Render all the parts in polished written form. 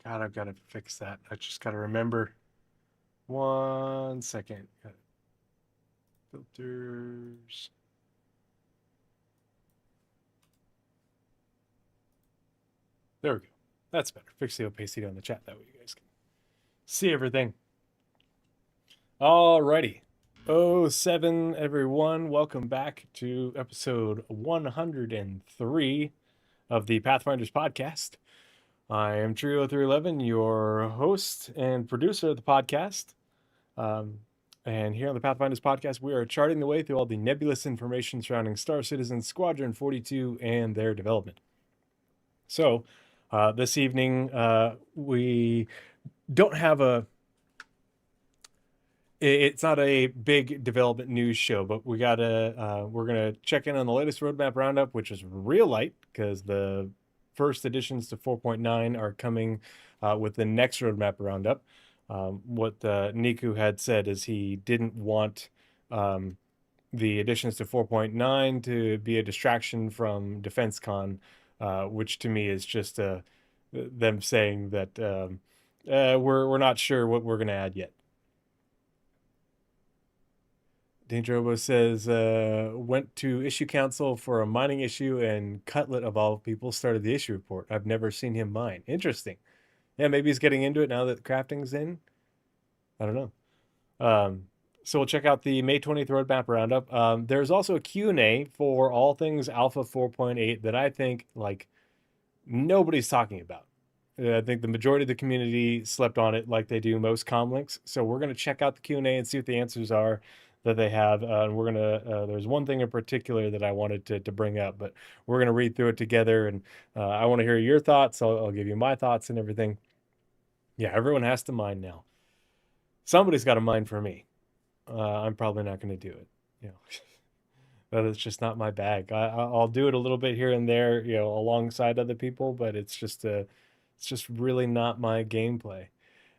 God, I've got to fix that. I just got to remember. 1 second. Filters. There we go. That's better. Fix the opacity on the chat. That way you guys can see everything. Alrighty. 07, everyone. Welcome back to episode 103 of the Pathfinders Podcast. I am Trio311, your host and producer of the podcast. And here on the Pathfinders Podcast, we are charting the way through all the nebulous information surrounding Star Citizen Squadron 42 and their development. So, this evening, we don't have it's not a big development news show, but we're gonna check in on the latest Roadmap Roundup, which is real light because the first additions to 4.9 are coming with the next Roadmap Roundup. What Niku had said is he didn't want the additions to 4.9 to be a distraction from DefenseCon, which to me is just them saying that we're not sure what we're going to add yet. Dangerobo says, went to issue council for a mining issue, and Cutlet, of all people, started the issue report. I've never seen him mine. Interesting. Yeah, maybe he's getting into it now that crafting's in. I don't know. So we'll check out the May 20th Roadmap Roundup. There's also a Q&A for all things Alpha 4.8 that I think, like, nobody's talking about. I think the majority of the community slept on it like they do most comlinks. So we're going to check out the Q&A and see what the answers are that they have. And we're going to, there's one thing in particular that I wanted to bring up, but we're going to read through it together. And I want to hear your thoughts. I'll give you my thoughts and everything. Yeah, everyone has to mine now. Somebody's got to mine for me. I'm probably not going to do it. That is just not my bag. I'll do it a little bit here and there, alongside other people, but it's just really not my gameplay.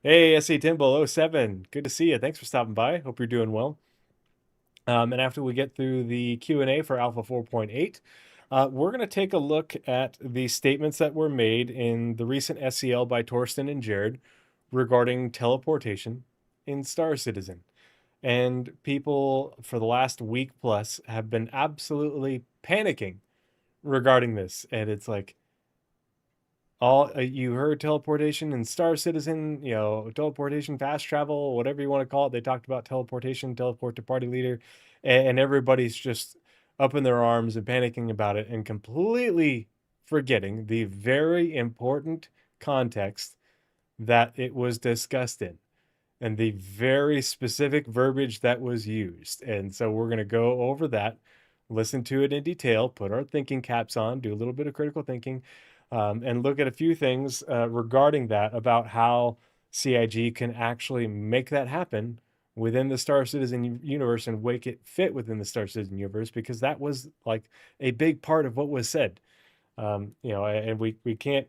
Hey, SC Timble 07, good to see you. Thanks for stopping by. Hope you're doing well. And after we get through the Q&A for Alpha 4.8, we're going to take a look at the statements that were made in the recent SCL by Torsten and Jared regarding teleportation in Star Citizen. And people for the last week plus have been absolutely panicking regarding this. And it's like, you heard teleportation in Star Citizen, teleportation, fast travel, whatever you want to call it. They talked about teleportation, teleport to party leader, and everybody's just up in their arms and panicking about it and completely forgetting the very important context that it was discussed in and the very specific verbiage that was used. And so we're going to go over that, listen to it in detail, put our thinking caps on, do a little bit of critical thinking, and look at a few things regarding that about how CIG can actually make that happen within the Star Citizen universe and make it fit within the Star Citizen universe, because that was like a big part of what was said. And we can't,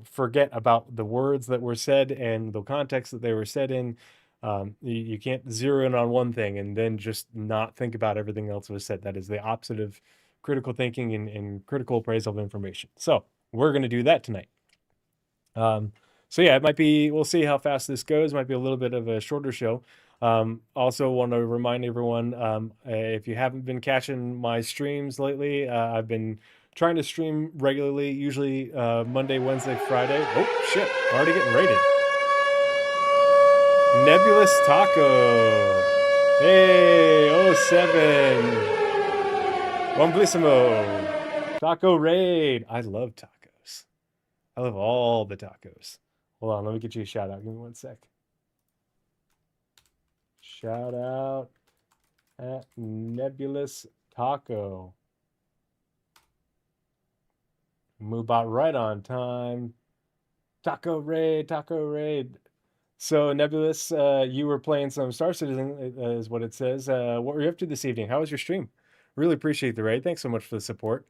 forget about the words that were said and the context that they were said in. You can't zero in on one thing and then just not think about everything else that was said. That is the opposite of critical thinking and critical appraisal of information. So we're going to do that tonight. So yeah, we'll see how fast this goes. It might be a little bit of a shorter show. Also want to remind everyone, if you haven't been catching my streams lately, I've been trying to stream regularly, usually Monday, Wednesday, Friday. Oh shit, already getting rated. Nebulous Taco. Hey, 07. Bumblisimo. Taco Raid. I love tacos. I love all the tacos. Hold on, let me get you a shout out. Give me 1 sec. Shout out at Nebulous Taco. Moobot right on time. Taco Raid, Taco Raid. So Nebulous, you were playing some Star Citizen, is what it says. What were you up to this evening? How was your stream? Really appreciate the raid. Thanks so much for the support.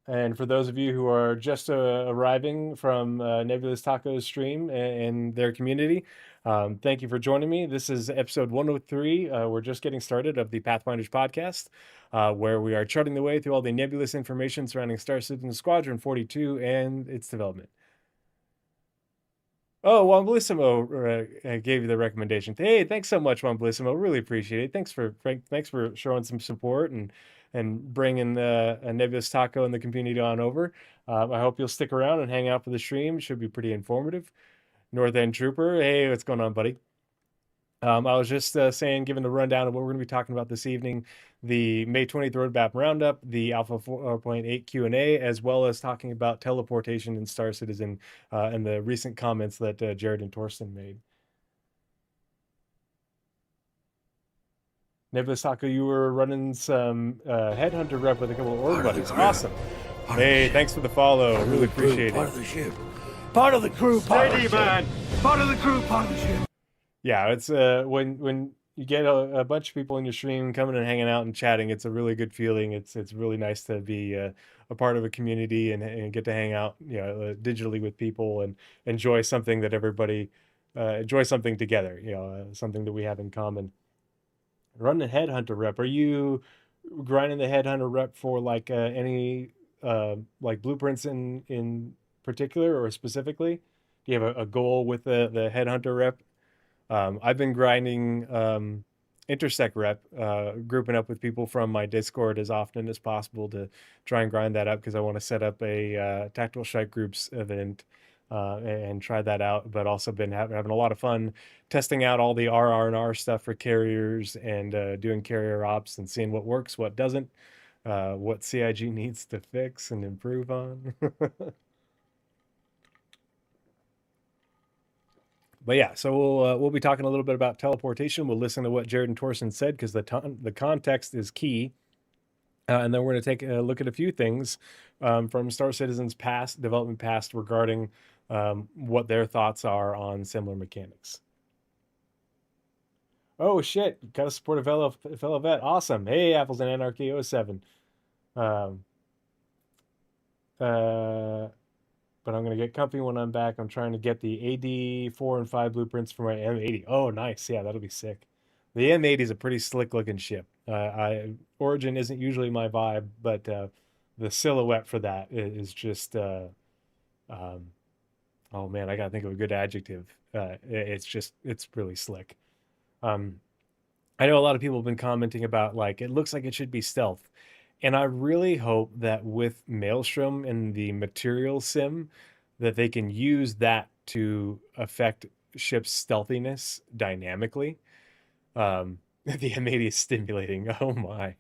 And for those of you who are just arriving from Nebulous Tacos stream and their community, thank you for joining me. This is episode 103. We're just getting started of the Pathfinders Podcast, where we are charting the way through all the nebulous information surrounding Star Citizen Squadron 42 and its development. Oh, Juan Bellissimo gave you the recommendation. Hey, thanks so much, Juan Bellissimo. Really appreciate it. Thanks for showing some support and bringing a Nebulous Taco and the community on over. I hope you'll stick around and hang out for the stream. Should be pretty informative. North End Trooper, hey, what's going on, buddy? I was just saying, giving the rundown of what we're going to be talking about this evening, the May 20th Roadmap Roundup, the Alpha 4.8 Q&A, as well as talking about teleportation in Star Citizen and the recent comments that Jared and Torsten made. Nebulous Taco, you were running some Headhunter rep with a couple of org buddies. Awesome. Hey, thanks for the follow. Really appreciate it. Part of the ship. Part of the crew, part of the ship. Part of the crew, part of the ship. Yeah, it's when you get a bunch of people in your stream coming and hanging out and chatting, it's a really good feeling. It's really nice to be a part of a community and get to hang out, digitally with people and enjoy something that everybody enjoy something together. Something that we have in common. Running a Headhunter rep. Are you grinding the Headhunter rep for like any like blueprints in particular or specifically? Do you have a goal with the Headhunter rep? I've been grinding intersect rep, grouping up with people from my Discord as often as possible to try and grind that up because I want to set up a tactical strike groups event and try that out. But also been having a lot of fun testing out all the RR&R stuff for carriers and doing carrier ops and seeing what works, what doesn't, what CIG needs to fix and improve on. But yeah, so we'll be talking a little bit about teleportation. We'll listen to what Jared and Torsten said because the context is key, and then we're going to take a look at a few things from Star Citizen's development past regarding what their thoughts are on similar mechanics. Oh shit! Got to support a fellow vet. Awesome. Hey, Apples and Anarchy 07. Um, but I'm going to get comfy when I'm back. I'm trying to get the AD 4 and 5 blueprints for my M80. Oh, nice. Yeah, that'll be sick. The M80 is a pretty slick looking ship. Origin isn't usually my vibe, but the silhouette for that is just, oh man, I got to think of a good adjective. It's really slick. I know a lot of people have been commenting about like, it looks like it should be stealth. And I really hope that with Maelstrom and the material sim, that they can use that to affect ship's stealthiness dynamically. The M80 is stimulating. Oh my.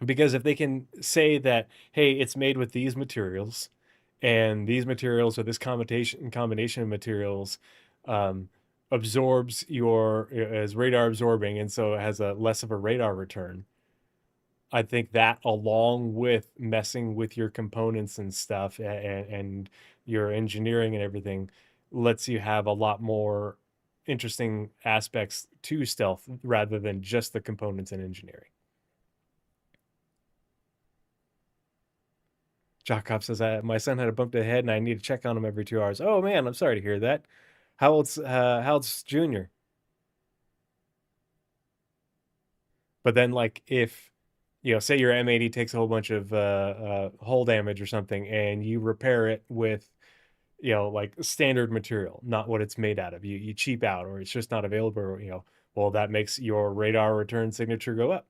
Because if they can say that, hey, it's made with these materials, and these materials or this combination of materials absorbs as radar absorbing, and so it has a less of a radar return. I think that along with messing with your components and stuff and your engineering and everything lets you have a lot more interesting aspects to stealth rather than just the components and engineering. Jock Cop says, my son had a bumped head and I need to check on him every 2 hours. Oh man, I'm sorry to hear that. How old's Junior? But then like if say your M80 takes a whole bunch of hull damage or something, and you repair it with, like standard material, not what it's made out of. You cheap out, or it's just not available. Or, well, that makes your radar return signature go up.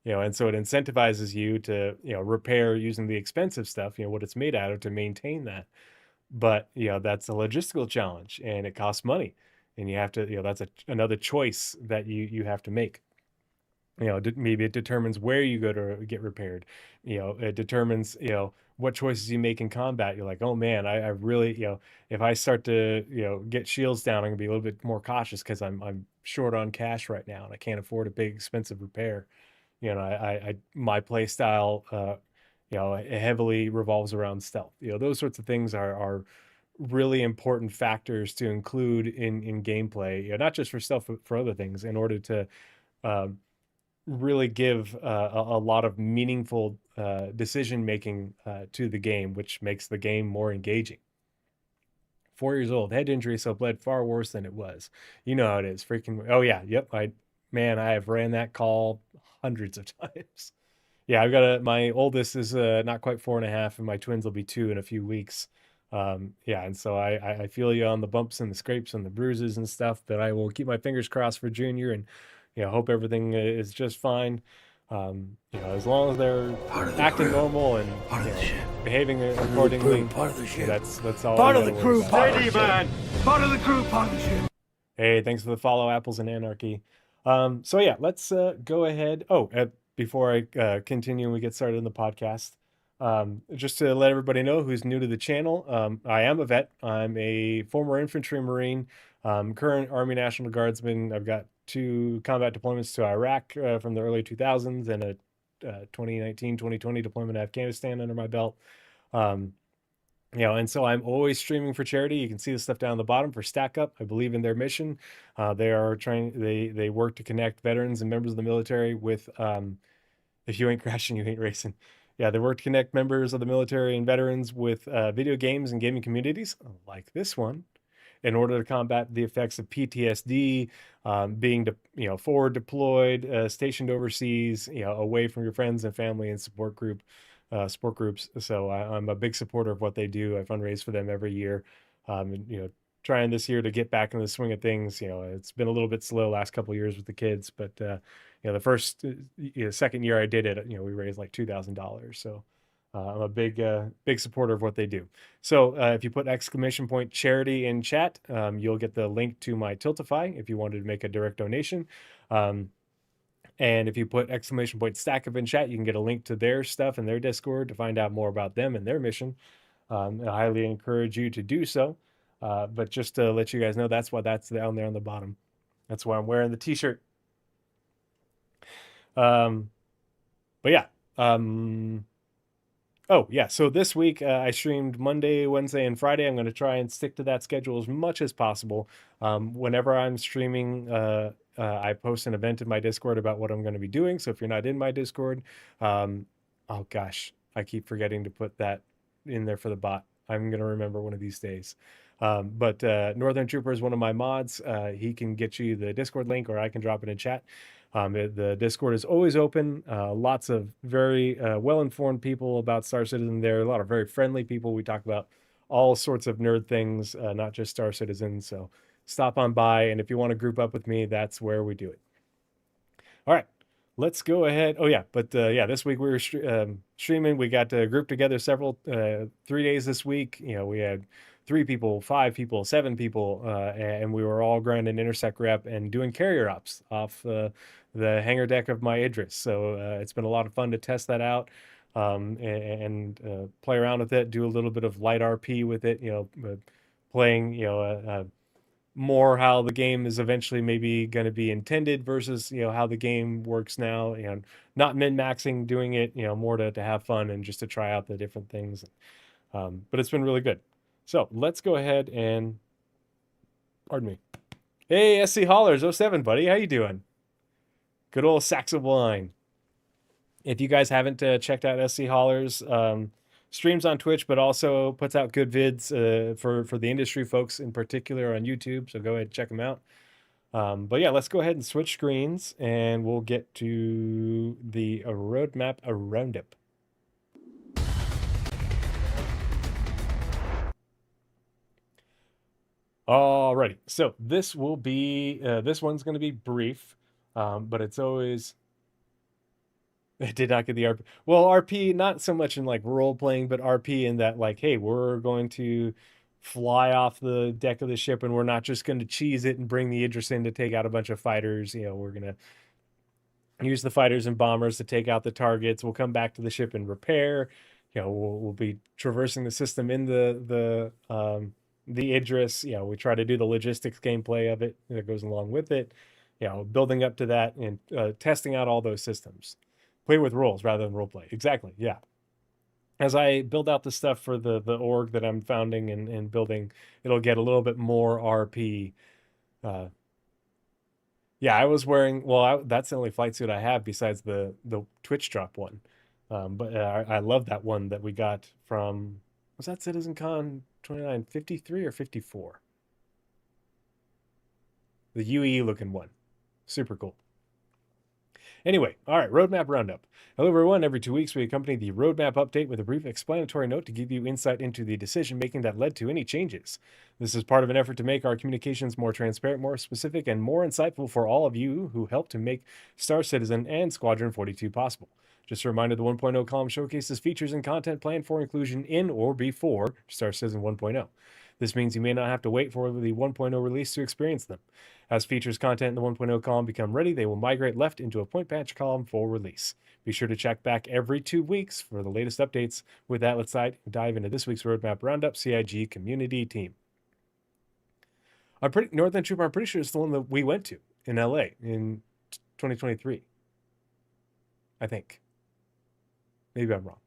And so it incentivizes you to, repair using the expensive stuff, what it's made out of to maintain that. But that's a logistical challenge, and it costs money, and you have to, that's another choice that you have to make. Maybe it determines where you go to get repaired. It determines, what choices you make in combat. You're like, oh man, I really, if I start to, get shields down, I'm gonna be a little bit more cautious because I'm short on cash right now and I can't afford a big expensive repair. My play style, it heavily revolves around stealth. Those sorts of things are really important factors to include in gameplay. Not just for stealth, but for other things in order to really give a lot of meaningful decision making to the game, which makes the game more engaging. 4 years old, head injury, so bled far worse than it was. You know how it is. Freaking. Oh yeah, yep. I have ran that call hundreds of times. Yeah, I've got my oldest is not quite 4.5, and my twins will be 2 in a few weeks. Yeah, and so I feel you on the bumps and the scrapes and the bruises and stuff, but I will keep my fingers crossed for Junior, and hope everything is just fine. As long as they're acting normal and behaving accordingly, part of the ship. That's all. Part of the crew, part of the ship. Part of the crew, part of the ship. Hey, thanks for the follow, Apples and Anarchy. So yeah, let's go ahead. Oh, before I continue and we get started in the podcast, just to let everybody know who's new to the channel, I am a vet. I'm a former infantry marine, current Army National Guardsman. I've got 2 combat deployments to Iraq from the early 2000s and a 2019-2020 deployment to Afghanistan under my belt. And so I'm always streaming for charity. You can see the stuff down the bottom for Stack Up. I believe in their mission. They work to connect veterans and members of the military with, if you ain't crashing, you ain't racing. Yeah, they work to connect members of the military and veterans with video games and gaming communities like this one, in order to combat the effects of PTSD, being forward deployed, stationed overseas, away from your friends and family and support groups. So I'm a big supporter of what they do. I fundraise for them every year. Trying this year to get back in the swing of things. It's been a little bit slow last couple of years with the kids, but the first second year I did it, we raised like $2,000. So I'm a big supporter of what they do. So if you put !charity in chat, you'll get the link to my Tiltify if you wanted to make a direct donation. And if you put !stack up in chat, you can get a link to their stuff and their Discord to find out more about them and their mission. I highly encourage you to do so. But just to let you guys know, that's why that's down there on the bottom. That's why I'm wearing the t-shirt. But yeah. Oh yeah, so this week I streamed Monday, Wednesday, and Friday. I'm going to try and stick to that schedule as much as possible. Whenever I'm streaming, I post an event in my Discord about what I'm going to be doing. So if you're not in my Discord, oh gosh, I keep forgetting to put that in there for the bot. I'm going to remember one of these days. But Northern Trooper is one of my mods. He can get you the Discord link, or I can drop it in chat. The Discord is always open. Lots of very well-informed people about Star Citizen there. A lot of very friendly people. We talk about all sorts of nerd things, not just Star Citizen. So stop on by, and if you want to group up with me, that's where we do it. All right, let's go ahead. Oh yeah, but this week we were streaming. We got grouped together several 3 days this week. We had 3 people, 5 people, 7 people, and we were all grinding intersect rep and doing carrier ops off the hangar deck of my Idris. So it's been a lot of fun to test that out and play around with it, do a little bit of light RP with it, playing, more how the game is eventually maybe going to be intended versus, how the game works now, not min-maxing, doing it, more to have fun and just to try out the different things. But it's been really good. So let's go ahead and, pardon me. Hey, SC Hollers 07, buddy. How you doing? Good old Sacks of Wine. If you guys haven't checked out SC Hollers, streams on Twitch, but also puts out good vids for the industry folks in particular on YouTube. So go ahead and check them out. But yeah, let's go ahead and switch screens and we'll get to the Roadmap Roundup. Alrighty, so this will be, this one's going to be brief, but it's always, it did not get the RP. Well, RP, not so much in like role playing, but RP in that like, hey, we're going to fly off the deck of the ship and we're not just going to cheese it and bring the Idris in to take out a bunch of fighters. We're going to use the fighters and bombers to take out the targets. We'll come back to the ship and repair. We'll be traversing the system in the Idris. We try to do the logistics gameplay of it that goes along with it. Building up to that and testing out all those systems. Play with roles rather than role play. Exactly. Yeah. As I build out the stuff for the org that I'm founding and building, it'll get a little bit more RP. Yeah, I was wearing. Well, that's the only flight suit I have besides the Twitch drop one. But I love that one that we got from. Was that CitizenCon 2953 or 54? The UE looking one, super cool. Anyway, all right, Roadmap Roundup. Hello, everyone. Every 2 weeks, we accompany the Roadmap update with a brief explanatory note to give you insight into the decision making that led to any changes. This is part of an effort to make our communications more transparent, more specific, and more insightful for all of you who helped to make Star Citizen and Squadron 42 possible. Just a reminder, the 1.0 column showcases features and content planned for inclusion in or before Star Citizen 1.0. This means you may not have to wait for the 1.0 release to experience them. As features content in the 1.0 column become ready, they will migrate left into a point patch column for release. Be sure to check back every 2 weeks for the latest updates. With that, let's dive into this week's Roadmap Roundup CIG community team. Northern Trooper, I'm pretty sure it's the one that we went to in LA in 2023. I think. Maybe I'm wrong.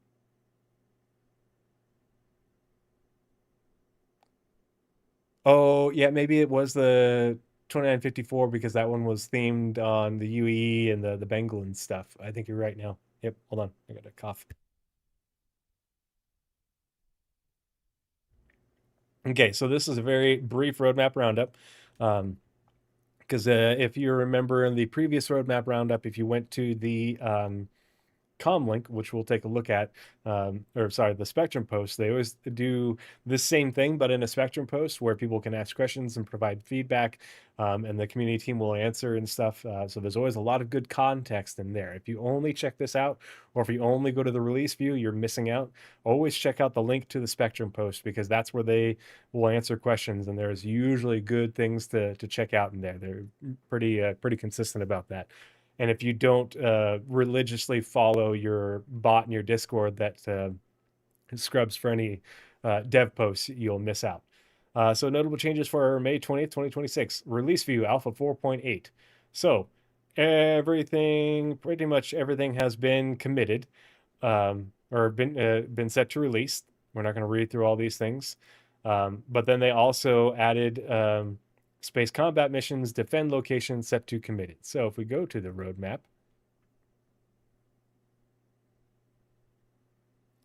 Oh, yeah, maybe it was the 2954 because that one was themed on the UE and the Bengal and stuff. I think you're right now. Yep, hold on. I got a cough. Okay, so this is a very brief roadmap roundup. Because if you remember in the previous roadmap roundup, if you went to the Comlink, which we'll take a look at, or sorry, the Spectrum post, they always do the same thing, but in a Spectrum post where people can ask questions and provide feedback, and the community team will answer and stuff. So there's always a lot of good context in there. If you only check this out, or if you only go to the release view, you're missing out. Always check out the link to the Spectrum post because that's where they will answer questions, and there's usually good things to check out in there. They're pretty consistent about that. And if you don't religiously follow your bot in your Discord that scrubs for any dev posts, you'll miss out. So notable changes for May 20th, 2026. Release view Alpha 4.8. So pretty much everything has been committed or been set to release. We're not going to read through all these things. But then they also added space combat missions, defend locations set to committed. So if we go to the roadmap,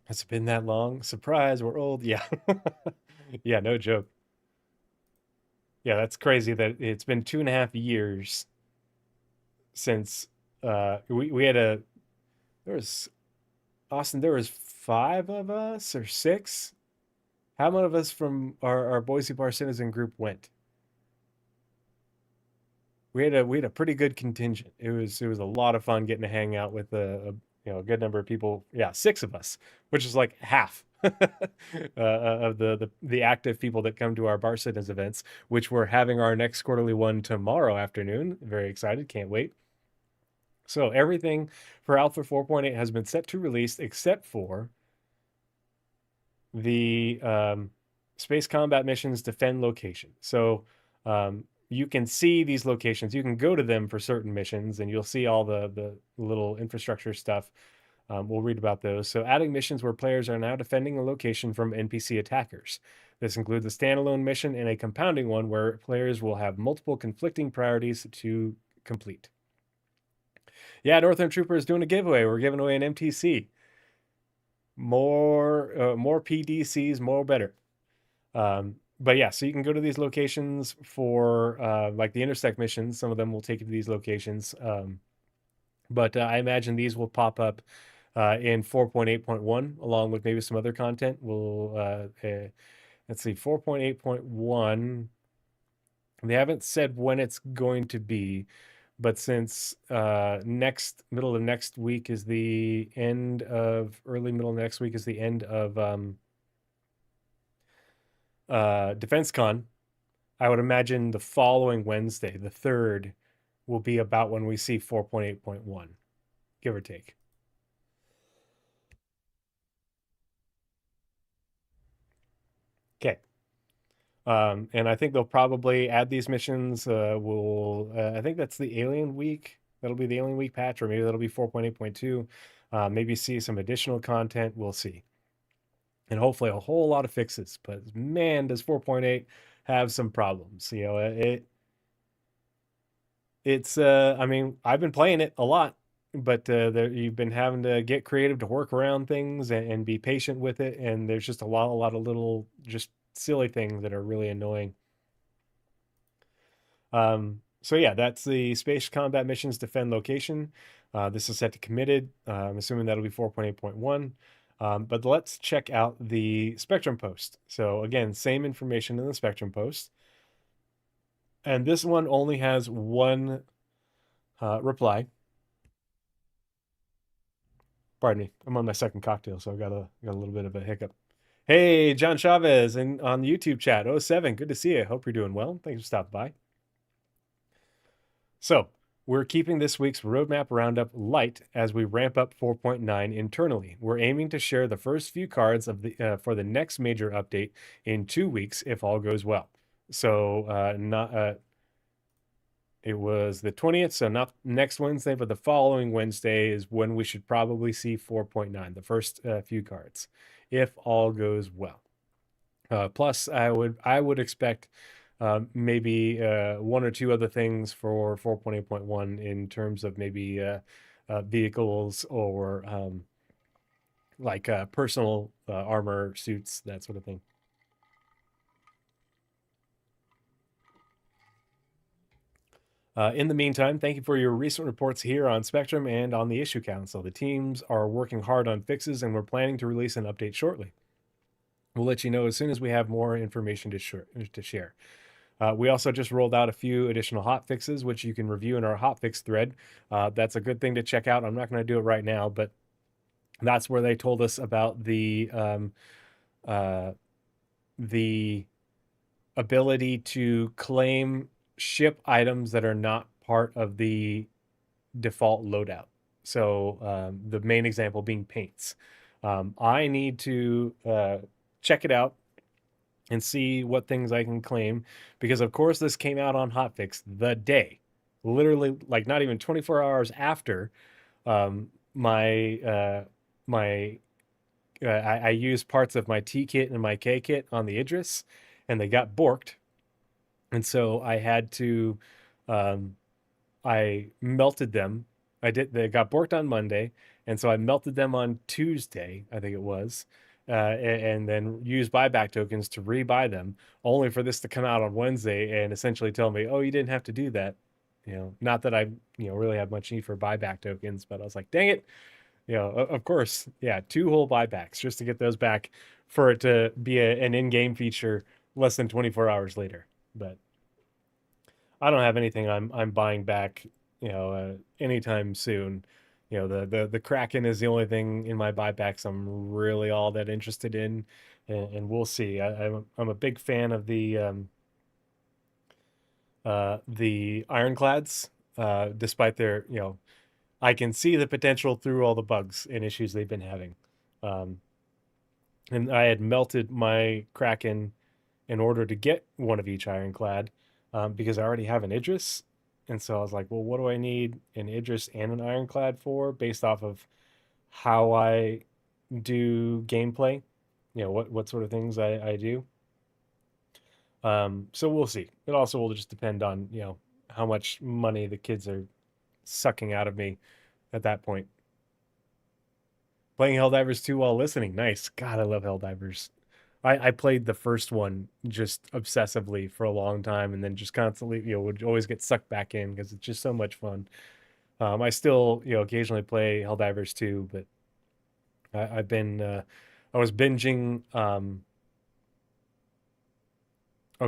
has it been that long? Surprise, we're old. Yeah. Yeah, no joke. Yeah, that's crazy that it's been 2.5 years since we had there was Austin, there was 5 of us or 6. How many of us from our Boise Bar Citizen group went? We had a pretty good contingent. It was a lot of fun getting to hang out with a good number of people. Yeah, 6 of us, which is like half of the active people that come to our Bar Citizens events, which we're having our next quarterly one tomorrow afternoon. Very excited, can't wait. So everything for Alpha 4.8 has been set to release except for the space combat missions defend location. So you can see these locations. You can go to them for certain missions, and you'll see all the little infrastructure stuff. We'll read about those. So adding missions where players are now defending a location from NPC attackers. This includes a standalone mission and a compounding one where players will have multiple conflicting priorities to complete. Yeah, Northern Trooper is doing a giveaway. We're giving away an MTC. More PDCs, more better. But yeah, so you can go to these locations for like the intersect missions. Some of them will take you to these locations. But I imagine these will pop up in 4.8.1 along with maybe some other content. Let's see, 4.8.1. They haven't said when it's going to be, but since middle of next week is the end of early middle of next week is the end of DefenseCon, I would imagine the following Wednesday, the 3rd, will be about when we see 4.8.1, give or take. Okay. And I think they'll probably add these missions. I think that's the Alien Week. That'll be the Alien Week patch, or maybe that'll be 4.8.2. Maybe see some additional content. We'll see. And hopefully a whole lot of fixes. But man, does 4.8 have some problems. It's I mean, I've been playing it a lot, but you've been having to get creative to work around things and be patient with it, and there's just a lot of little just silly things that are really annoying. So yeah, that's the space combat missions defend location. This is set to committed. I'm assuming that'll be 4.8.1. But let's check out the Spectrum post. So again, same information in the Spectrum post. And this one only has one reply. Pardon me, I'm on my second cocktail, so I got a little bit of a hiccup. Hey, John Chavez, and on the YouTube chat, 07, good to see you. Hope you're doing well. Thanks for stopping by. So we're keeping this week's Roadmap Roundup light as we ramp up 4.9 internally. We're aiming to share the first few cards of the for the next major update in 2 weeks if all goes well. So it was the 20th, so not next Wednesday, but the following Wednesday is when we should probably see 4.9, the first few cards, if all goes well. Plus, I would expect maybe one or two other things for 4.8.1 in terms of maybe vehicles or like personal armor suits, that sort of thing. In the meantime, thank you for your recent reports here on Spectrum and on the Issue Council. The teams are working hard on fixes, and we're planning to release an update shortly. We'll let you know as soon as we have more information to share. We also just rolled out a few additional hot fixes, which you can review in our hotfix thread. That's a good thing to check out. I'm not going to do it right now, but that's where they told us about the ability to claim ship items that are not part of the default loadout. So the main example being paints. I need to check it out and see what things I can claim, because of course this came out on hotfix the day, literally like not even 24 hours after I used parts of my T kit and my K kit on the Idris, and they got borked, and so I had to I melted them. They got borked on Monday, and so I melted them on Tuesday, I think it was, and then used buyback tokens to rebuy them, only for this to come out on Wednesday and essentially tell me, oh, you didn't have to do that. Not that I, really have much need for buyback tokens, but I was like, dang it. Of course, yeah, 2 whole buybacks just to get those back for it to be an in-game feature less than 24 hours later. But I don't have anything I'm buying back, anytime soon. The Kraken is the only thing in my buybacks I'm really all that interested in, and we'll see. I'm a big fan of the Ironclads, despite their, I can see the potential through all the bugs and issues they've been having. And I had melted my Kraken in order to get one of each Ironclad, because I already have an Idris. And so I was like, well, what do I need an Idris and an Ironclad for, based off of how I do gameplay, what sort of things I do. So we'll see. It also will just depend on, how much money the kids are sucking out of me at that point. Playing Helldivers 2 while listening. Nice. God, I love Helldivers. I played the first one just obsessively for a long time, and then just constantly, would always get sucked back in because it's just so much fun. I still, occasionally play Helldivers 2, but I was binging, oh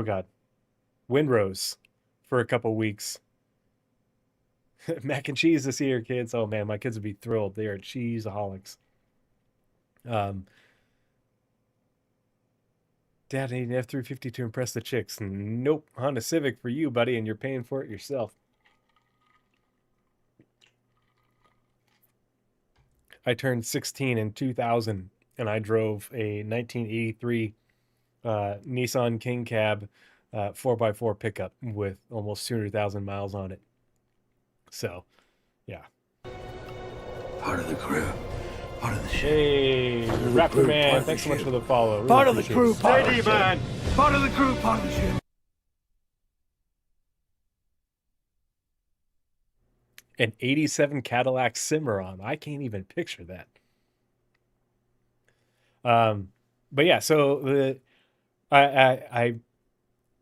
God, Windrose for a couple weeks. Mac and cheese this year, kids. Oh man, my kids would be thrilled. They are cheeseaholics. Dad, I need an F-350 to impress the chicks. Nope, Honda Civic for you, buddy, and you're paying for it yourself. I turned 16 in 2000, and I drove a 1983 Nissan King Cab 4x4 pickup with almost 200,000 miles on it. So, yeah. Part of the crew. Part of the ship. Hey, Raptor Man, thanks so much for the follow. Really Part of the crew, it. part of the ship. Part of the crew, part of the ship. An 87 Cadillac Cimarron. I can't even picture that. But yeah, so I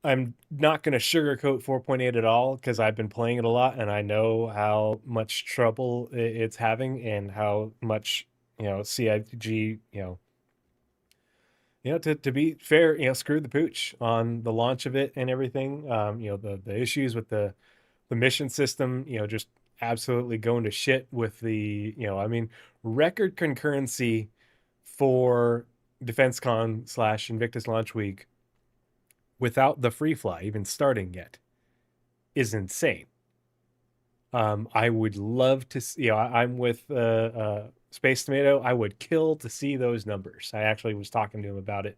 I'm not going to sugarcoat 4.8 at all because I've been playing it a lot and I know how much trouble it's having and how much, CIG, to be fair, screwed the pooch on the launch of it and everything. The issues with the mission system, just absolutely going to shit with record concurrency for DefenseCon / Invictus Launch Week without the free fly even starting yet is insane. I would love to see, I'm with Space Tomato. I would kill to see those numbers. I actually was talking to him about it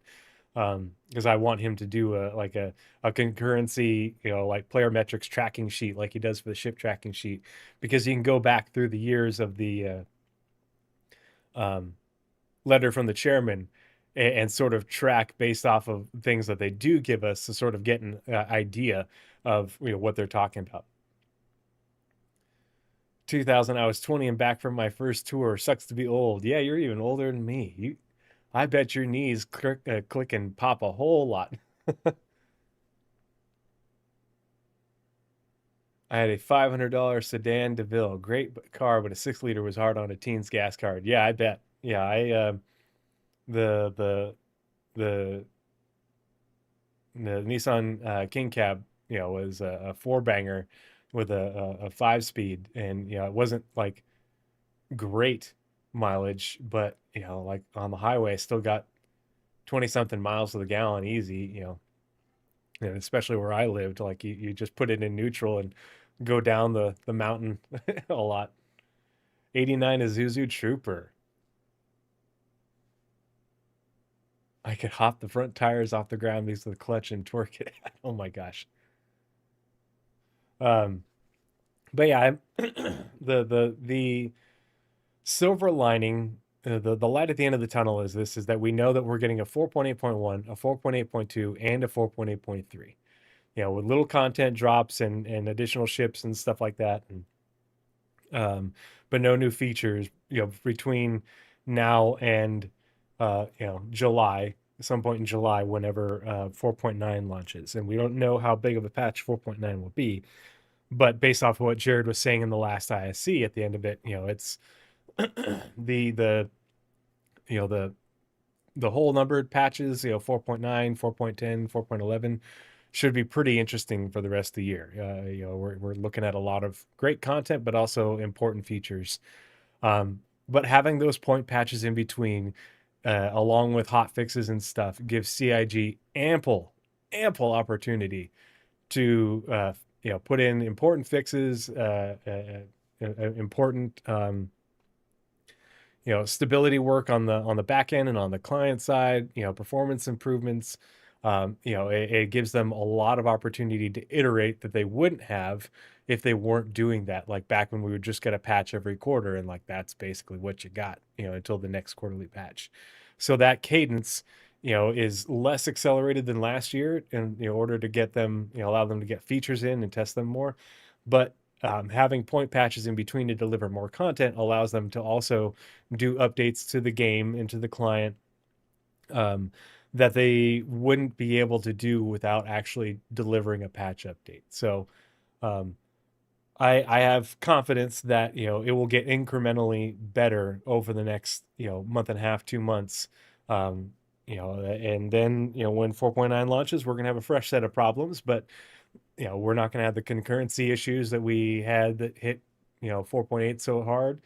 because I want him to do a concurrency, like player metrics tracking sheet like he does for the ship tracking sheet, because you can go back through the years of the letter from the chairman and sort of track based off of things that they do give us to sort of get an idea of what they're talking about. 2000, I was 20 and back from my first tour. Sucks to be old. Yeah, you're even older than me. I bet your knees click and pop a whole lot. I had a $500 sedan DeVille. Great car, but a 6-liter was hard on a teen's gas card. Yeah, I bet. Yeah, the Nissan King Cab, was a 4-banger with a 5-speed, and it wasn't like great mileage, but like on the highway, I still got 20 something miles to the gallon easy, and especially where I lived, like you just put it in neutral and go down the mountain a lot. 89 Isuzu Trooper. I could hop the front tires off the ground because of the clutch and torque it. Oh my gosh. But yeah, I'm the silver lining, the light at the end of the tunnel is that we know that we're getting a 4.8.1, a 4.8.2, and a 4.8.3. With little content drops and additional ships and stuff like that, and but no new features. Between now and July, some point in July, whenever 4.9 launches, and we don't know how big of a patch 4.9 will be. But based off of what Jared was saying in the last ISC at the end of it, it's the whole numbered patches, 4.9, 4.10, 4.11 should be pretty interesting for the rest of the year. We're looking at a lot of great content, but also important features. But having those point patches in between, along with hot fixes and stuff, gives CIG ample opportunity to put in important fixes, important stability work on the back end and on the client side, performance improvements. It gives them a lot of opportunity to iterate that they wouldn't have if they weren't doing that. Like back when we would just get a patch every quarter, and like that's basically what you got, until the next quarterly patch. So that cadence, is less accelerated than last year in order to get them, allow them to get features in and test them more. But having point patches in between to deliver more content allows them to also do updates to the game and to the client that they wouldn't be able to do without actually delivering a patch update. So I have confidence that it will get incrementally better over the next month and a half, 2 months. And then when 4.9 launches, we're gonna have a fresh set of problems, but we're not gonna have the concurrency issues that we had that hit 4.8 so hard.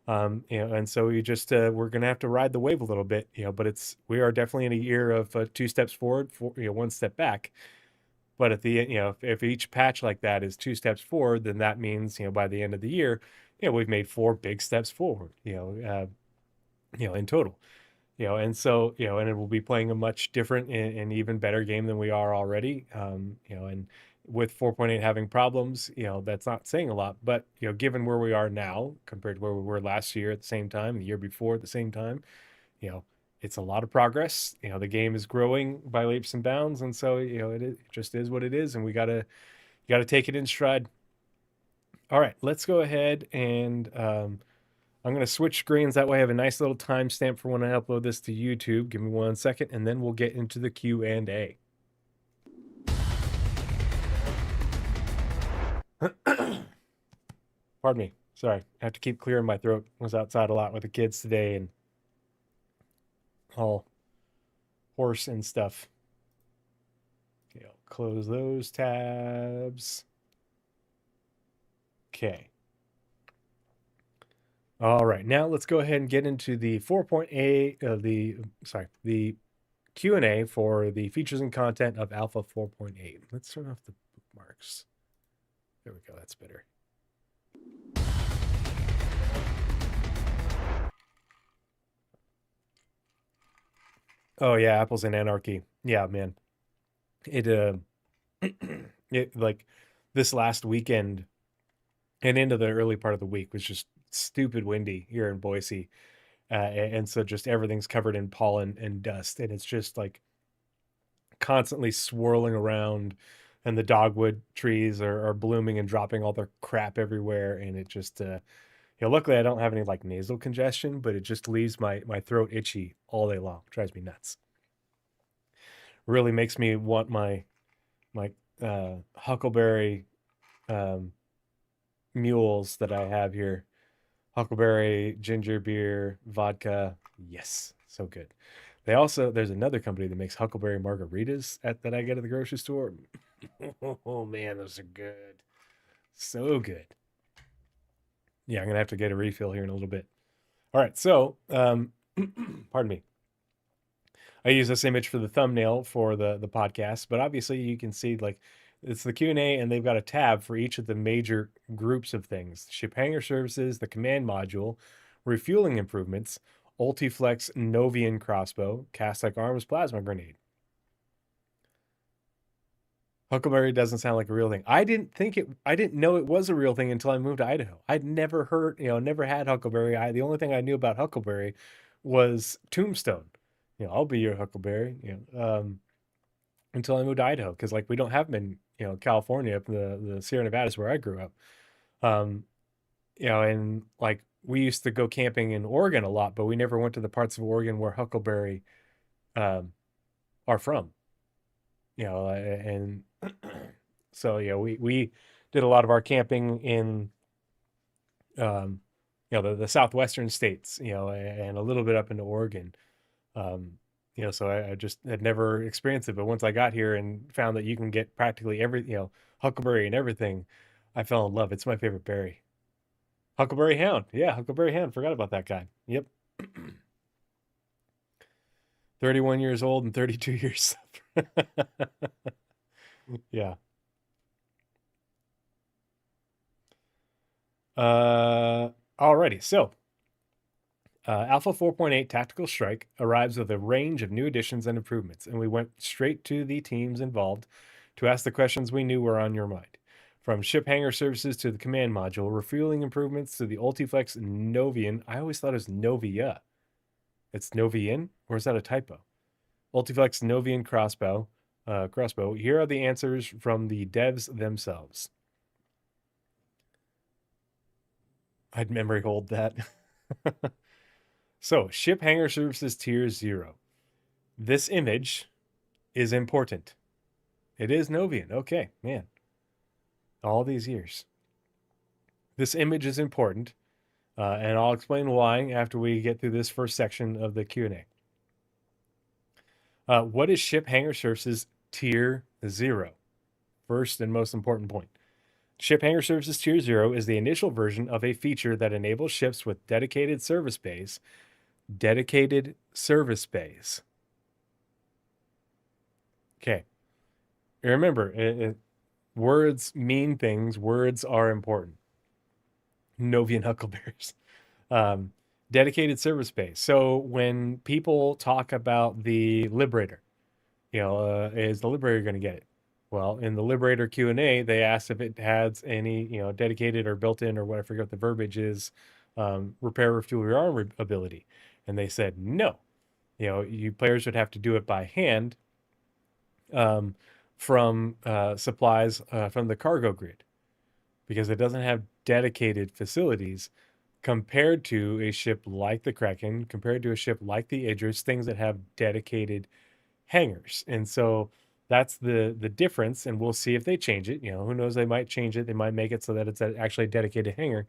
And so you just we're gonna have to ride the wave a little bit, but we are definitely in a year of 2 steps forward, 1 step back. But at the end, if each patch like that is 2 steps forward, then that means by the end of the year, we've made 4 big steps forward, in total. And so and it will be playing a much different and even better game than we are already. And with 4.8 having problems, that's not saying a lot, but given where we are now compared to where we were last year at the same time, the year before at the same time, it's a lot of progress. The game is growing by leaps and bounds, and so it just is what it is, and we gotta take it in stride. All right, let's go ahead and I'm going to switch screens. That way I have a nice little timestamp for when I upload this to YouTube. Give me 1 second, and then we'll get into the Q&A. Pardon me. Sorry. I have to keep clearing my throat. I was outside a lot with the kids today and all hoarse and stuff. Okay, I'll close those tabs. Okay. All right, now let's go ahead and get into the 4.8, the Q&A for the features and content of Alpha 4.8. Let's turn off the bookmarks. There we go, that's better. Oh yeah, Apples and Anarchy. Yeah, man. It it like this last weekend and into the early part of the week was just stupid windy here in Boise. And so just everything's covered in pollen and dust, and it's just like constantly swirling around, and the dogwood trees are blooming and dropping all their crap everywhere. And it just, luckily I don't have any like nasal congestion, but it just leaves my throat itchy all day long. It drives me nuts. Really makes me want my huckleberry mules that I have here. Huckleberry, ginger beer, vodka. Yes, so good. There's another company that makes huckleberry margaritas that I get at the grocery store. Oh man, those are good. So good. Yeah, I'm gonna have to get a refill here in a little bit. All right, so pardon me. I use this image for the thumbnail for the podcast, but obviously you can see like it's the Q&A, and they've got a tab for each of the major groups of things: ship hangar services, the command module, refueling improvements, Ultiflex Novian crossbow, cast-like arms, plasma grenade. Huckleberry doesn't sound like a real thing. I didn't know it was a real thing until I moved to Idaho. I'd never heard, never had Huckleberry. The only thing I knew about Huckleberry was Tombstone. I'll be your Huckleberry, until I moved to Idaho, because like we don't have them in, California, up in the Sierra Nevadas where I grew up. And like we used to go camping in Oregon a lot, but we never went to the parts of Oregon where Huckleberry are from. And so we did a lot of our camping in the southwestern states, and a little bit up into Oregon. So I just had never experienced it, but once I got here and found that you can get practically every, huckleberry and everything, I fell in love. It's my favorite berry. Huckleberry Hound. Yeah, Huckleberry Hound. Forgot about that guy. Yep. 31 years old and 32 years. Yeah. Alrighty. So, Alpha 4.8 Tactical Strike arrives with a range of new additions and improvements, and we went straight to the teams involved to ask the questions we knew were on your mind. From ship hangar services to the command module, refueling improvements to the Ultiflex Novian. I always thought it was Novia. It's Novian, or is that a typo? Ultiflex Novian crossbow. Here are the answers from the devs themselves. I'd memory hold that. So, ship hangar services tier 0. This image is important. It is Novian. Okay, man. All these years. This image is important, and I'll explain why after we get through this first section of the Q&A. What is ship hangar services tier 0? First and most important point. Ship hangar services tier 0 is the initial version of a feature that enables ships with dedicated service bays. Dedicated service bays. Okay. Remember, words mean things. Words are important. Novian huckleberries. Dedicated service base. So when people talk about the Liberator, is the Liberator going to get it? Well, in the Liberator Q&A, they asked if it has any, dedicated or built-in, or what, I forget what the verbiage is, repair, refuel, rearm ability. And they said no. You players would have to do it by hand from supplies from the cargo grid, because it doesn't have dedicated facilities compared to a ship like the Kraken, compared to a ship like the Idris, things that have dedicated hangars. And so that's the difference, and we'll see if they change it. Who knows, they might change it, they might make it so that it's actually a dedicated hangar.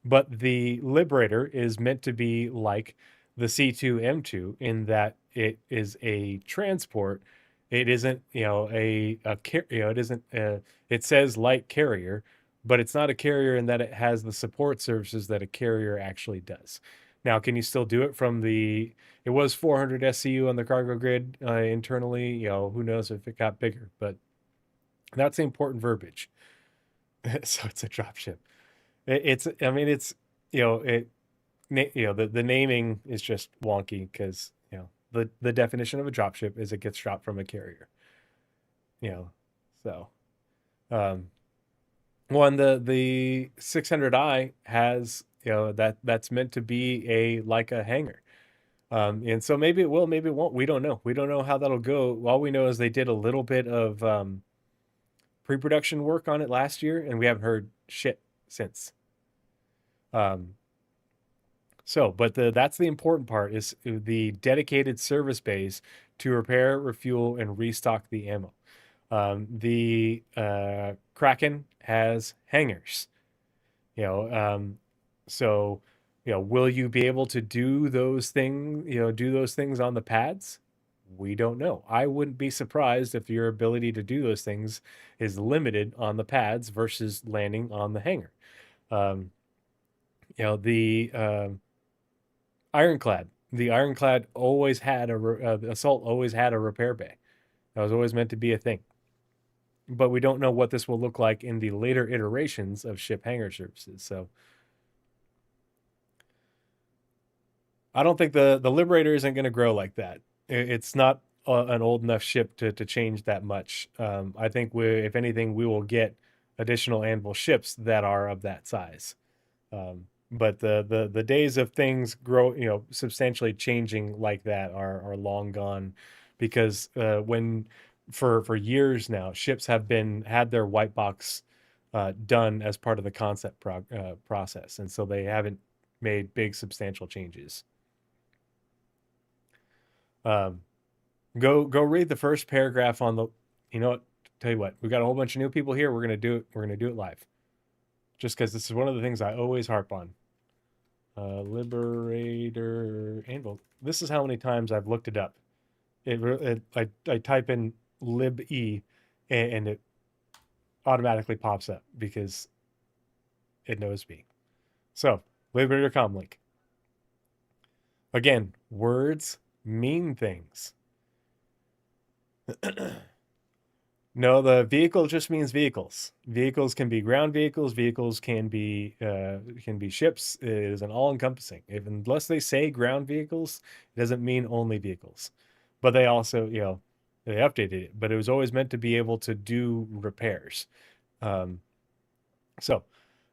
But the Liberator is meant to be like the C2M2 in that it is a transport. It isn't it isn't it says light carrier, but it's not a carrier in that it has the support services that a carrier actually does. Now, can you still do it from the it was 400 SCU on the cargo grid internally. Who knows if it got bigger, but that's the important verbiage. So it's a dropship. I mean, it's, the naming is just wonky because, the definition of a dropship is it gets dropped from a carrier. So, one, the 600i has, that's meant to be like a hangar. And so maybe it will, maybe it won't. We don't know. We don't know how that'll go. All we know is they did a little bit of pre-production work on it last year, and we haven't heard shit since. But that's the important part, is the dedicated service bays to repair, refuel, and restock the ammo. The Kraken has hangars. So will you be able to do those things on the pads? We don't know. I wouldn't be surprised if your ability to do those things is limited on the pads versus landing on the hangar. The Ironclad. The Ironclad always had Assault always had a repair bay. That was always meant to be a thing. But we don't know what this will look like in the later iterations of ship hangar services. So I don't think the Liberator isn't going to grow like that. It's not an old enough ship to change that much. I think if anything, we will get additional Anvil ships that are of that size. But the days of things substantially changing like that are long gone, because when for years now, ships have had their white box done as part of the concept process, and so they haven't made big substantial changes. Go read the first paragraph on the. Tell you what, we got a whole bunch of new people here. We're gonna do it. We're gonna do it live, just because this is one of the things I always harp on. Liberator Anvil. This is how many times I've looked it up. I type in lib-e and it automatically pops up because it knows me. So, Liberator comlink. Again, words mean things. No, the vehicle just means vehicles. Vehicles can be ground vehicles. Vehicles can be ships. It is an all-encompassing. Unless they say ground vehicles, it doesn't mean only vehicles. But they also, they updated it. But it was always meant to be able to do repairs. So,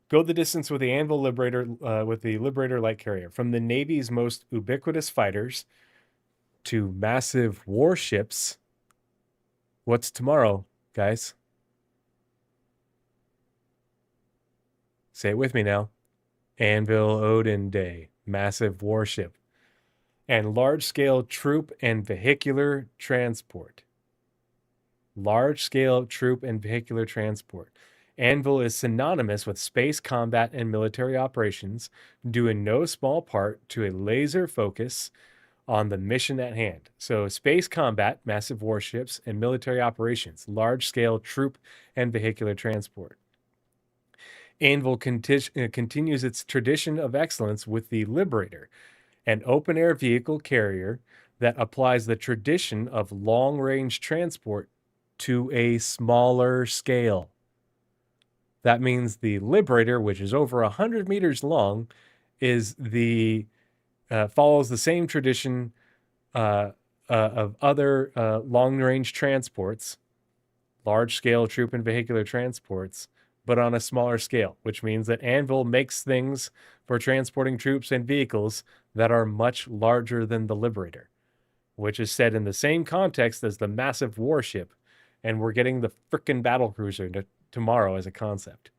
go the distance with the Anvil Liberator, with the Liberator light carrier. From the Navy's most ubiquitous fighters to massive warships. What's tomorrow, guys? Say it with me now. Anvil Odin Day, massive warship, and large-scale troop and vehicular transport. Large-scale troop and vehicular transport. Anvil is synonymous with space combat and military operations, due in no small part to a laser focus on the mission at hand. So space combat, massive warships, and military operations, large-scale troop and vehicular transport. Anvil continues its tradition of excellence with the Liberator, an open-air vehicle carrier that applies the tradition of long-range transport to a smaller scale. That means the Liberator, which is over 100 meters long, follows the same tradition of other long-range transports, large-scale troop and vehicular transports, but on a smaller scale, which means that Anvil makes things for transporting troops and vehicles that are much larger than the Liberator, which is said in the same context as the massive warship, and we're getting the frickin' battlecruiser tomorrow as a concept.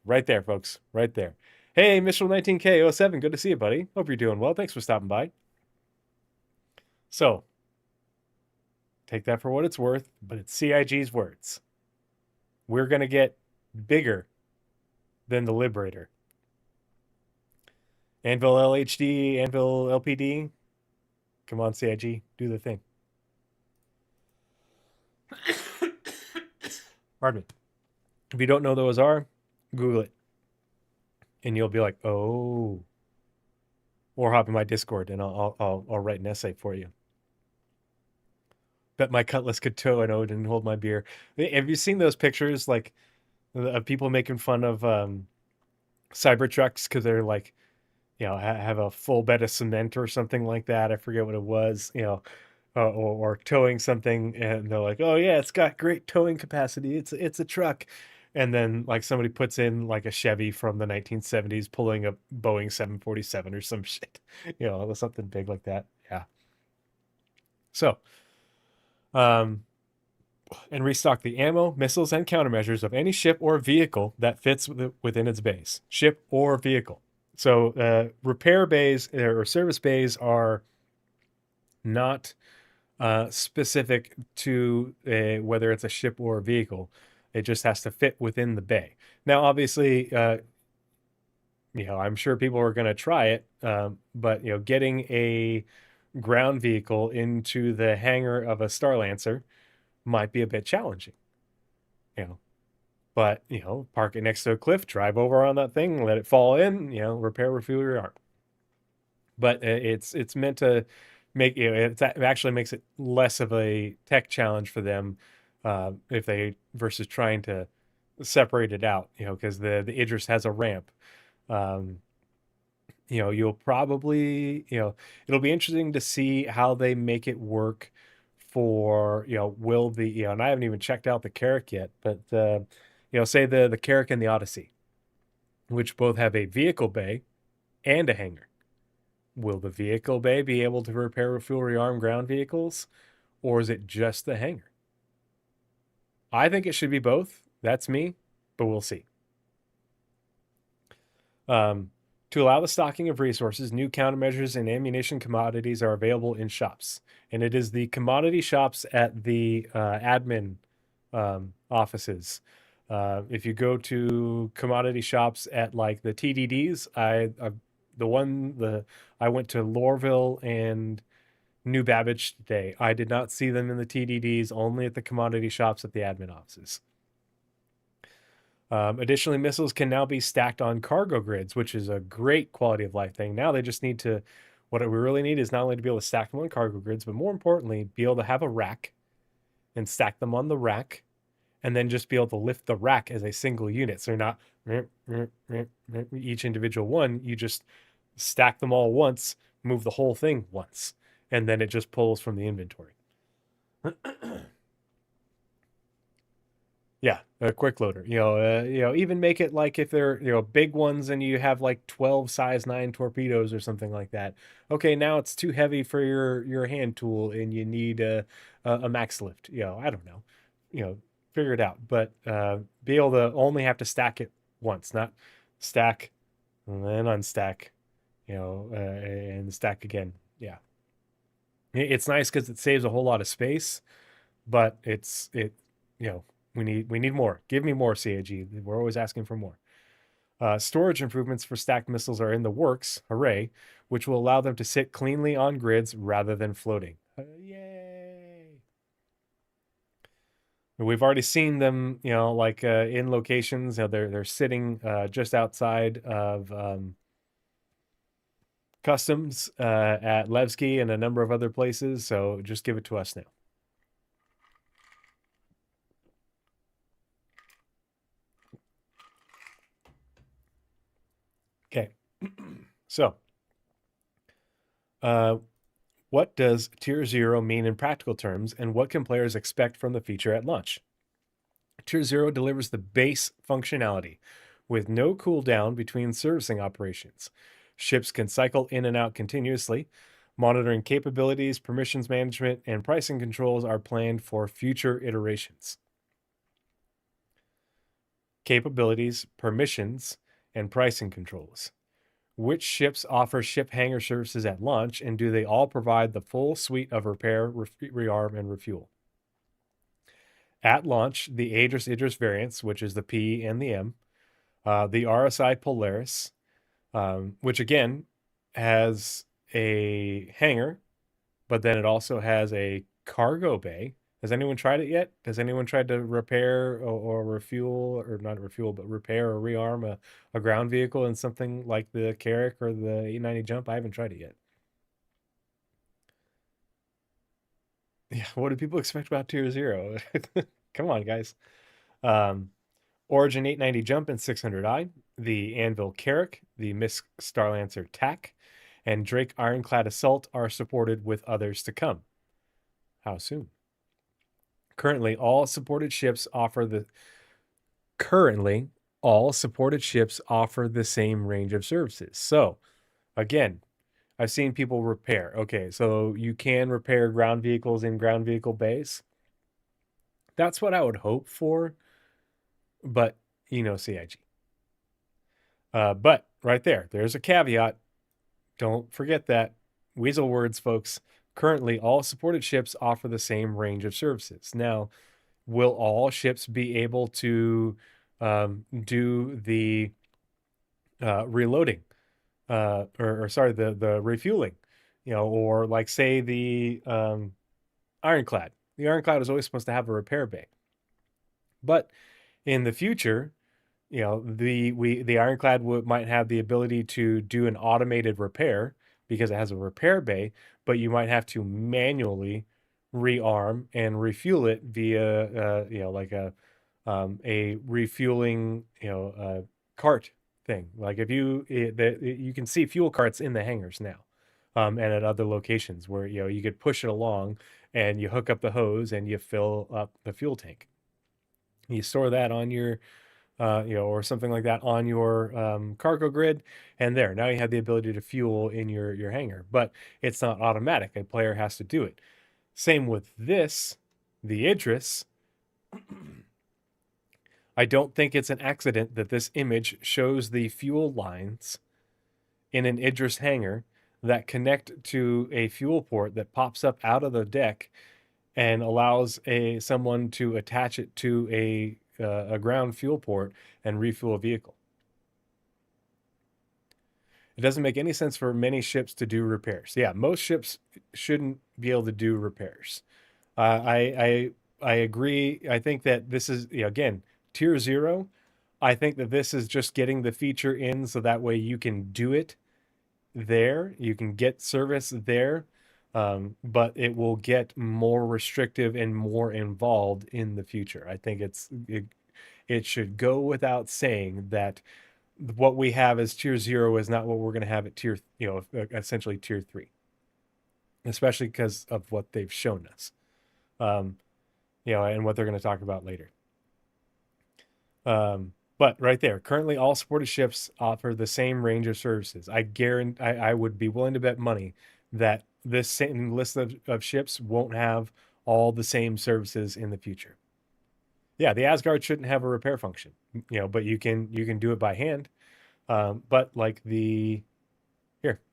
Right there, folks. Right there. Hey, Mitchell19K07, good to see you, buddy. Hope you're doing well. Thanks for stopping by. So, take that for what it's worth, but it's CIG's words. We're going to get bigger than the Liberator. Anvil LHD, Anvil LPD. Come on, CIG, do the thing. Pardon me. If you don't know those are, Google it. And you'll be like, oh. Or hop in my Discord and I'll write an essay for you. Bet my cutlass could tow an Odin and hold my beer. Have you seen those pictures like of people making fun of Cybertrucks because they're like, have a full bed of cement or something like that? I forget what it was, or towing something, and they're like, oh yeah, it's got great towing capacity. It's a truck. And then like somebody puts in like a Chevy from the 1970s pulling a Boeing 747 or some shit, something big like that. Yeah. So, and restock the ammo, missiles, and countermeasures of any ship or vehicle that fits within its base. Ship or vehicle. So repair bays or service bays are not specific to whether it's a ship or a vehicle. It just has to fit within the bay. Now, obviously, I'm sure people are going to try it, but getting a ground vehicle into the hangar of a Starlancer might be a bit challenging. But park it next to a cliff, drive over on that thing, let it fall in, repair, refuel your arm. But it's meant to make it actually makes it less of a tech challenge for them if they versus trying to separate it out, because the Idris has a ramp. You'll probably, it'll be interesting to see how they make it work for, will the, and I haven't even checked out the Carrack yet, but, say the Carrack and the Odyssey, which both have a vehicle bay and a hangar. Will the vehicle bay be able to repair, refuel, rearm ground vehicles, or is it just the hangar? I think it should be both. That's me, but we'll see. To allow the stocking of resources, new countermeasures and ammunition commodities are available in shops. And it is the commodity shops at the admin offices. If you go to commodity shops at like the TDDs, I went to Lorville and New Babbage today. I did not see them in the TDDs, only at the commodity shops at the admin offices. Additionally, missiles can now be stacked on cargo grids, which is a great quality of life thing. Now they just need to, what we really need is not only to be able to stack them on cargo grids, but more importantly, be able to have a rack and stack them on the rack, and then just be able to lift the rack as a single unit. So you're not each individual one, you just stack them all once, move the whole thing once, and then it just pulls from the inventory. Yeah, a quick loader. Even make it like if they're big ones and you have like 12 size 9 torpedoes or something like that. Okay, now it's too heavy for your hand tool and you need a max lift. I don't know. Figure it out. But be able to only have to stack it once, not stack and then unstack, and stack again. Yeah. It's nice because it saves a whole lot of space, but we need more. Give me more, CIG. We're always asking for more. Storage improvements for stacked missiles are in the works, hooray, which will allow them to sit cleanly on grids rather than floating. Yay! We've already seen them, in locations. They're sitting just outside of customs at Levski and a number of other places. So just give it to us now. Okay, so what does Tier 0 mean in practical terms, and what can players expect from the feature at launch? Tier 0 delivers the base functionality with no cooldown between servicing operations. Ships can cycle in and out continuously. Monitoring capabilities, permissions management, and pricing controls are planned for future iterations. capabilities, permissions, and pricing controls. Which ships offer ship hangar services at launch, and do they all provide the full suite of repair, rearm, and refuel? At launch, the Aegis Idris variants, which is the P and the M, the RSI Polaris, which again has a hangar, but then it also has a cargo bay. Has anyone tried it yet? Has anyone tried to repair or refuel, or not refuel, but repair or rearm a ground vehicle in something like the Carrack or the 890 Jump? I haven't tried it yet. Yeah, what do people expect about Tier 0? Come on, guys. Origin 890 Jump and 600i, the Anvil Carrack, the Misk Starlancer TAC, and Drake Ironclad Assault are supported with others to come. How soon? Currently, all supported ships offer the same range of services. So, again, I've seen people repair. Okay, so you can repair ground vehicles in ground vehicle bays. That's what I would hope for, but CIG. But right there's a caveat. Don't forget that. Weasel words, folks. Currently, all supported ships offer the same range of services. Now, will all ships be able to do the reloading, the refueling, or like say the Ironclad. The Ironclad is always supposed to have a repair bay, but in the future, the Ironclad might have the ability to do an automated repair because it has a repair bay, but you might have to manually rearm and refuel it via like a refueling cart thing. Like if you can see fuel carts in the hangars now, and at other locations where you could push it along and you hook up the hose and you fill up the fuel tank. You store that on your or something like that on your cargo grid, and now you have the ability to fuel in your hangar, but it's not automatic. A player has to do it. Same with this, the Idris. I don't think it's an accident that this image shows the fuel lines in an Idris hangar that connect to a fuel port that pops up out of the deck and allows someone to attach it to a ground fuel port and refuel a vehicle. It doesn't make any sense for many ships to do repairs. Yeah, most ships shouldn't be able to do repairs. I agree. I think that this is, again, Tier 0. I think that this is just getting the feature in so that way you can do it there. You can get service there. But it will get more restrictive and more involved in the future. I think it should go without saying that what we have as Tier 0 is not what we're going to have at Tier, essentially Tier 3, especially because of what they've shown us, and what they're going to talk about later. But right there, currently all supported ships offer the same range of services. I would be willing to bet money that this same list of ships won't have all the same services in the future. Yeah, the Asgard shouldn't have a repair function, but you can do it by hand. But like we're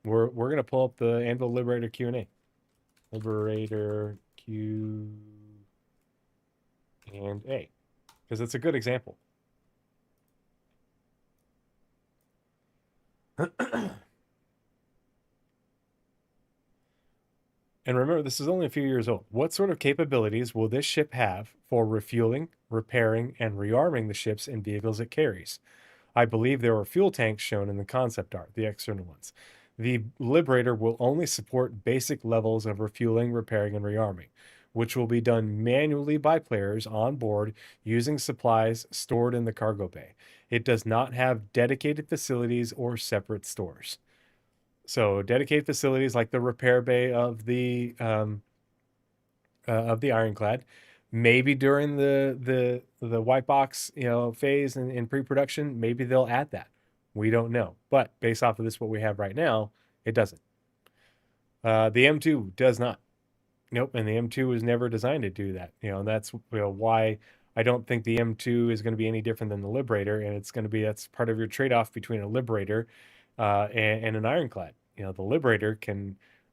gonna pull up the Anvil Liberator Q&A. Liberator Q and A, because it's a good example. And remember, this is only a few years old. What sort of capabilities will this ship have for refueling, repairing, and rearming the ships and vehicles it carries? I believe there are fuel tanks shown in the concept art, the external ones. The Liberator will only support basic levels of refueling, repairing, and rearming, which will be done manually by players on board using supplies stored in the cargo bay. It does not have dedicated facilities or separate stores. So dedicated facilities like the repair bay of the Ironclad, maybe during the white box phase in pre-production, maybe they'll add that. We don't know, but based off of this, what we have right now, it doesn't. The M2 does not. Nope, and the M2 was never designed to do that. And that's why I don't think the M2 is going to be any different than the Liberator, and that's part of your trade-off between a Liberator and an Ironclad. The Liberator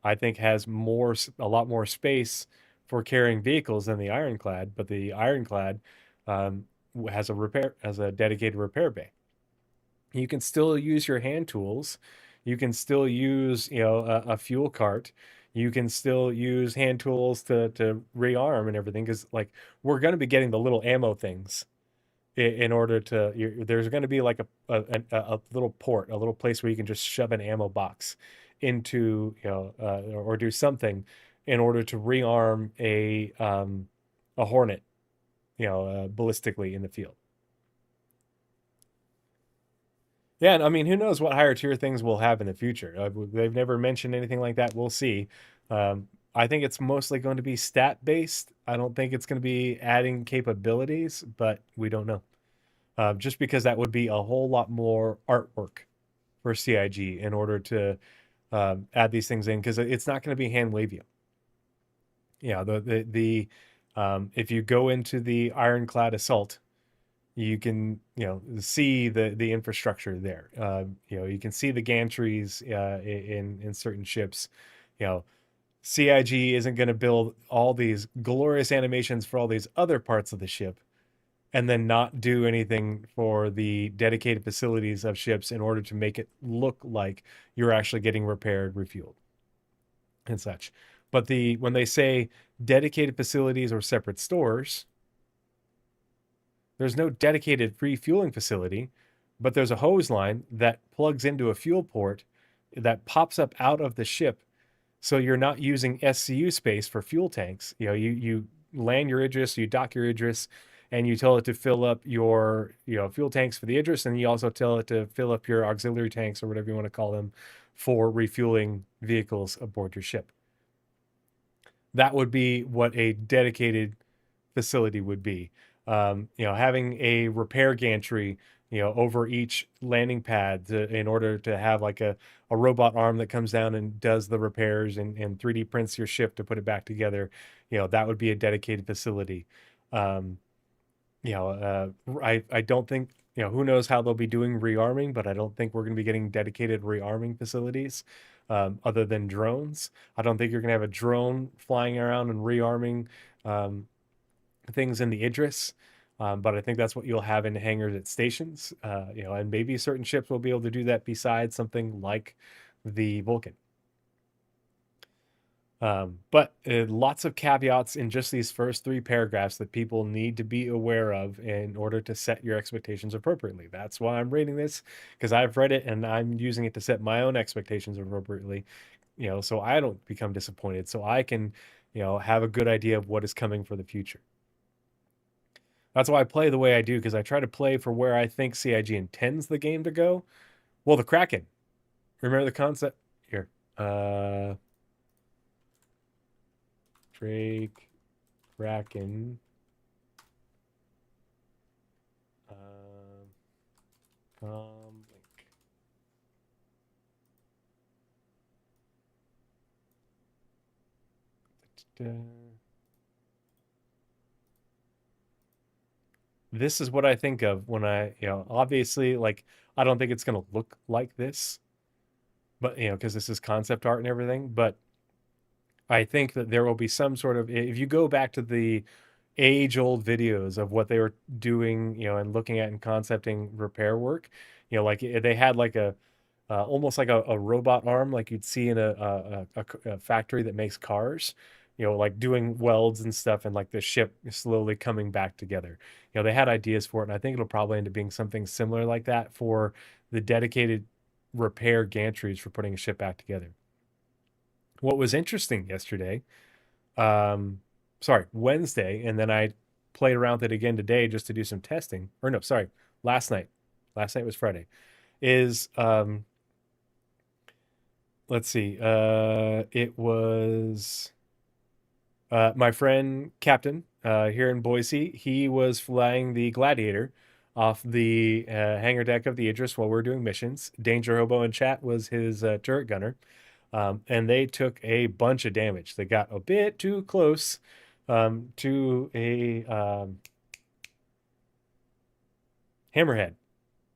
I think, has a lot more space for carrying vehicles than the Ironclad, but the Ironclad um, has a dedicated repair bay. You can still use your hand tools. You can still use, a fuel cart. You can still use hand tools to rearm and everything, because like we're going to be getting the little ammo things in order to. There's going to be like a little port, a little place where you can just shove an ammo box into, or do something in order to rearm a Hornet, ballistically in the field. Yeah, and I mean, who knows what higher tier things we'll have in the future? They've never mentioned anything like that. We'll see. I think it's mostly going to be stat based. I don't think it's going to be adding capabilities, but we don't know. Just because that would be a whole lot more artwork for CIG in order to add these things in, because it's not going to be hand wave you. Yeah, if you go into the Ironclad Assault, you can see the infrastructure there. You can see the gantries in certain ships. CIG isn't going to build all these glorious animations for all these other parts of the ship and then not do anything for the dedicated facilities of ships in order to make it look like you're actually getting repaired, refueled, and such. But when they say dedicated facilities or separate stores, there's no dedicated refueling facility, but there's a hose line that plugs into a fuel port that pops up out of the ship. So you're not using SCU space for fuel tanks. You land your Idris, you dock your Idris, and you tell it to fill up your fuel tanks for the Idris, and you also tell it to fill up your auxiliary tanks, or whatever you want to call them, for refueling vehicles aboard your ship. That would be what a dedicated facility would be. Having a repair gantry, over each landing pad in order to have like a robot arm that comes down and does the repairs and 3D prints your ship to put it back together. That would be a dedicated facility. I don't think, who knows how they'll be doing rearming, but I don't think we're going to be getting dedicated rearming facilities other than drones. I don't think you're going to have a drone flying around and rearming things in the Idris. But I think that's what you'll have in hangars at stations, and maybe certain ships will be able to do that besides something like the Vulcan. But lots of caveats in just these first 3 paragraphs that people need to be aware of in order to set your expectations appropriately. That's why I'm reading this, because I've read it and I'm using it to set my own expectations appropriately, so I don't become disappointed, so I can, have a good idea of what is coming for the future. That's why I play the way I do, because I try to play for where I think CIG intends the game to go. Well, the Kraken. Remember the concept? Here. Drake, Kraken. Link. This is what I think of when obviously, like, I don't think it's going to look like this, but, because this is concept art and everything, but I think that there will be some sort of, if you go back to the age-old videos of what they were doing, and looking at and concepting repair work, like they had like almost like a robot arm, like you'd see in a factory that makes cars, like doing welds and stuff, and like the ship slowly coming back together. They had ideas for it, and I think it'll probably end up being something similar like that for the dedicated repair gantries for putting a ship back together. What was interesting Wednesday, and then I played around with it again today just to do some testing. Or no, sorry, last night. Last night was Friday. Is let's see. It was my friend Captain here in Boise. He was flying the Gladiator off the hangar deck of the Idris while we were doing missions. Danger Hobo in chat was his turret gunner. And they took a bunch of damage. They got a bit too close to a Hammerhead.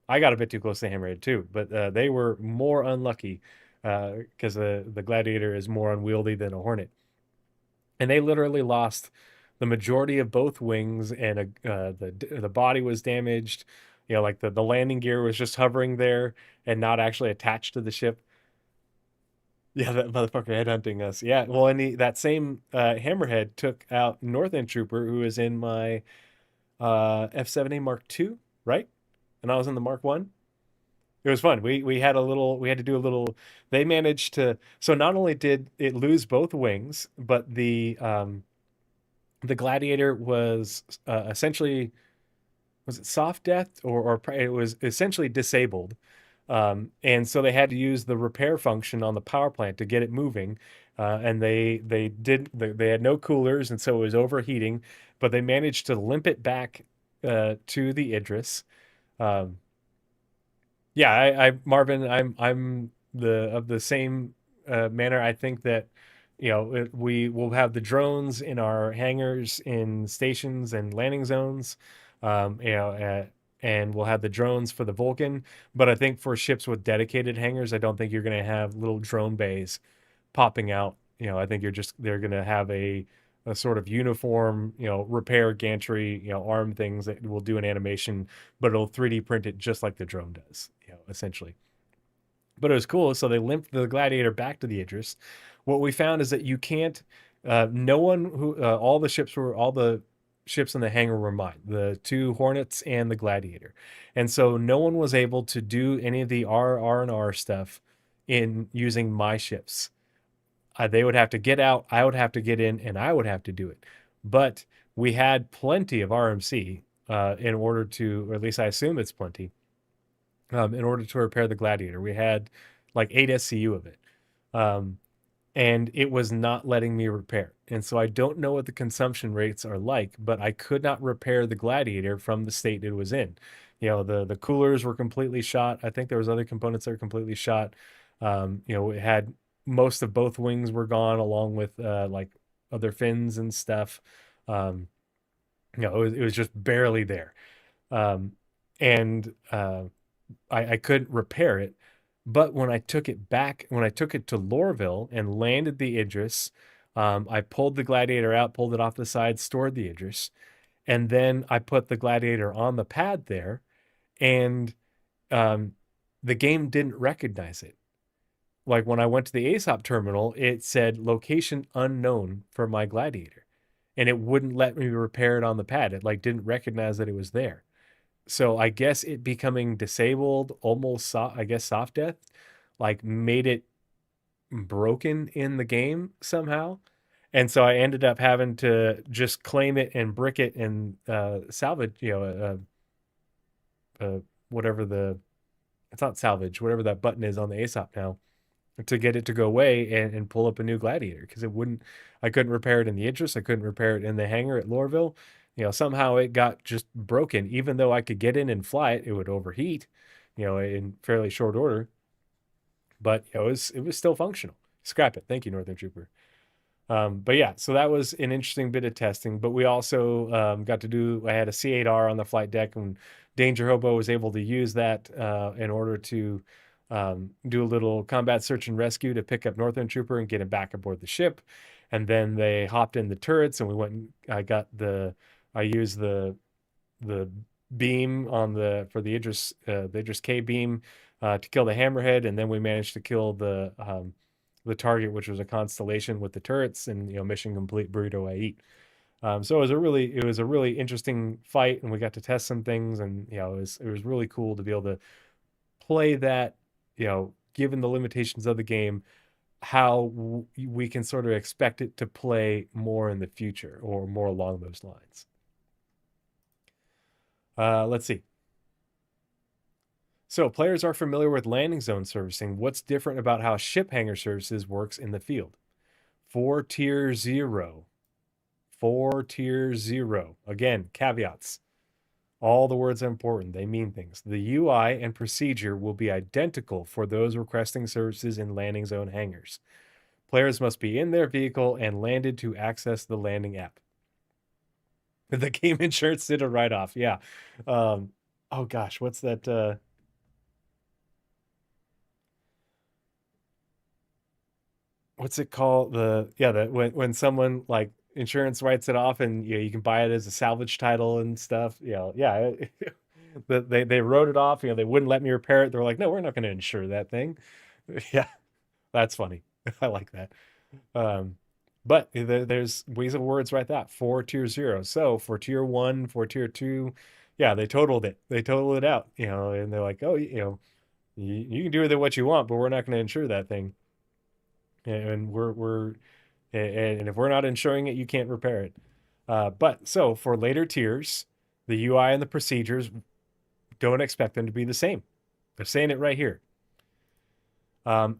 I got a bit too close to Hammerhead too, but they were more unlucky because the Gladiator is more unwieldy than a Hornet. And they literally lost the majority of both wings, and the body was damaged. Like the landing gear was just hovering there and not actually attached to the ship. Yeah, that motherfucker headhunting us. Yeah, well, and that same Hammerhead took out Northern Trooper, who is in my F-7A Mark II, right? And I was in the Mark One. It was fun. We had to do a little. They managed to. So not only did it lose both wings, but the Gladiator was essentially, was it soft death, or it was essentially disabled. And so they had to use the repair function on the power plant to get it moving. And they had no coolers, and so it was overheating. But they managed to limp it back to the Idris. Um, yeah, Marvin, I'm the same manner. I think that we will have the drones in our hangars in stations and landing zones, and we'll have the drones for the Vulcan. But I think for ships with dedicated hangars, I don't think you're going to have little drone bays popping out. I think they're going to have a sort of uniform, repair gantry, arm things that will do an animation, but it'll 3D print it just like the drone does, essentially. But it was cool. So they limped the Gladiator back to the Idris. What we found is that you can't. No one who all the ships in the hangar were mine, the two Hornets and the Gladiator, and so no one was able to do any of the R&R stuff in using my ships. They would have to get out, I would have to get in, and I would have to do it. But we had plenty of RMC in order to, or at least I assume it's plenty, in order to repair the Gladiator. We had like 8 SCU of it. And it was not letting me repair. And so I don't know what the consumption rates are like, but I could not repair the Gladiator from the state it was in. The coolers were completely shot. I think there was other components that were completely shot. It had most of both wings were gone, along with like other fins and stuff. It was just barely there. And I couldn't repair it. But when I took it to Lorville and landed the Idris, I pulled the Gladiator out, pulled it off the side, stored the Idris, and then I put the Gladiator on the pad there, and the game didn't recognize it. Like when I went to the ASOP terminal, it said location unknown for my Gladiator, and it wouldn't let me repair it on the pad. It like didn't recognize that it was there. So I guess it becoming disabled, almost soft death, like made it broken in the game somehow. And so I ended up having to just claim it and brick it and salvage, whatever it's not salvage, whatever that button is on the ASOP now, to get it to go away and pull up a new Gladiator, because I couldn't repair it in the Idris. I couldn't repair it in the hangar at Lorville. Somehow it got just broken. Even though I could get in and fly it, it would overheat, in fairly short order. But it was still functional. Scrap it. Thank you, Northern Trooper. But yeah, so that was an interesting bit of testing. But we also I had a C8R on the flight deck, and Danger Hobo was able to use that in order to do a little combat search and rescue to pick up Northern Trooper and get him back aboard the ship. And then they hopped in the turrets, and we went and I used the beam for the Idris K beam to kill the Hammerhead, and then we managed to kill the target, which was a constellation with the turrets, and mission complete, burrito I eat. So it was a really interesting fight, and we got to test some things, and it was really cool to be able to play that, given the limitations of the game, how we can sort of expect it to play more in the future, or more along those lines. Let's see. So players are familiar with landing zone servicing. What's different about how ship hangar services works in the field? 4 tier 0. 4 tier 0. Again, caveats. All the words are important. They mean things. The UI and procedure will be identical for those requesting services in landing zone hangars. Players must be in their vehicle and landed to access the landing app. The game insurance did a write-off. Yeah. oh gosh, what's that? What's it called? The when someone like insurance writes it off and you can buy it as a salvage title and stuff. Yeah. They wrote it off. They wouldn't let me repair it. They're like, no, we're not going to insure that thing. Yeah, that's funny. I like that. Um, but there's ways of words right that for tier zero. So for tier one, for tier two, yeah, they totaled it. They totaled it out. And they're like, oh, you can do with it what you want, but we're not going to insure that thing. And and if we're not insuring it, you can't repair it. But so for later tiers, the UI and the procedures, don't expect them to be the same. They're saying it right here.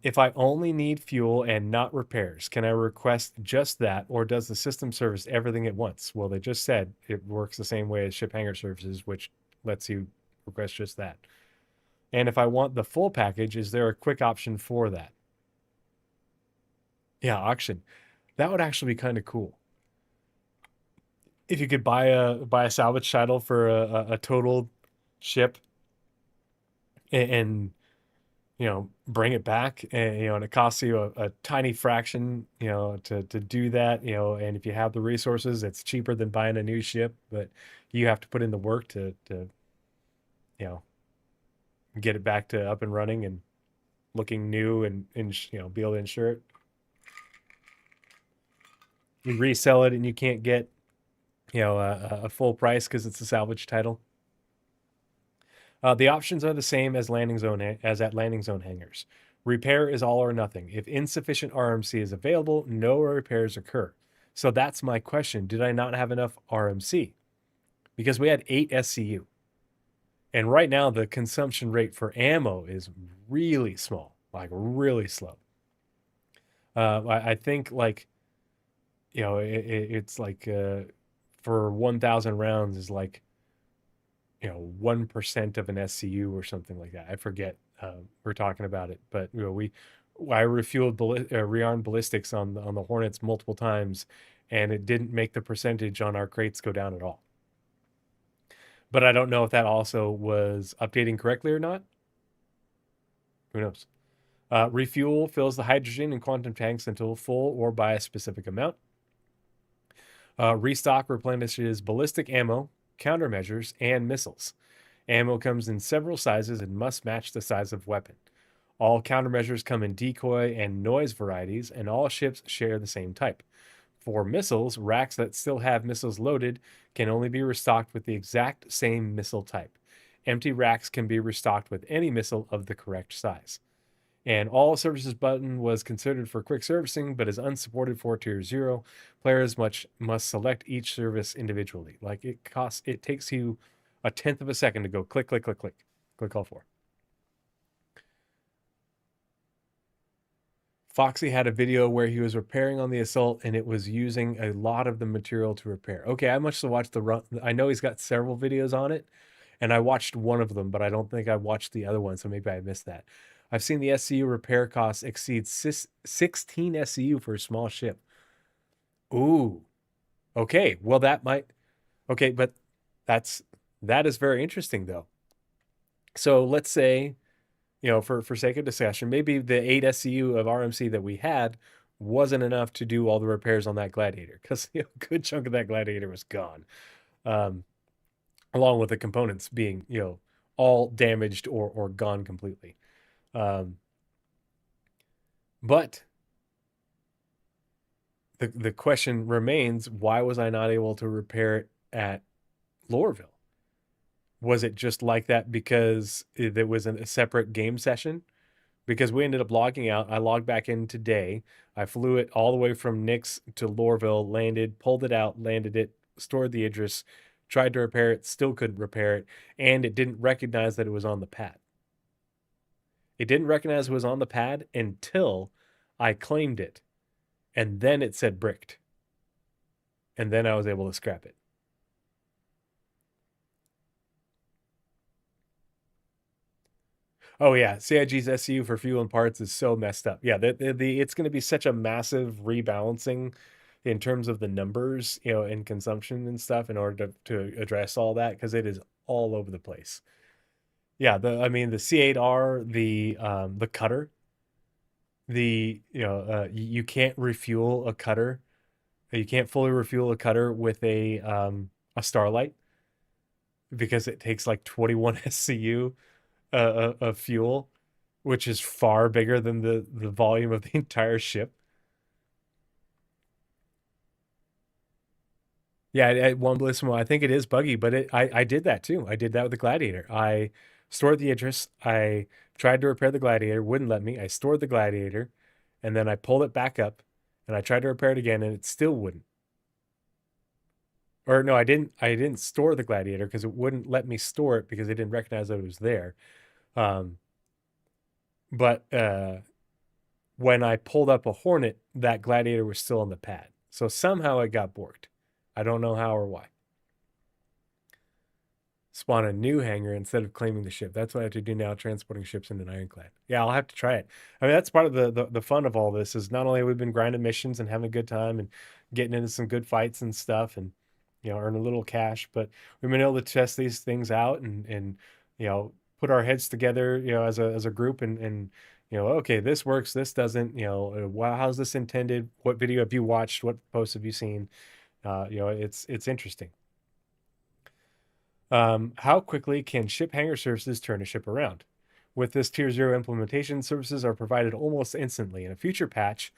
If I only need fuel and not repairs, can I request just that, or does the system service everything at once? Well, they just said it works the same way as ship hangar services, which lets you request just that. And if I want the full package, is there a quick option for that? Yeah, auction. That would actually be kind of cool. If you could buy a salvage title for a total ship and bring it back, and it costs you a tiny fraction, to do that, and if you have the resources, it's cheaper than buying a new ship, but you have to put in the work to you know get it back to up and running and looking new and be able to insure it. You resell it and you can't get a full price because it's a salvage title. The options are the same as at landing zone hangars. Repair is all or nothing. If insufficient RMC is available, no repairs occur. So that's my question. Did I not have enough RMC? Because we had 8 SCU. And right now the consumption rate for ammo is really small, like really slow. I think like, it's like for 1,000 rounds is like 1% of an SCU or something like that. I forget. We're talking about it, but I refueled rearmed ballistics on the Hornets multiple times, and it didn't make the percentage on our crates go down at all. But I don't know if that also was updating correctly or not. Who knows? Refuel fills the hydrogen in quantum tanks until full or by a specific amount. Restock replenishes ballistic ammo, countermeasures, and missiles. Ammo comes in several sizes and must match the size of weapon. All countermeasures come in decoy and noise varieties, and all ships share the same type. For missiles, racks that still have missiles loaded can only be restocked with the exact same missile type. Empty racks can be restocked with any missile of the correct size. And all services button was considered for quick servicing, but is unsupported for tier 0. Players must select each service individually. Like it takes you a tenth of a second to go click, click, click, click, click all 4. Foxy had a video where he was repairing on the Assault, and it was using a lot of the material to repair. Okay, I must have watched the run. I know he's got several videos on it, and I watched one of them, but I don't think I watched the other one, so maybe I missed that. I've seen the SCU repair costs exceed 16 SCU for a small ship. Ooh. Okay, well that might... Okay, but that is very interesting, though. So let's say, for sake of discussion, maybe the 8 SCU of RMC that we had wasn't enough to do all the repairs on that Gladiator, because a good chunk of that Gladiator was gone, along with the components being all damaged or gone completely. But the question remains, why was I not able to repair it at Lorville? Was it just like that because there was a separate game session? Because we ended up logging out. I logged back in today. I flew it all the way from Nix to Lorville, landed, pulled it out, landed it, stored the Idris, tried to repair it, still couldn't repair it, and it didn't recognize that it was on the pad. It didn't recognize it was on the pad until I claimed it, and then it said bricked. And then I was able to scrap it. Oh yeah, CIG's SCU for fuel and parts is so messed up. Yeah, it's going to be such a massive rebalancing in terms of the numbers, and consumption and stuff in order to address all that, because it is all over the place. Yeah, the C8R, the cutter, you can't refuel a cutter. You can't fully refuel a cutter with a Starlight because it takes like 21 SCU of fuel, which is far bigger than the volume of the entire ship. Yeah, at one Bellissimo, I think it is buggy, but I did that too. I did that with the Gladiator. I stored the Idris. I tried to repair the Gladiator, wouldn't let me. I stored the Gladiator, and then I pulled it back up, and I tried to repair it again, and it still wouldn't. Or no, I didn't. I didn't store the Gladiator because it wouldn't let me store it because it didn't recognize that it was there. Um, but when I pulled up a Hornet, that Gladiator was still on the pad. So somehow it got borked. I don't know how or why. Spawn a new hangar instead of claiming the ship. That's what I have to do now, transporting ships into an ironclad. Yeah, I'll have to try it. I mean, that's part of the fun of all this is not only have we been grinding missions and having a good time and getting into some good fights and stuff and, earn a little cash, but we've been able to test these things out and put our heads together, as a group and okay, this works, this doesn't, wow, how's this intended? What video have you watched? What posts have you seen? It's interesting. How quickly can ship hangar services turn a ship around? With this Tier 0 implementation, services are provided almost instantly. In a future patch,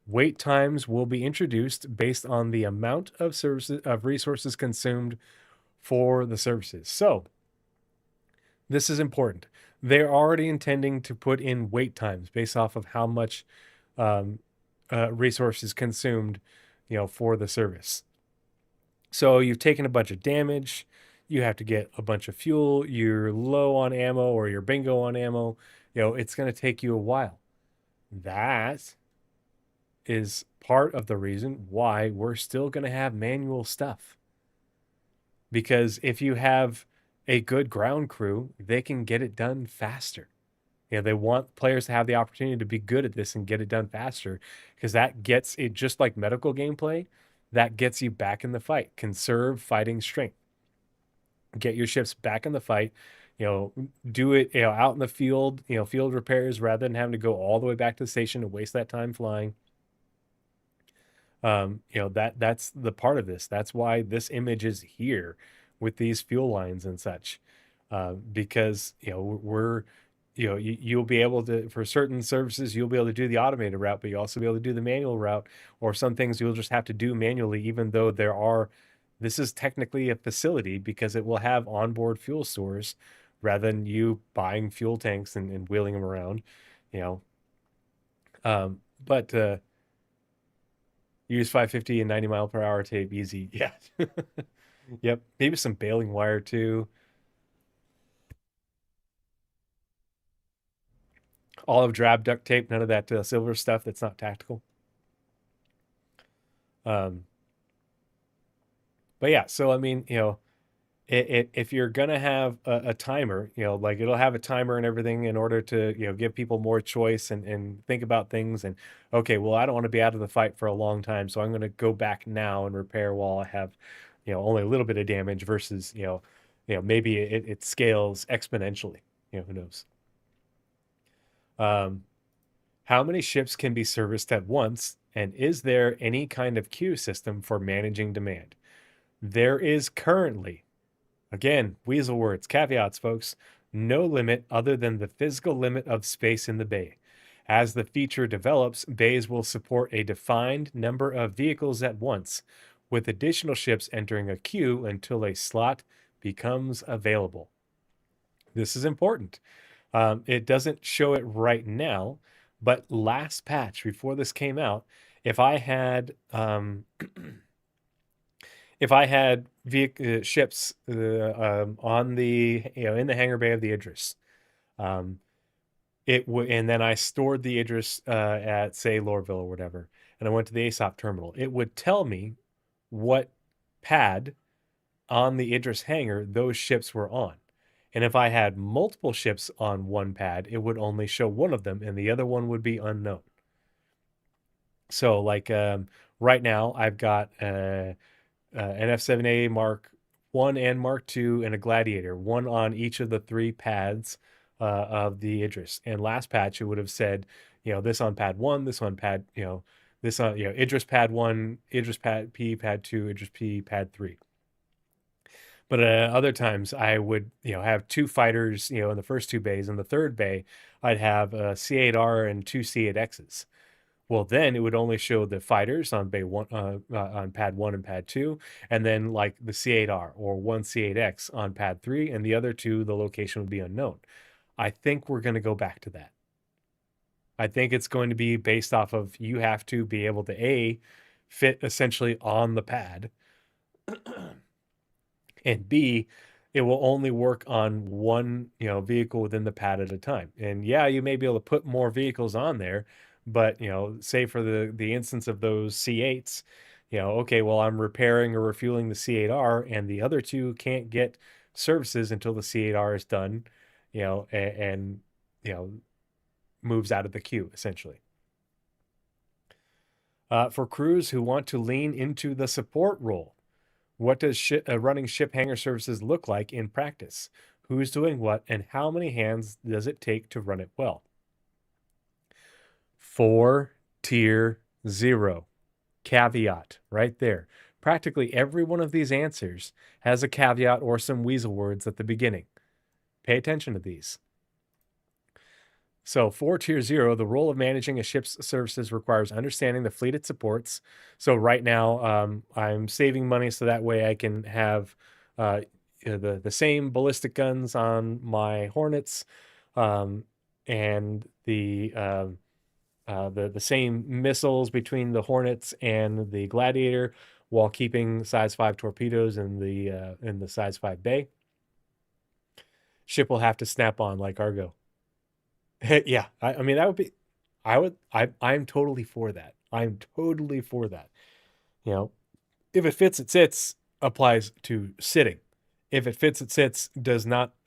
wait times will be introduced based on the amount of resources consumed for the services. So, this is important. They're already intending to put in wait times based off of how much resources consumed, for the service. So you've taken a bunch of damage. You have to get a bunch of fuel. You're low on ammo or you're bingo on ammo. It's going to take you a while. That is part of the reason why we're still going to have manual stuff. Because if you have a good ground crew, they can get it done faster. They want players to have the opportunity to be good at this and get it done faster because that gets it, just like medical gameplay, that gets you back in the fight. Conserve fighting strength. Get your ships back in the fight. Do it out in the field, field repairs rather than having to go all the way back to the station and waste that time flying. That's the part of this. That's why this image is here with these fuel lines and such. Because you'll be able to, for certain services, you'll be able to do the automated route, but you also be able to do the manual route, or some things you'll just have to do manually, even though this is technically a facility because it will have onboard fuel stores rather than you buying fuel tanks and wheeling them around, but use 550 and 90 mile per hour tape, easy. Yeah. Yep. Maybe some baling wire too. Olive drab duct tape, none of that silver stuff that's not tactical. But yeah, so I mean, if you're gonna have a timer, like it'll have a timer and everything in order to give people more choice and think about things and okay, well, I don't want to be out of the fight for a long time, so I'm going to go back now and repair while I have only a little bit of damage versus maybe it scales exponentially. Who knows. How many ships can be serviced at once, and is there any kind of queue system for managing demand? There is currently, again, weasel words, caveats, folks, no limit other than the physical limit of space in the bay. As the feature develops, bays will support a defined number of vehicles at once, with additional ships entering a queue until a slot becomes available. This is important. It doesn't show it right now, but last patch before this came out, if I had ships on the in the hangar bay of the Idris, it would, and then I stored the Idris at say Lorville or whatever, and I went to the ASOP terminal. It would tell me what pad on the Idris hangar those ships were on. And if I had multiple ships on one pad, it would only show one of them and the other one would be unknown. So like right now I've got an F7A Mark 1 and Mark II, and a Gladiator, one on each of the 3 pads of the Idris. And last patch, it would have said, this on pad 1, this on pad, this on, Idris pad 1, Idris pad P, pad 2, Idris P, pad 3. But other times I would, have 2 fighters, in the first 2 bays. In the third bay, I'd have a C8R and 2 C8Xs. Well, then it would only show the fighters on bay 1, on pad 1 and pad 2, and then like the C8R or 1 C8X on pad 3, and the other 2, the location would be unknown. I think we're going to go back to that. I think it's going to be based off of you have to be able to fit essentially on the pad, and B, it will only work on one, vehicle within the pad at a time. And yeah, you may be able to put more vehicles on there, but say for the instance of those C8s, okay, well, I'm repairing or refueling the C8R, and the other 2 can't get services until the C8R is done, and moves out of the queue essentially. For crews who want to lean into the support role, what does running ship hangar services look like in practice? Who's doing what, and how many hands does it take to run it well? 4 tier 0. Caveat right there. Practically every one of these answers has a caveat or some weasel words at the beginning. Pay attention to these. So 4 tier 0, the role of managing a ship's services requires understanding the fleet it supports. So right now, I'm saving money so that way I can have the same ballistic guns on my Hornets, and the same missiles between the Hornets and the Gladiator, while keeping size 5 torpedoes in the size 5 bay. Ship will have to snap on like Argo. Yeah, I mean, that would be, I'm totally for that. I'm totally for that. If it fits, it sits, applies to sitting. If it fits, it sits,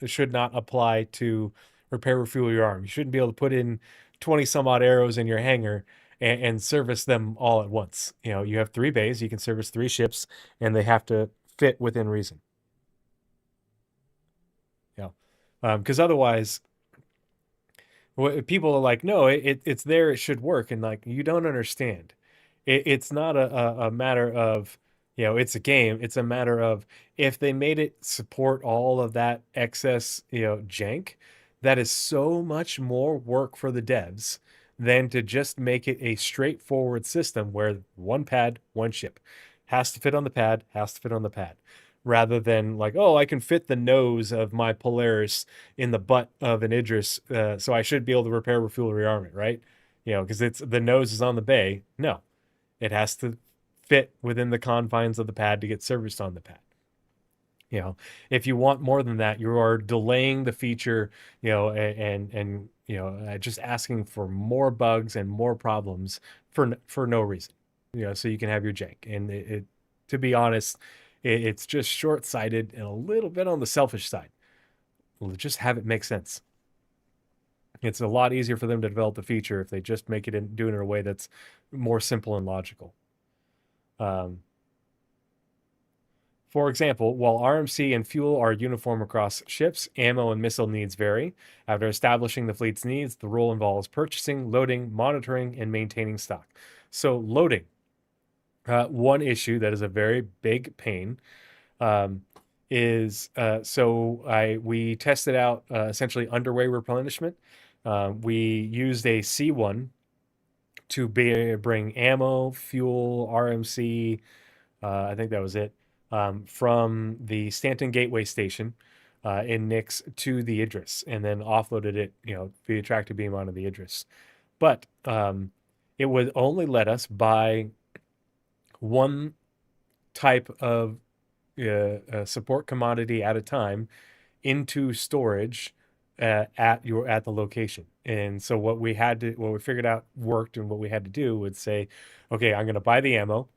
should not apply to repair, refuel your arm. You shouldn't be able to put in 20 some odd arrows in your hangar and service them all at once. You have 3 bays, you can service 3 ships, and they have to fit within reason. Because otherwise, people are like, no, it's there, it should work. And like, you don't understand. It's not a matter of, it's a game. It's a matter of, if they made it support all of that excess, jank, that is so much more work for the devs than to just make it a straightforward system where 1 pad, 1 ship. Has to fit on the pad, has to fit on the pad. Rather than like, oh, I can fit the nose of my Polaris in the butt of an Idris, so I should be able to repair, refuel, rearm it, right? Because the nose is on the bay. No, it has to fit within the confines of the pad to get serviced on the pad. If you want more than that, you are delaying the feature, and just asking for more bugs and more problems for no reason. So you can have your jank. And to be honest, it's just short-sighted and a little bit on the selfish side. We'll just have it make sense. It's a lot easier for them to develop the feature if they just make it and do it in a way that's more simple and logical. For example, while RMC and fuel are uniform across ships, ammo and missile needs vary. After establishing the fleet's needs, the role involves purchasing, loading, monitoring, and maintaining stock. So loading. One issue that is a very big pain is we tested out essentially underway replenishment. We used a C1 to bring ammo, fuel, RMC, I think that was it, from the Stanton Gateway Station in Nix to the Idris, and then offloaded it, via tractor beam onto the Idris. But it would only let us buy 1 type of support commodity at a time into storage at the location. And so what we figured out worked, and what we had to do would say, okay, I'm going to buy the ammo,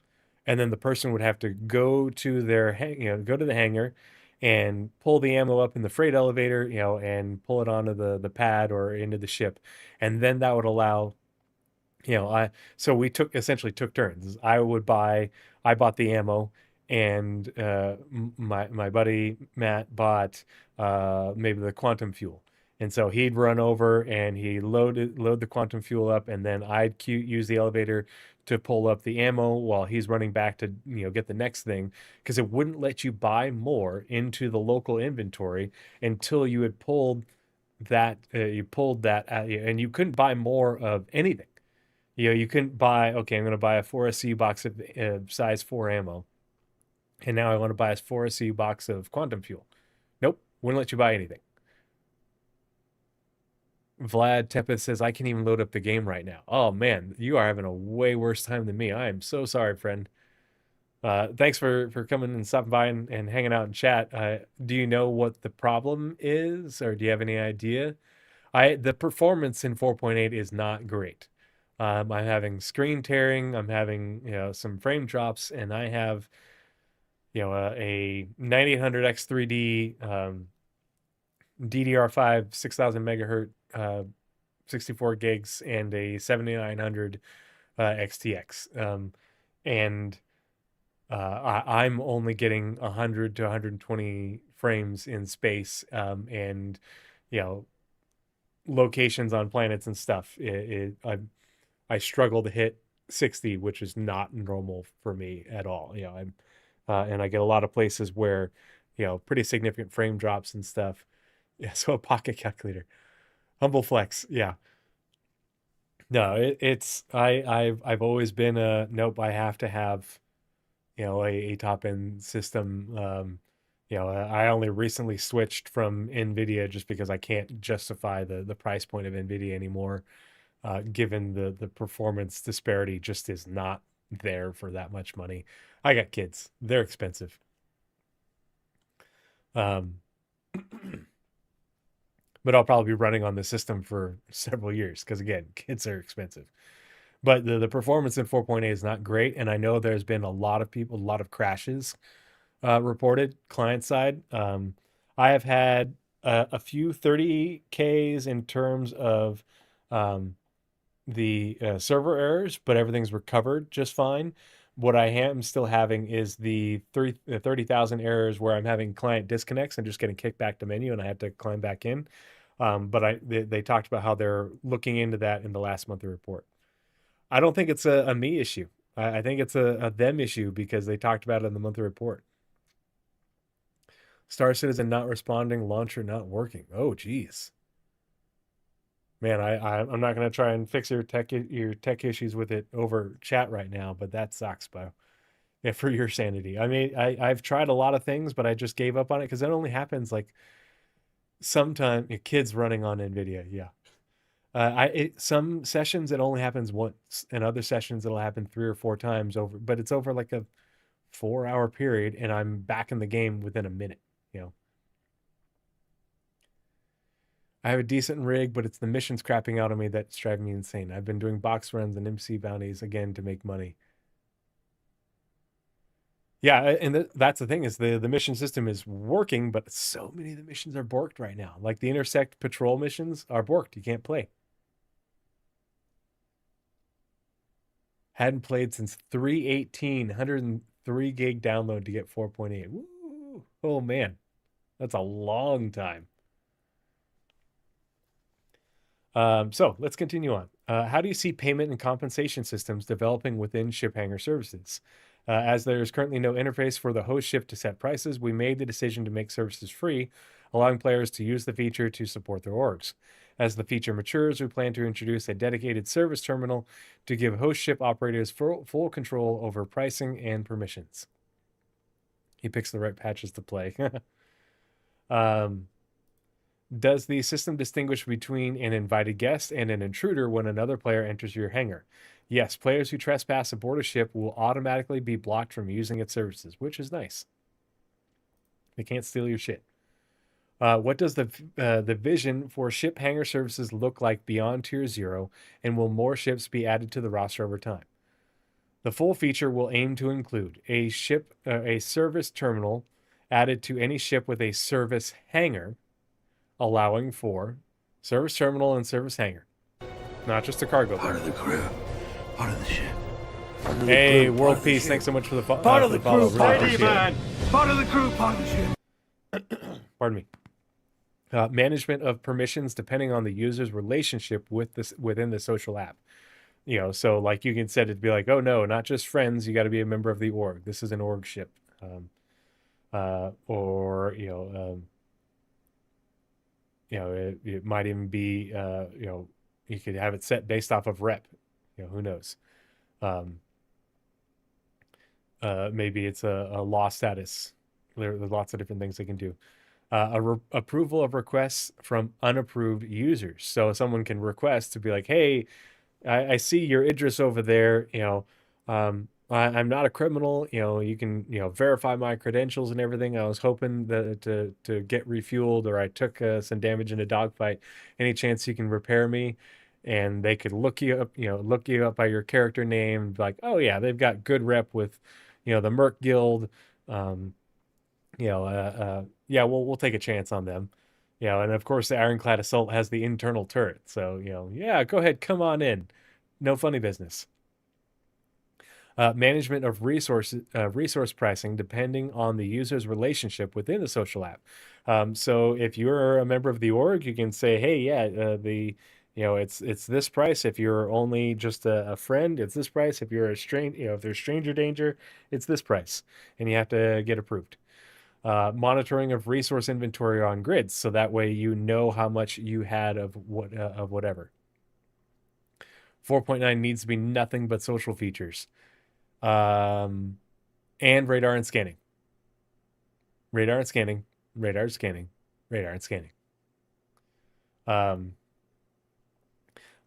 and then the person would have to go to the hangar and pull the ammo up in the freight elevator, and pull it onto the pad or into the ship, and then that would allow. So we essentially took turns. I bought the ammo, and my buddy Matt bought maybe the quantum fuel. And so he'd run over and he load the quantum fuel up, and then I'd use the elevator to pull up the ammo while he's running back to get the next thing, because it wouldn't let you buy more into the local inventory until you had pulled that and you couldn't buy more of anything. You couldn't buy, okay, I'm going to buy a 4SCU box of size 4 ammo, and now I want to buy a 4SCU box of quantum fuel. Nope, wouldn't let you buy anything. Vlad Tepeth says, I can't even load up the game right now. Oh, man, you are having a way worse time than me. I am so sorry, friend. Thanks for coming and stopping by and hanging out in chat. Do you know what the problem is, or do you have any idea? The performance in 4.8 is not great. I'm having screen tearing. I'm having some frame drops, and I have a 9800X 3D DDR5 6000 megahertz 64 gigs and a 7900 XTX, and I'm only getting 100 to 120 frames in space, and locations on planets and stuff. I struggle to hit 60, which is not normal for me at all. And I get a lot of places where pretty significant frame drops and stuff. Yeah, so a pocket calculator, humble flex. Yeah, no, I've always been nope. I have to have a top end system. I only recently switched from NVIDIA just because I can't justify the price point of NVIDIA anymore, given the performance disparity just is not there for that much money. I got kids; they're expensive. But I'll probably be running on the system for several years because, again, kids are expensive. But the performance in 4.8 is not great, and I know there's been a lot of crashes reported client side. I have had a few 30Ks in terms of the server errors, but everything's recovered just fine. What I am still having is the 30,000 errors where I'm having client disconnects and just getting kicked back to menu, and I had to climb back in. But they talked about how they're looking into that in the last monthly report. I don't think it's a me issue. I think it's a them issue because they talked about it in the monthly report. Star Citizen not responding, launcher not working. Oh, geez. Man, I'm not going to try and fix your tech issues with it over chat right now, but that sucks, bro. Yeah, for your sanity. I mean, I've tried a lot of things, but I just gave up on it because it only happens like sometime. Kids running on NVIDIA, yeah. Some sessions it only happens once, and other sessions it'll happen 3 or 4 times over, but it's over like a 4-hour period, and I'm back in the game within a minute. I have a decent rig, but it's the missions crapping out on me that's driving me insane. I've been doing box runs and MC bounties again to make money. Yeah, and that's the thing is the mission system is working, but so many of the missions are borked right now. Like the intersect patrol missions are borked. You can't play. Hadn't played since 318, 103 gig download to get 4.8. Woo! Oh man, that's a long time. So let's continue on. How do you see payment and compensation systems developing within ship hangar services? As there is currently no interface for the host ship to set prices, we made the decision to make services free, allowing players to use the feature to support their orgs. As the feature matures, we plan to introduce a dedicated service terminal to give host ship operators full control over pricing and permissions. He picks the right patches to play. Does the system distinguish between an invited guest and an intruder when another player enters your hangar? Yes, players who trespass aboard a ship will automatically be blocked from using its services, which is nice. They can't steal your shit. What does the vision for ship hangar services look like beyond Tier 0, and will more ships be added to the roster over time? The full feature will aim to include a service terminal added to any ship with a service hangar, allowing for service terminal and service hangar, not just a cargo. Part of the crew, part of the ship. Hey, World Peace, thanks so much for the Part of the follow. crew, Really party, appreciate man. Part of the crew, partnership. Pardon me. Management of permissions depending on the user's relationship with this within the social app. So like you can set it to be like, oh no, not just friends. You got to be a member of the org. This is an org ship. Or it might even be you could have it set based off of rep. Who knows? Maybe it's a law status. There's lots of different things they can do. Approval of requests from unapproved users. So someone can request to be like, hey, I see your Idris over there. I'm not a criminal. You can verify my credentials and everything. I was hoping that to get refueled, or I took some damage in a dogfight. Any chance you can repair me? And they could look you up by your character name, like, oh yeah, they've got good rep with, the Merc Guild. Yeah, we'll take a chance on them. And of course the Ironclad Assault has the internal turret. So, yeah, go ahead, come on in. No funny business. Management of resource pricing depending on the user's relationship within the social app. So if you're a member of the org, you can say, hey, yeah, it's this price. If you're only just a friend, it's this price. If you're if there's stranger danger, it's this price, and you have to get approved. Monitoring of resource inventory on grids, so that way you know how much you had of whatever. 4.9 needs to be nothing but social features, and radar and scanning. Radar and scanning. Radar and scanning. Radar and scanning.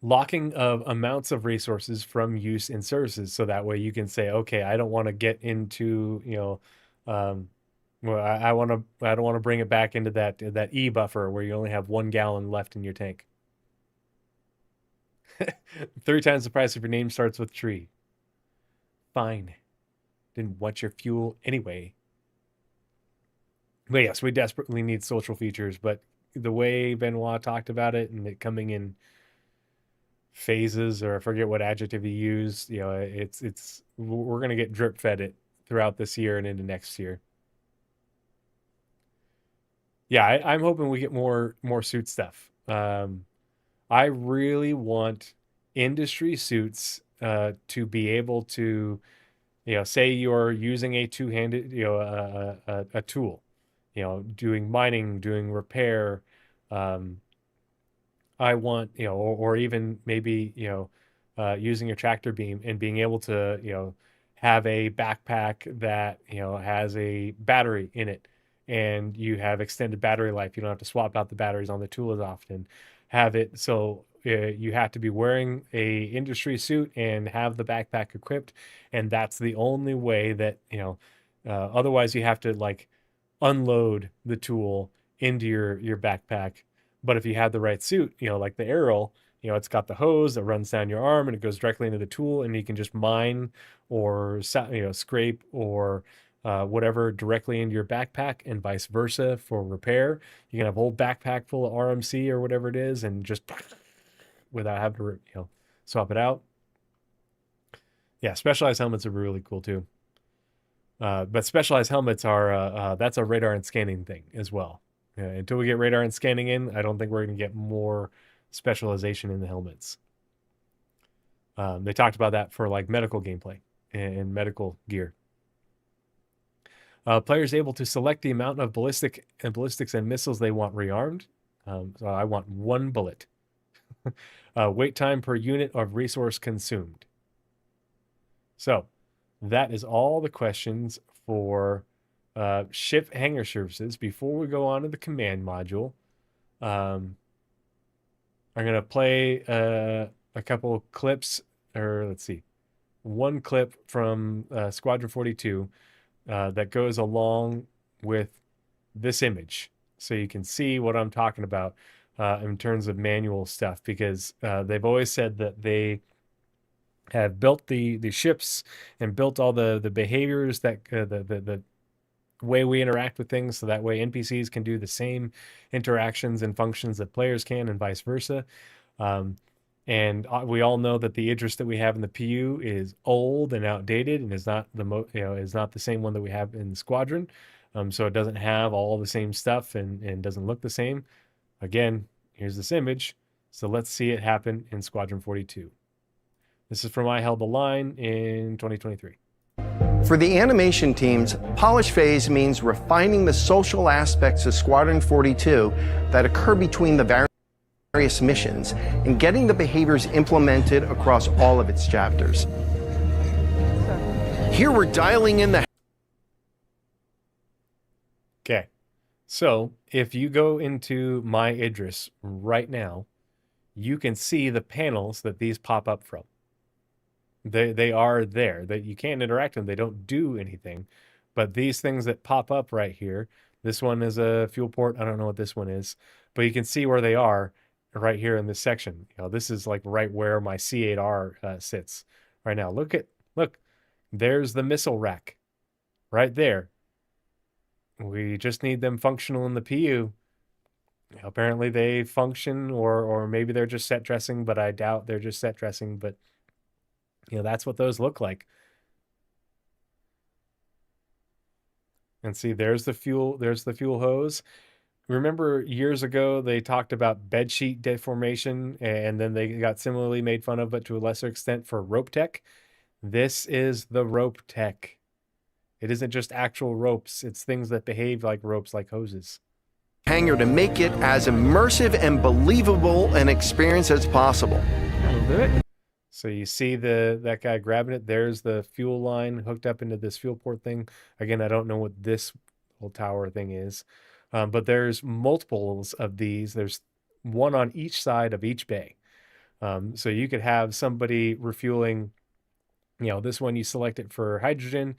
Locking of amounts of resources from use in services, so that way you can say, okay, I don't want to get into well, I don't want to bring it back into that E buffer where you only have 1 gallon left in your tank. 3 times the price if your name starts with tree. Fine. Didn't want your fuel anyway. But yes, we desperately need social features, but the way Benoit talked about it and it coming in phases, or I forget what adjective he used, we're going to get drip fed it throughout this year and into next year. Yeah, I'm hoping we get more suit stuff. I really want industry suits to be able to, say you're using a two-handed, a tool, doing mining, doing repair. I want, or even maybe, using a tractor beam and being able to, have a backpack that, has a battery in it, and you have extended battery life. You don't have to swap out the batteries on the tool as often. Have it so you have to be wearing a industry suit and have the backpack equipped, and that's the only way that, otherwise you have to like unload the tool into your backpack. But if you have the right suit, like the Aerial, it's got the hose that runs down your arm and it goes directly into the tool, and you can just mine or scrape or whatever directly into your backpack, and vice versa for repair. You can have a whole backpack full of RMC or whatever it is, and just without having to swap it out. Yeah, specialized helmets are really cool too. But specialized helmets are that's a radar and scanning thing as well. Until we get radar and scanning in, I don't think we're going to get more specialization in the helmets. They talked about that for like medical gameplay and medical gear. Players able to select the amount of ballistics and missiles they want rearmed. So I want 1 bullet. Wait time per unit of resource consumed. So that is all the questions for ship hangar services. Before we go on to the command module, I'm going to play a couple clips, or let's see, 1 clip from Squadron 42 that goes along with this image, so you can see what I'm talking about in terms of manual stuff, because they've always said that they have built the ships and built all the behaviors that the way we interact with things, so that way NPCs can do the same interactions and functions that players can, and vice versa. And we all know that the Idris that we have in the PU is old and outdated, and is not is not the same one that we have in the squadron. So it doesn't have all the same stuff and doesn't look the same. Again, here's this image. So let's see it happen in Squadron 42. This is from I Held the Line in 2023. For the animation teams, polish phase means refining the social aspects of Squadron 42 that occur between the various missions and getting the behaviors implemented across all of its chapters. Here we're dialing in the... Okay, so if you go into My Idris right now, you can see the panels that these pop up from. They are there, that you can't interact with them. They don't do anything, but these things that pop up right here, this one is a fuel port. I don't know what this one is, but you can see where they are right here in this section. This is like right where my C8R sits right now. Look, there's the missile rack right there. We just need them functional in the PU. Apparently they function, or maybe they're just set dressing, but I doubt they're just set dressing. But that's what those look like. And see, there's the fuel hose. Remember years ago they talked about bedsheet deformation, and then they got similarly made fun of, but to a lesser extent, for rope tech. This is the rope tech. It isn't just actual ropes. It's things that behave like ropes, like hoses. Hangar to make it as immersive and believable an experience as possible. So you see that guy grabbing it. There's the fuel line hooked up into this fuel port thing. Again, I don't know what this whole tower thing is, but there's multiples of these. There's one on each side of each bay. So you could have somebody refueling, this one you select it for hydrogen.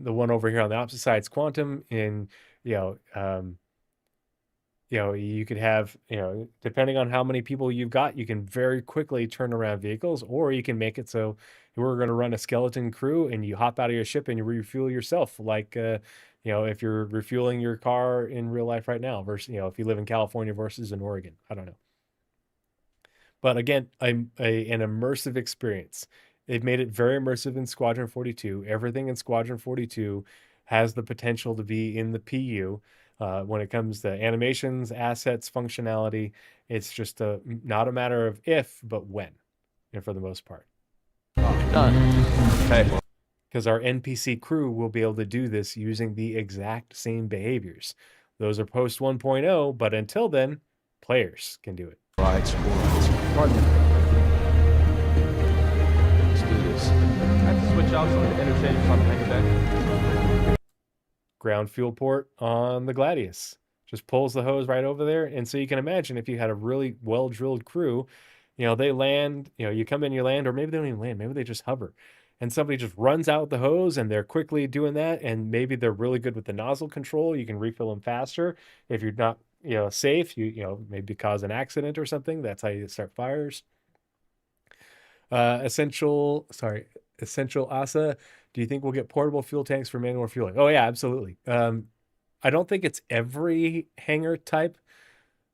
The one over here on the opposite side is quantum. And, you could have, depending on how many people you've got, you can very quickly turn around vehicles, or you can make it so we're going to run a skeleton crew and you hop out of your ship and you refuel yourself. Like, if you're refueling your car in real life right now versus, if you live in California versus in Oregon, I don't know. But again, an immersive experience. They've made it very immersive in Squadron 42. Everything in Squadron 42 has the potential to be in the PU. When it comes to animations, assets, functionality, it's just not a matter of if, but when, for the most part. Done. Okay. Because our NPC crew will be able to do this using the exact same behaviors. Those are post 1.0, but until then, players can do it. Right. Let's do this. I have to switch out some of the interchange from the deck. Ground fuel port on the Gladius. Just pulls the hose right over there. And so you can imagine if you had a really well-drilled crew, they land, you come in, you land, or maybe they don't even land. Maybe they just hover. And somebody just runs out with the hose and they're quickly doing that. And maybe they're really good with the nozzle control. You can refill them faster. If you're not, safe, maybe cause an accident or something. That's how you start fires. Essential Asa. Do you think we'll get portable fuel tanks for manual refueling? Oh yeah, absolutely. I don't think it's every hangar type,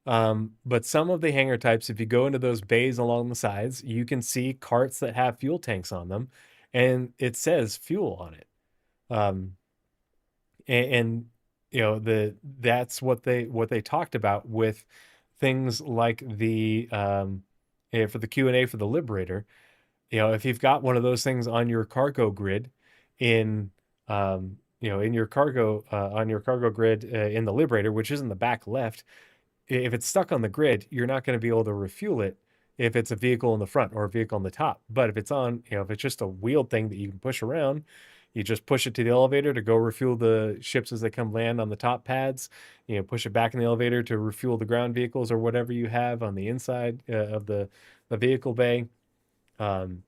but some of the hangar types, if you go into those bays along the sides, you can see carts that have fuel tanks on them, and it says fuel on it. That's what they talked about with things like the for the Q&A for the Liberator. If you've got one of those things on your cargo grid in your cargo on your cargo grid in the Liberator, which is in the back left, if it's stuck on the grid, you're not going to be able to refuel it if it's a vehicle in the front or a vehicle on the top. But if it's on, if it's just a wheeled thing that you can push around, you just push it to the elevator to go refuel the ships as they come land on the top pads. Push it back in the elevator to refuel the ground vehicles or whatever you have on the inside of the vehicle bay, and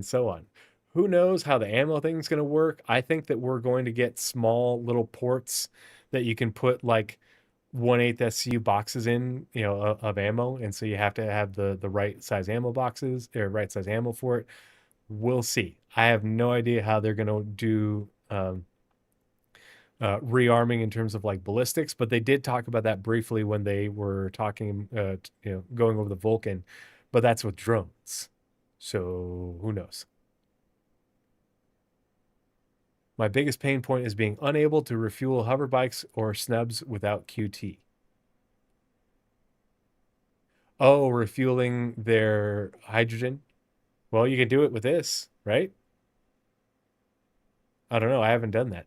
so on. Who knows how the ammo thing is going to work? I think that we're going to get small little ports that you can put like 1/8 SCU boxes in, of ammo. And so you have to have the right size ammo boxes or right size ammo for it. We'll see. I have no idea how they're going to do rearming in terms of like ballistics, but they did talk about that briefly when they were talking, going over the Vulcan but that's with drones. So who knows? My biggest pain point is being unable to refuel hover bikes or snubs without QT. Oh, refueling their hydrogen? Well, you can do it with this, right? I don't know. I haven't done that.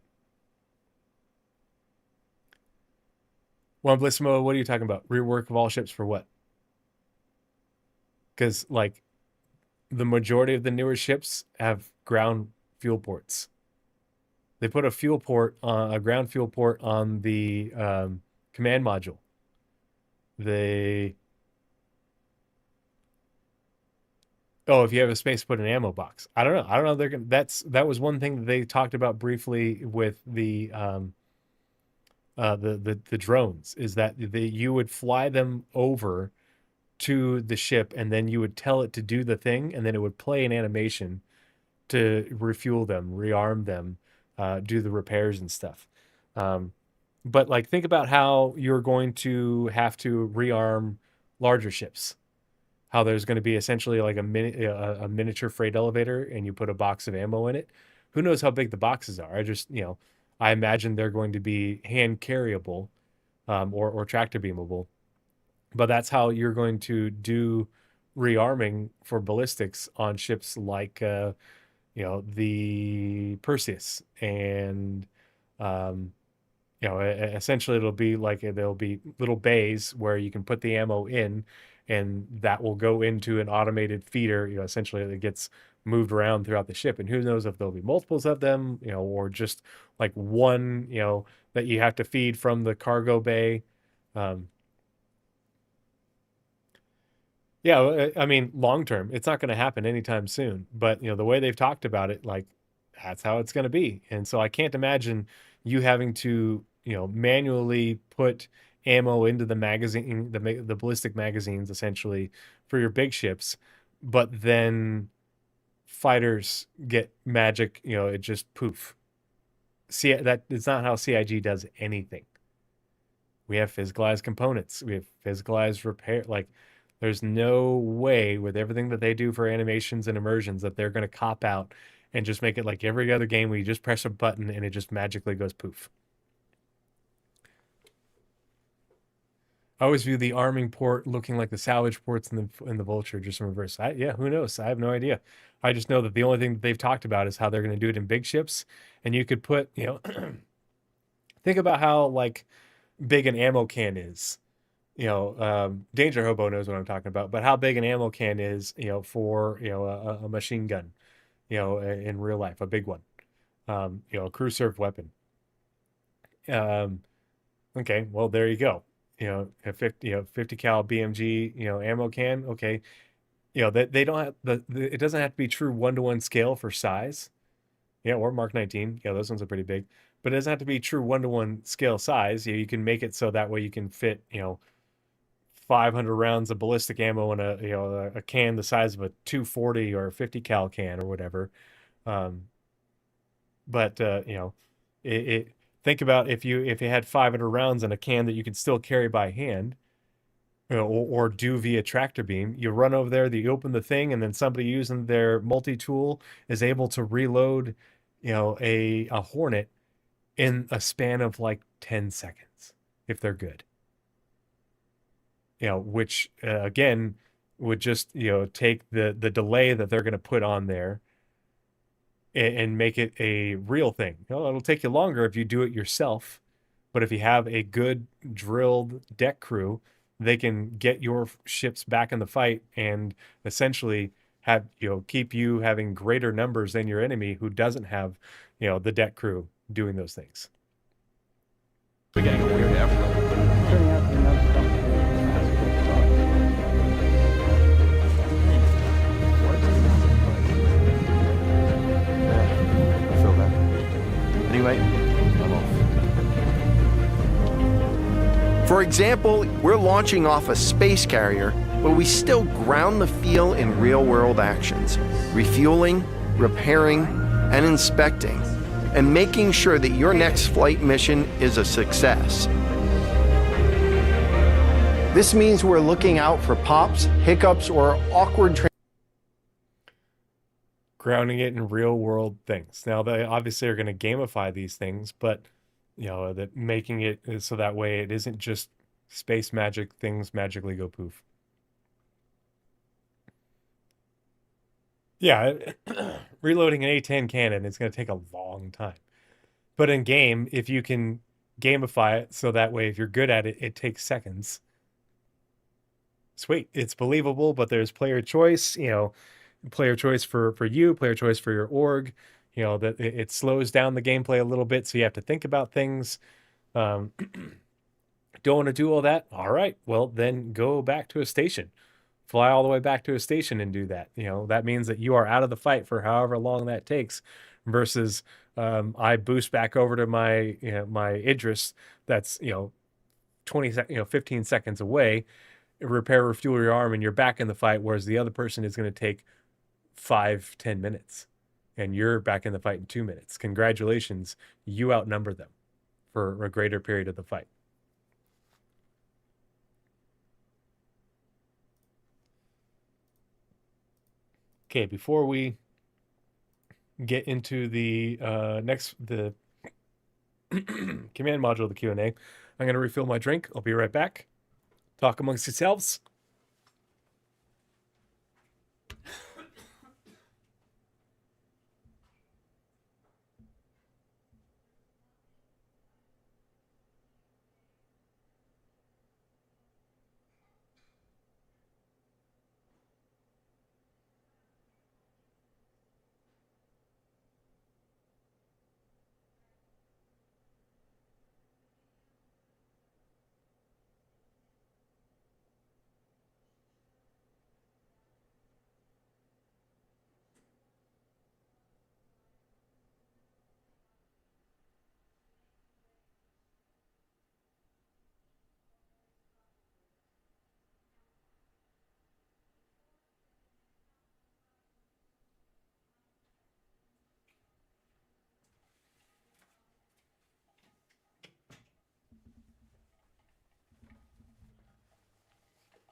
One Blissimo, what are you talking about? Rework of all ships for what? Because, like, the majority of the newer ships have ground fuel ports. They put a fuel port, a ground fuel port on the command module. If you have a space, put an ammo box. I don't know. They're gonna. That was one thing that they talked about briefly with the drones. Is that you would fly them over to the ship, and then you would tell it to do the thing, and then it would play an animation to refuel them, rearm them, do the repairs and stuff. But like, think about how you're going to have to rearm larger ships. How there's going to be essentially like a miniature freight elevator, and you put a box of ammo in it. Who knows how big the boxes are? I imagine they're going to be hand carryable, or tractor beamable. But that's how you're going to do rearming for ballistics on ships like, the Perseus. And, essentially it'll be like, there'll be little bays where you can put the ammo in, and that will go into an automated feeder. Essentially it gets moved around throughout the ship. And who knows if there'll be multiples of them, or just like one, that you have to feed from the cargo bay. I mean, long term, it's not going to happen anytime soon. But, the way they've talked about it, like, that's how it's going to be. And so I can't imagine you having to, manually put ammo into the magazine, the ballistic magazines, essentially, for your big ships. But then fighters get magic, it just poof. See, it's not how CIG does anything. We have physicalized components. We have physicalized repair. Like, there's no way with everything that they do for animations and immersions that they're going to cop out and just make it like every other game where you just press a button and it just magically goes poof. I always view the arming port looking like the salvage ports in the Vulture, just in reverse. Who knows? I have no idea. I just know that the only thing that they've talked about is how they're going to do it in big ships. And you could put, think about how like big an ammo can is. Danger Hobo knows what I'm talking about, but how big an ammo can is, for, a machine gun, in real life, a big one, a crew served weapon. Okay, well, there you go. A 50 cal BMG, ammo can. Okay. They don't have it doesn't have to be true 1-to-1 scale for size. Or Mark 19. Those ones are pretty big, but it doesn't have to be true 1-to-1 scale size. You can make it so that way you can fit, 500 rounds of ballistic ammo in a can the size of a 240 or a 50 cal can or whatever. Think about if you had 500 rounds in a can that you could still carry by hand, or do via tractor beam. You run over there, you open the thing, and then somebody using their multi-tool is able to reload, a Hornet in a span of like 10 seconds if they're good. Which again would just take the delay that they're going to put on there and make it a real thing. It'll take you longer if you do it yourself, but if you have a good drilled deck crew, they can get your ships back in the fight and essentially have keep you having greater numbers than your enemy who doesn't have the deck crew doing those things. We're getting a weird afro. Anyway, for example, we're launching off a space carrier, but we still ground the feel in real-world actions, refueling, repairing, and inspecting, and making sure that your next flight mission is a success. This means we're looking out for pops, hiccups, or awkward Grounding it in real world things. Now they obviously are going to gamify these things, but that making it so that way it isn't just space magic, things magically go poof. Yeah, reloading an A10 cannon is going to take a long time. But in game, if you can gamify it so that way if you're good at it, it takes seconds. Sweet. It's believable, but there's player choice, player choice for you, player choice for your org, that it slows down the gameplay a little bit, so you have to think about things. Don't want to do all that? All right, well, then go back to a station. Fly all the way back to a station and do that. That means that you are out of the fight for however long that takes, versus I boost back over to my my Idris that's 15 seconds away, repair, refuel your arm, and you're back in the fight, whereas the other person is going to take 5-10 minutes and you're back in the fight in 2 minutes. Congratulations, you outnumber them for a greater period of the fight. Okay, before we get into the the command module of the Q&A, I'm going to refill my drink. I'll be right back. Talk amongst yourselves.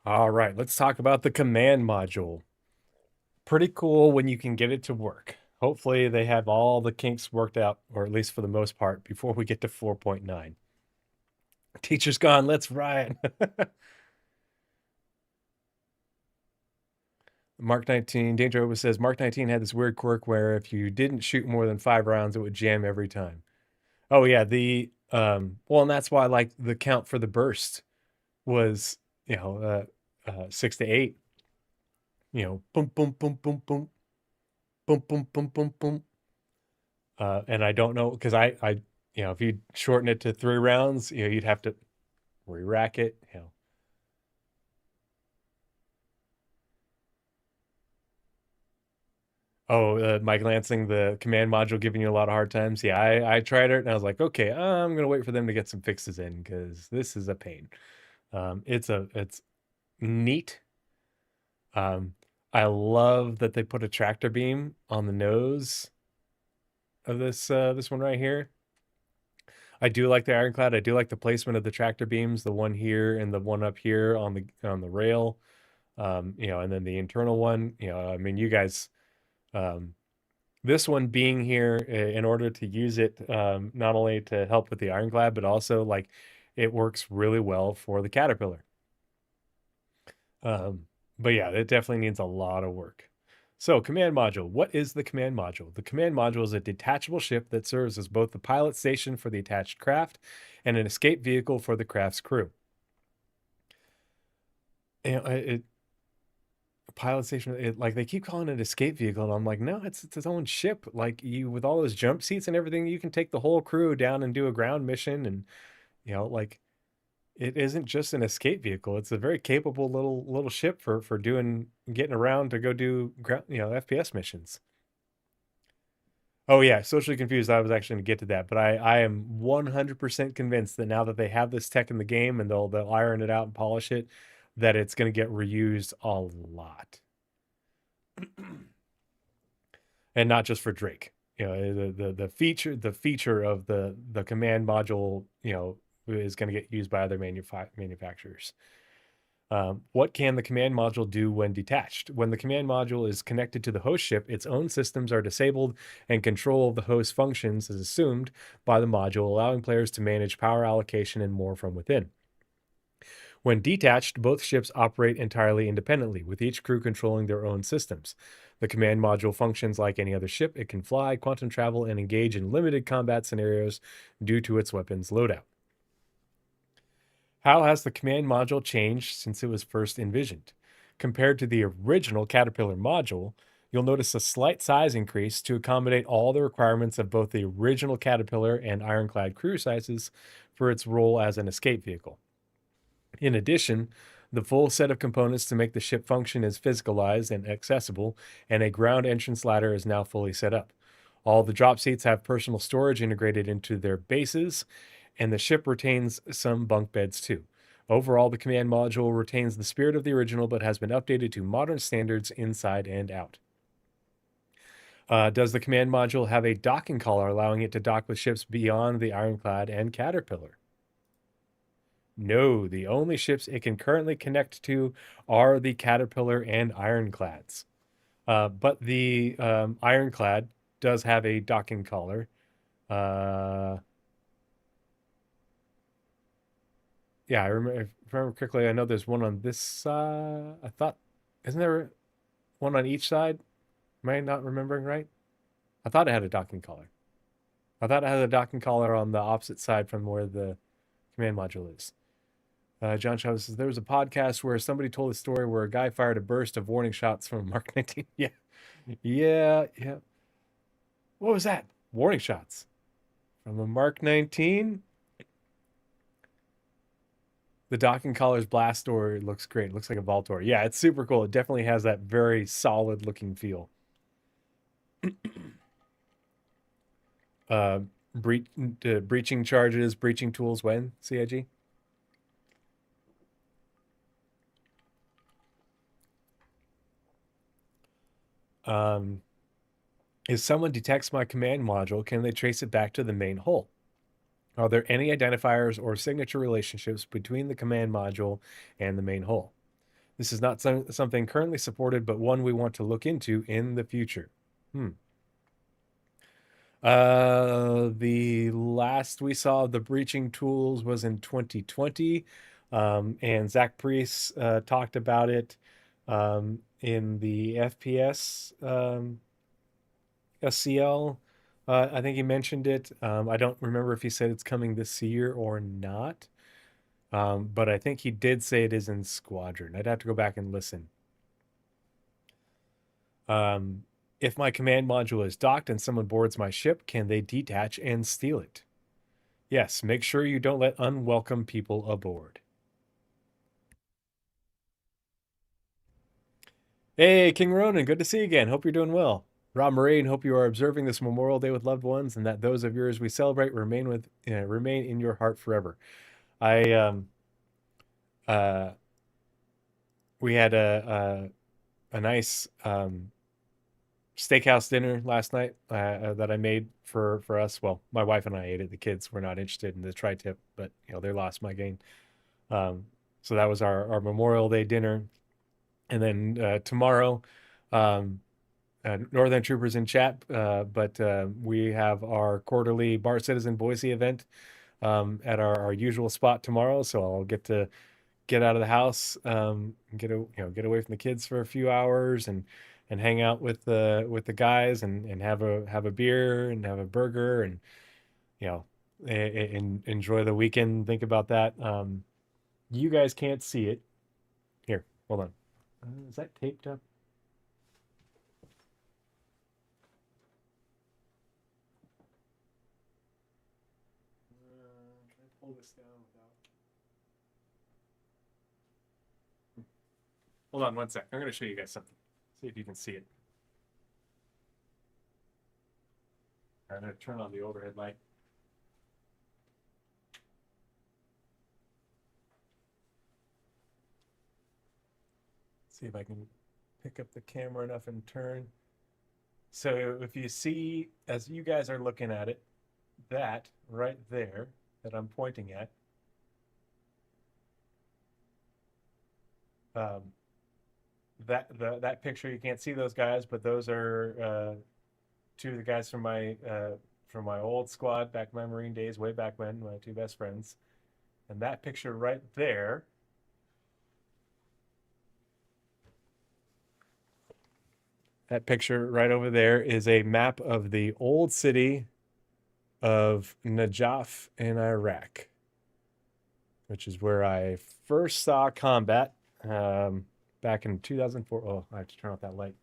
All right, let's talk about the command module. Pretty cool when you can get it to work. Hopefully they have all the kinks worked out, or at least for the most part, before we get to 4.9. Teacher's gone, let's riot. Mark 19, Danger Over says, Mark 19 had this weird quirk where if you didn't shoot more than 5 rounds, it would jam every time. Oh yeah, well, and that's why like the count for the burst was, 6 to 8. Boom, boom, boom, boom, boom, boom, boom, boom, boom, boom. And I don't know, because I if you shorten it to 3 rounds, you'd have to re-rack it. Oh, Mike Lansing, the command module giving you a lot of hard times. Yeah, I tried it and I was like, okay, I'm gonna wait for them to get some fixes in because this is a pain. It's neat. I love that they put a tractor beam on the nose of this one right here. I do like the ironclad. I do like the placement of the tractor beams, the one here and the one up here on the rail. And then the internal one. I mean, you guys. This one being here in order to use it, not only to help with the ironclad, but also like it works really well for the caterpillar. But yeah, it definitely needs a lot of work. So command module, what is the command module? The command module is a detachable ship that serves as both the pilot station for the attached craft and an escape vehicle for the craft's crew. Pilot station, like they keep calling it escape vehicle, and I'm like, no, it's its own ship. Like you, with all those jump seats and everything, you can take the whole crew down and do a ground mission, and like it isn't just an escape vehicle. It's a very capable little ship for getting around to go do FPS missions. Oh yeah, socially confused. I was actually going to get to that, but I am 100% convinced that now that they have this tech in the game and they'll iron it out and polish it, that it's going to get reused a lot. And not just for Drake. The feature of the command module, is going to get used by other manufacturers. What can the command module do when detached? When the command module is connected to the host ship, its own systems are disabled and control of the host functions is assumed by the module, allowing players to manage power allocation and more from within. When detached, both ships operate entirely independently, with each crew controlling their own systems. The command module functions like any other ship. It can fly, quantum travel, and engage in limited combat scenarios due to its weapons loadout. How has the command module changed since it was first envisioned? Compared to the original Caterpillar module, you'll notice a slight size increase to accommodate all the requirements of both the original Caterpillar and Ironclad crew sizes for its role as an escape vehicle. In addition, the full set of components to make the ship function is physicalized and accessible, and a ground entrance ladder is now fully set up. All the drop seats have personal storage integrated into their bases, and the ship retains some bunk beds too. Overall, the command module retains the spirit of the original, but has been updated to modern standards inside and out. Does the command module have a docking collar, allowing it to dock with ships beyond the Ironclad and Caterpillar? No, the only ships it can currently connect to are the Caterpillar and Ironclads. But the Ironclad does have a docking collar. Yeah, I remember, if I remember correctly, I know there's one on this side. I thought, isn't there one on each side? Am I not remembering right? I thought it had a docking collar. I thought it had a docking collar on the opposite side from where the command module is. John Chavez says, there was a podcast where somebody told a story where a guy fired a burst of warning shots from a Mark 19. Yeah. What was that? Warning shots from a Mark 19? The docking collar's blast door looks great. It looks like a vault door. Yeah, it's super cool. It definitely has that very solid looking feel. Breaching charges, breaching tools when, CIG? If someone detects my command module, can they trace it back to the main hull? Are there any identifiers or signature relationships between the command module and the main hull? This is not something currently supported, but one we want to look into in the future. The last we saw of the breaching tools was in 2020, and Zach Priest talked about it in the FPS SCL. I think he mentioned it. I don't remember if he said it's coming this year or not, but I think he did say it is in Squadron. I'd have to go back and listen. If my command module is docked and someone boards my ship, can they detach and steal it? Yes, make sure you don't let unwelcome people aboard. Hey, King Ronan, good to see you again. Hope you're doing well. Rob Moraine, hope you are observing this Memorial Day with loved ones, and that those of yours we celebrate remain in your heart forever. We had a nice steakhouse dinner last night that I made for us. Well, my wife and I ate it. The kids were not interested in the tri-tip, but they lost my gain. So that was our Memorial Day dinner. And then tomorrow, Northern Troopers in chat, but we have our quarterly Bar Citizen Boise event at our usual spot tomorrow. So I'll get out of the house, get away from the kids for a few hours and hang out with the guys and have a beer and have a burger and enjoy the weekend. Think about that. You guys can't see it. Here, hold on. Is that taped up? Can I pull this down without? Hold on one sec. I'm going to show you guys something. See if you can see it. I'm going to turn on the overhead light. See if I can pick up the camera enough and turn. So if you see, as you guys are looking at it, that right there that I'm pointing at That picture, you can't see those guys, but those are two of the guys from my old squad back in my Marine days, way back when, my two best friends. And that picture right there, that picture right over there is a map of the old city of Najaf in Iraq, which is where I first saw combat back in 2004. Oh, I have to turn off that light.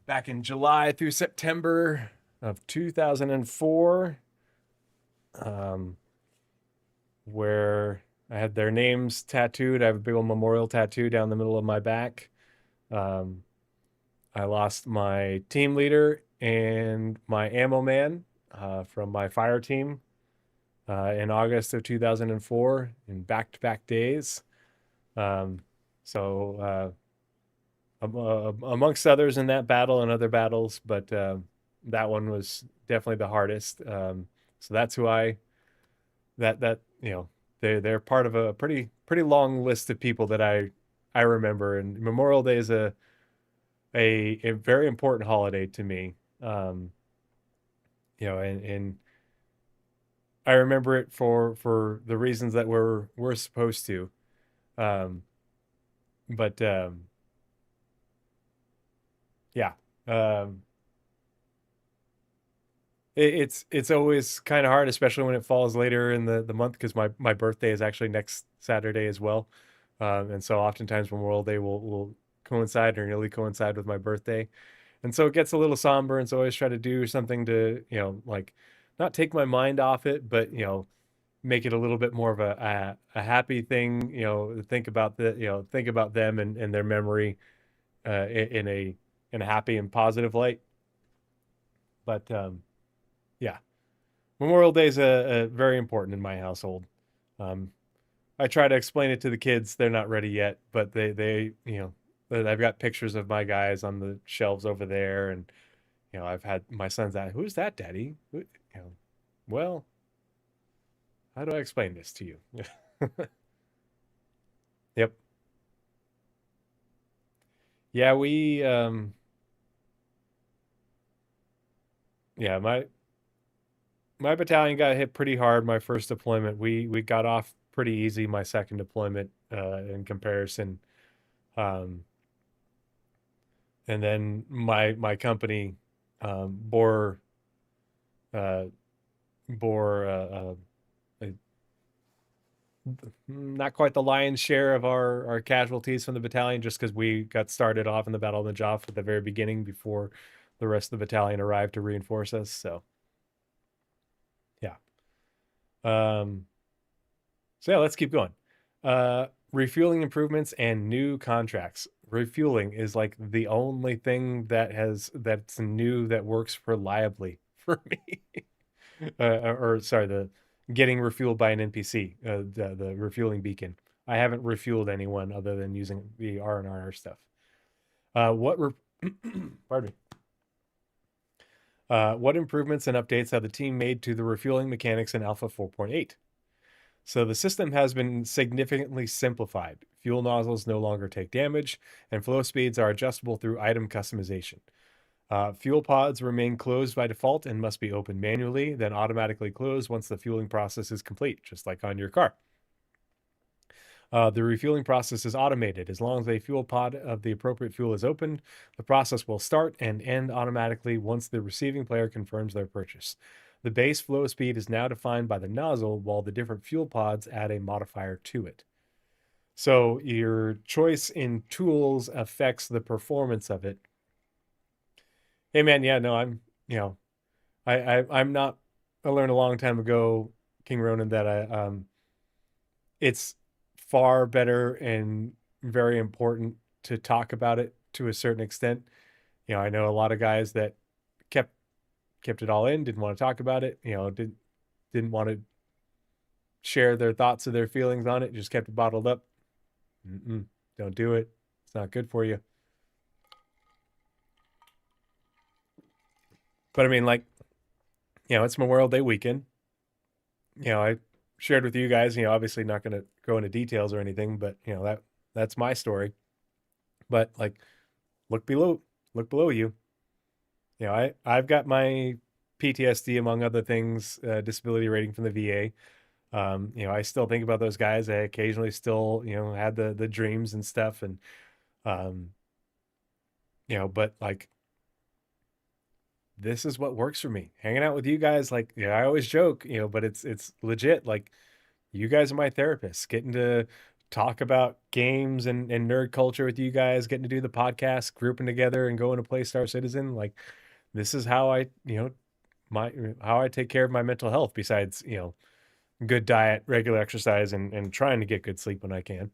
Back in July through September of 2004, where I had their names tattooed. I have a big old memorial tattoo down the middle of my back. I lost my team leader and my ammo man from my fire team in August of 2004 in back-to-back days. Amongst others in that battle and other battles, but that one was definitely the hardest. So that's who they're part of a pretty long list of people that I remember. And Memorial Day is a very important holiday to me. And I remember it for the reasons that we're supposed to. Yeah. It's always kind of hard, especially when it falls later in the month, because my birthday is actually next Saturday as well. And so oftentimes Memorial Day will coincide or nearly coincide with my birthday. And so it gets a little somber. And so I always try to do something to, like not take my mind off it, but, make it a little bit more of a happy thing, think about them and their memory in a happy and positive light. But yeah, Memorial Day is a very important in my household. I try to explain it to the kids. They're not ready yet, but they I've got pictures of my guys on the shelves over there, and I've had my sons ask, "Who's that, Daddy?" Well, how do I explain this to you? Yep. Yeah, yeah, my battalion got hit pretty hard my first deployment. We got off pretty easy my second deployment in comparison. Um, and then my company bore not quite the lion's share of our casualties from the battalion, just because we got started off in the Battle of Najaf at the very beginning before the rest of the battalion arrived to reinforce us. So yeah. So yeah, let's keep going. Refueling improvements and new contracts. Refueling is like the only thing that's new that works reliably for me. The getting refueled by an NPC, the refueling beacon. I haven't refueled anyone other than using the R&R stuff. Pardon me. What improvements and updates have the team made to the refueling mechanics in Alpha 4.8? So the system has been significantly simplified. Fuel nozzles no longer take damage, and flow speeds are adjustable through item customization. Fuel pods remain closed by default and must be opened manually, then automatically closed once the fueling process is complete, just like on your car. The refueling process is automated. As long as a fuel pod of the appropriate fuel is opened, the process will start and end automatically once the receiving player confirms their purchase. The base flow speed is now defined by the nozzle, while the different fuel pods add a modifier to it. So your choice in tools affects the performance of it. Hey man, yeah, no, I'm not. I learned a long time ago, King Ronan, that it's far better and very important to talk about it to a certain extent. I know a lot of guys that kept it all in, didn't want to talk about it, didn't want to share their thoughts or their feelings on it, just kept it bottled up. Don't do it. It's not good for you. But I mean, like, it's Memorial Day weekend. I shared with you guys, obviously not going to go into details or anything, but that's my story. But like, look below, look below you. I've got my PTSD, among other things, disability rating from the VA. I still think about those guys. I occasionally still, had the dreams and stuff, and um, but like, this is what works for me. Hanging out with you guys, like, I always joke, but it's legit. Like, you guys are my therapists. Getting to talk about games and nerd culture with you guys, getting to do the podcast, grouping together and going to play Star Citizen. Like, this is how I, how I take care of my mental health, besides, good diet, regular exercise, and trying to get good sleep when I can.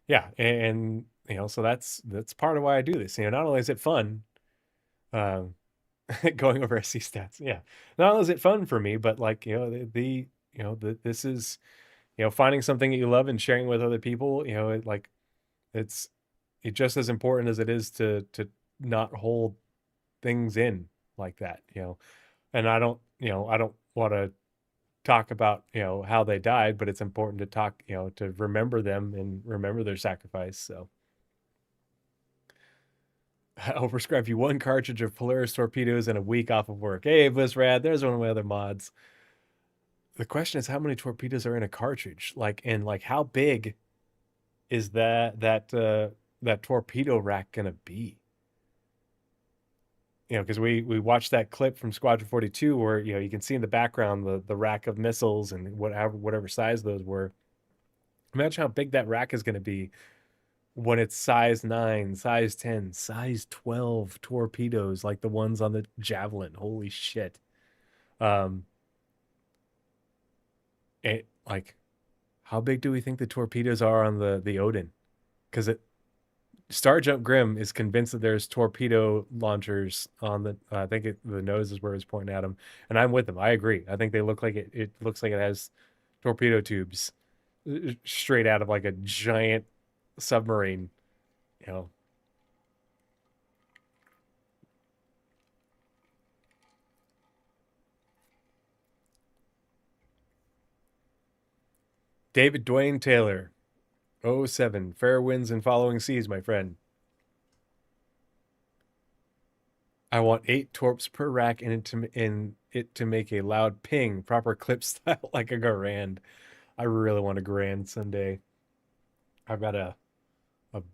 Yeah. And so that's part of why I do this. Not only is it fun, um, going over SC stats. Yeah. Not only is it fun for me, but like, this is, finding something that you love and sharing with other people, it's just as important as it is to not hold things in like that, and I don't want to talk about, how they died, but it's important to talk, to remember them and remember their sacrifice. So I'll prescribe you one cartridge of Polaris torpedoes and a week off of work. Hey, Blizzrad, there's one of my other mods. The question is, how many torpedoes are in a cartridge? Like, and like, how big is that torpedo rack gonna be? Because we watched that clip from Squadron 42 where you can see in the background the rack of missiles and whatever size those were. Imagine how big that rack is going to be when it's size 9, size 10, size 12 torpedoes like the ones on the Javelin. Holy shit. Like, how big do we think the torpedoes are on the Odin? Because Starjump Grim is convinced that there's torpedo launchers on the, I think the nose is where he's pointing at them, and I'm with him. I agree. I think they look like it looks like it has torpedo tubes straight out of like a giant submarine, you know. David Dwayne Taylor, '07, fair winds and following seas, my friend. I want 8 torps per rack in it to make a loud ping, proper clip style, like a Garand. I really want a Garand someday. I've got a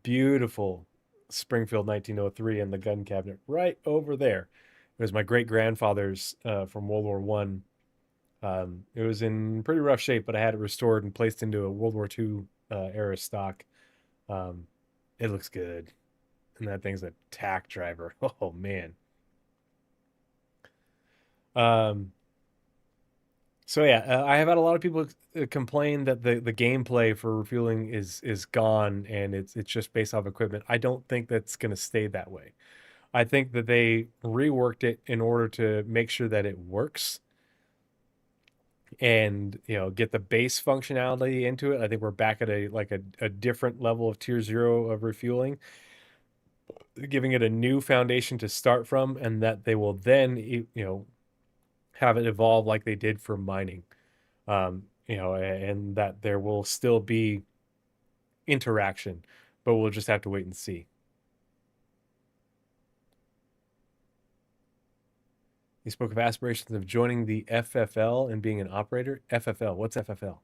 beautiful Springfield 1903 in the gun cabinet right over there. It was my great grandfather's from World War One. It was in pretty rough shape, but I had it restored and placed into a World War II era stock. It looks good, and that thing's a tack driver. Oh man. So yeah, I have had a lot of people complain that the gameplay for refueling is gone and it's just based off equipment. I don't think that's going to stay that way. I think that they reworked it in order to make sure that it works and get the base functionality into it. I think we're back at a different level of tier 0 of refueling, giving it a new foundation to start from, and that they will then have it evolve like they did for mining. And that there will still be interaction, but we'll just have to wait and see. He spoke of aspirations of joining the FFL and being an operator. FFL, what's FFL?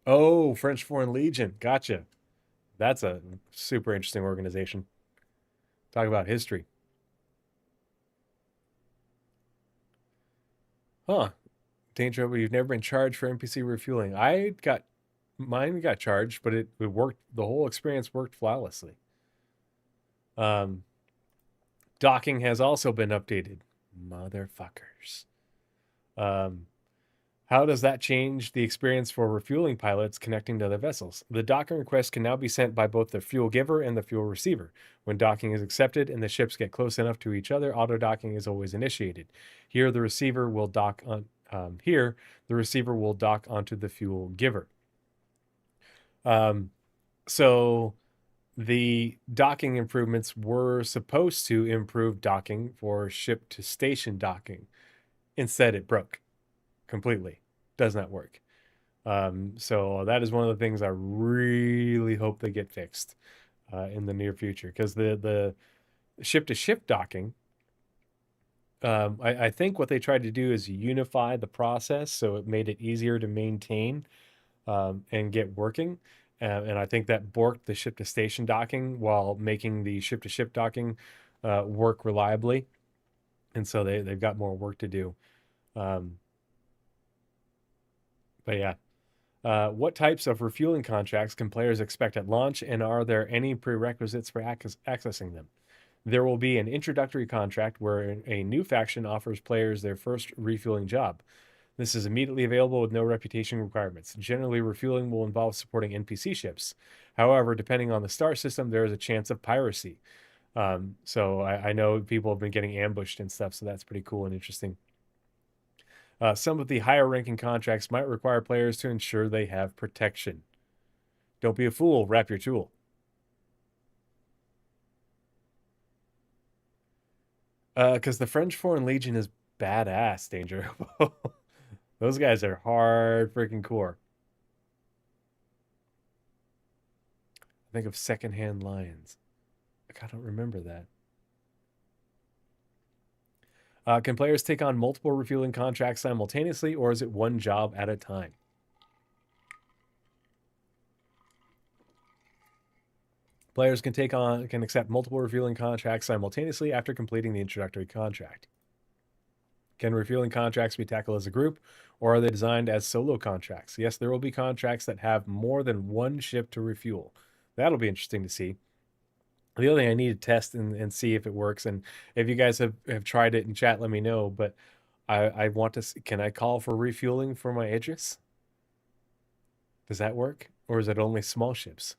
Oh, French Foreign Legion. Gotcha. That's a super interesting organization. Talk about history. Huh. Danger, but you've never been charged for NPC refueling. Mine got charged, but it worked. The whole experience worked flawlessly. Docking has also been updated. Motherfuckers. How does that change the experience for refueling pilots connecting to other vessels? The docking request can now be sent by both the fuel giver and the fuel receiver. When docking is accepted and the ships get close enough to each other, auto docking is always initiated. Here, the receiver will dock onto the fuel giver. So The docking improvements were supposed to improve docking for ship-to-station docking. Instead, it broke completely. Does not work. So that is one of the things I really hope they get fixed in the near future, because the ship-to-ship docking, I think what they tried to do is unify the process so it made it easier to maintain and get working. And I think that borked the ship-to-station docking while making the ship-to-ship docking work reliably. And so they've got more work to do. But yeah. What types of refueling contracts can players expect at launch, and are there any prerequisites for accessing them? There will be an introductory contract where a new faction offers players their first refueling job. This is immediately available with no reputation requirements. Generally, refueling will involve supporting NPC ships. However, depending on the star system, there is a chance of piracy. So I know people have been getting ambushed and stuff, so that's pretty cool and interesting. Some of the higher ranking contracts might require players to ensure they have protection. Don't be a fool, wrap your tool. Because the French Foreign Legion is badass, Danger. Those guys are hard freaking core. I think of Secondhand Lions. I don't remember that. Can players take on multiple refueling contracts simultaneously, or is it one job at a time? Players can accept multiple refueling contracts simultaneously after completing the introductory contract. Can refueling contracts be tackled as a group, or are they designed as solo contracts? Yes, there will be contracts that have more than one ship to refuel. That'll be interesting to see. The other thing I need to test and see if it works, and if you guys have tried it in chat, let me know. But I want to see, can I call for refueling for my Idris? Does that work? Or is it only small ships?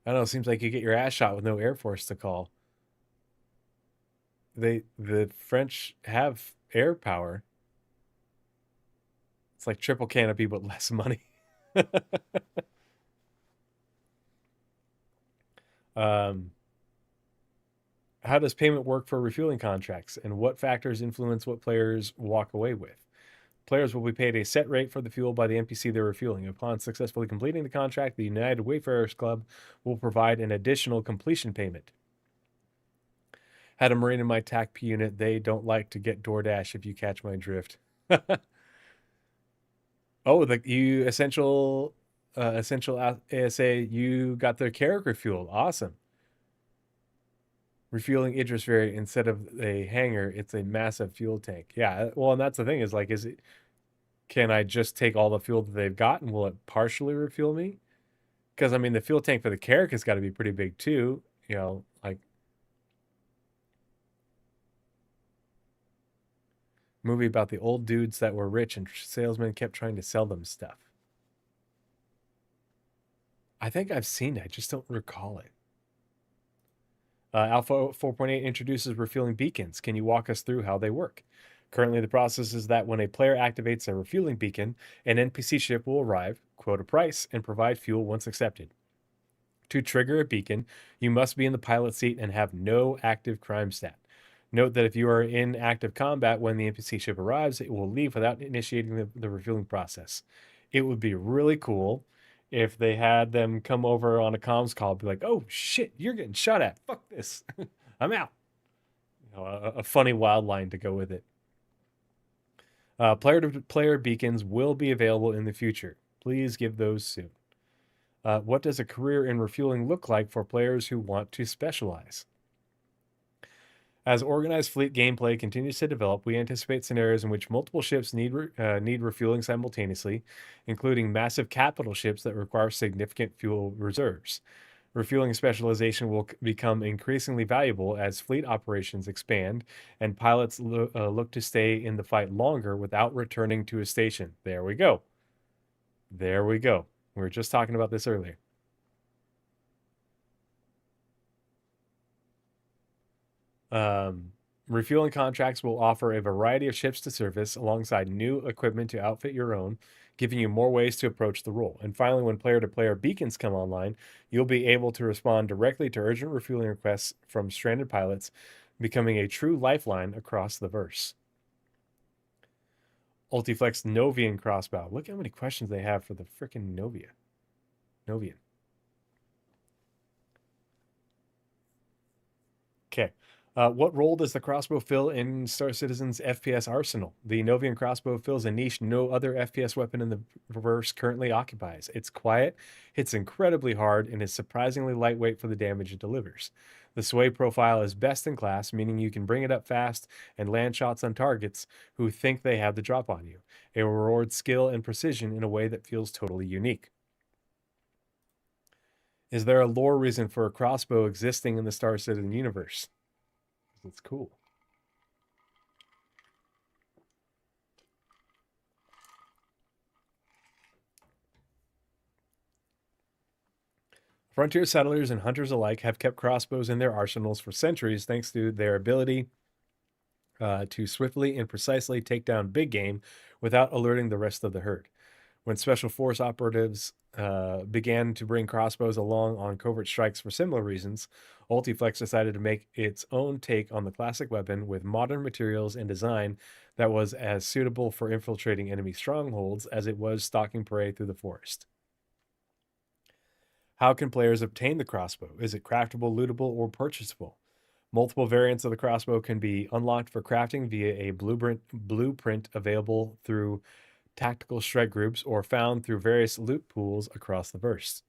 I don't know, it seems like you get your ass shot with no Air Force to call. The French have air power. It's like triple canopy, but less money. How does payment work for refueling contracts, and what factors influence what players walk away with? Players will be paid a set rate for the fuel by the NPC they're refueling. Upon successfully completing the contract, the United Wayfarers Club will provide an additional completion payment. Had a Marine in my TACP unit. They don't like to get DoorDash, if you catch my drift. Oh, you essential ASA, you got their character fuel. Awesome. Refueling Idris variant, instead of a hangar, it's a massive fuel tank. Yeah, well, and that's the thing, is like, can I just take all the fuel that they've got, and will it partially refuel me? Because I mean, the fuel tank for the Carrack has got to be pretty big too. You know, like, movie about the old dudes that were rich and salesmen kept trying to sell them stuff. I think I've seen it. I just don't recall it. Alpha 4.8 introduces refueling beacons. Can you walk us through how they work? Currently, the process is that when a player activates a refueling beacon, an NPC ship will arrive, quote a price, and provide fuel once accepted. To trigger a beacon, you must be in the pilot seat and have no active crime stat. Note that if you are in active combat when the NPC ship arrives, it will leave without initiating the refueling process. It would be really cool if they had them come over on a comms call, be like, oh shit, you're getting shot at. Fuck this. I'm out. You know, a funny wild line to go with it. Player-to-player beacons will be available in the future. Please give those soon. What does a career in refueling look like for players who want to specialize? As organized fleet gameplay continues to develop, we anticipate scenarios in which multiple ships need refueling simultaneously, including massive capital ships that require significant fuel reserves. Refueling specialization will become increasingly valuable as fleet operations expand and pilots look to stay in the fight longer without returning to a station. There we go. There we go. We were just talking about this earlier. Refueling contracts will offer a variety of ships to service alongside new equipment to outfit your own, giving you more ways to approach the role. And finally, when player-to-player beacons come online, you'll be able to respond directly to urgent refueling requests from stranded pilots, becoming a true lifeline across the verse. Ultiflex Novian crossbow. Look how many questions they have for the freaking Novian. Okay. What role does the crossbow fill in Star Citizen's FPS arsenal? The Novian crossbow fills a niche no other FPS weapon in the verse currently occupies. It's quiet, hits incredibly hard, and is surprisingly lightweight for the damage it delivers. The sway profile is best in class, meaning you can bring it up fast and land shots on targets who think they have the drop on you. It rewards skill and precision in a way that feels totally unique. Is there a lore reason for a crossbow existing in the Star Citizen universe? It's cool. Frontier settlers and hunters alike have kept crossbows in their arsenals for centuries thanks to their ability to swiftly and precisely take down big game without alerting the rest of the herd. When Special Force operatives began to bring crossbows along on covert strikes for similar reasons, Ultiflex decided to make its own take on the classic weapon with modern materials and design that was as suitable for infiltrating enemy strongholds as it was stalking prey through the forest. How can players obtain the crossbow? Is it craftable, lootable, or purchasable? Multiple variants of the crossbow can be unlocked for crafting via a blueprint available through tactical strike groups or found through various loot pools across the verse.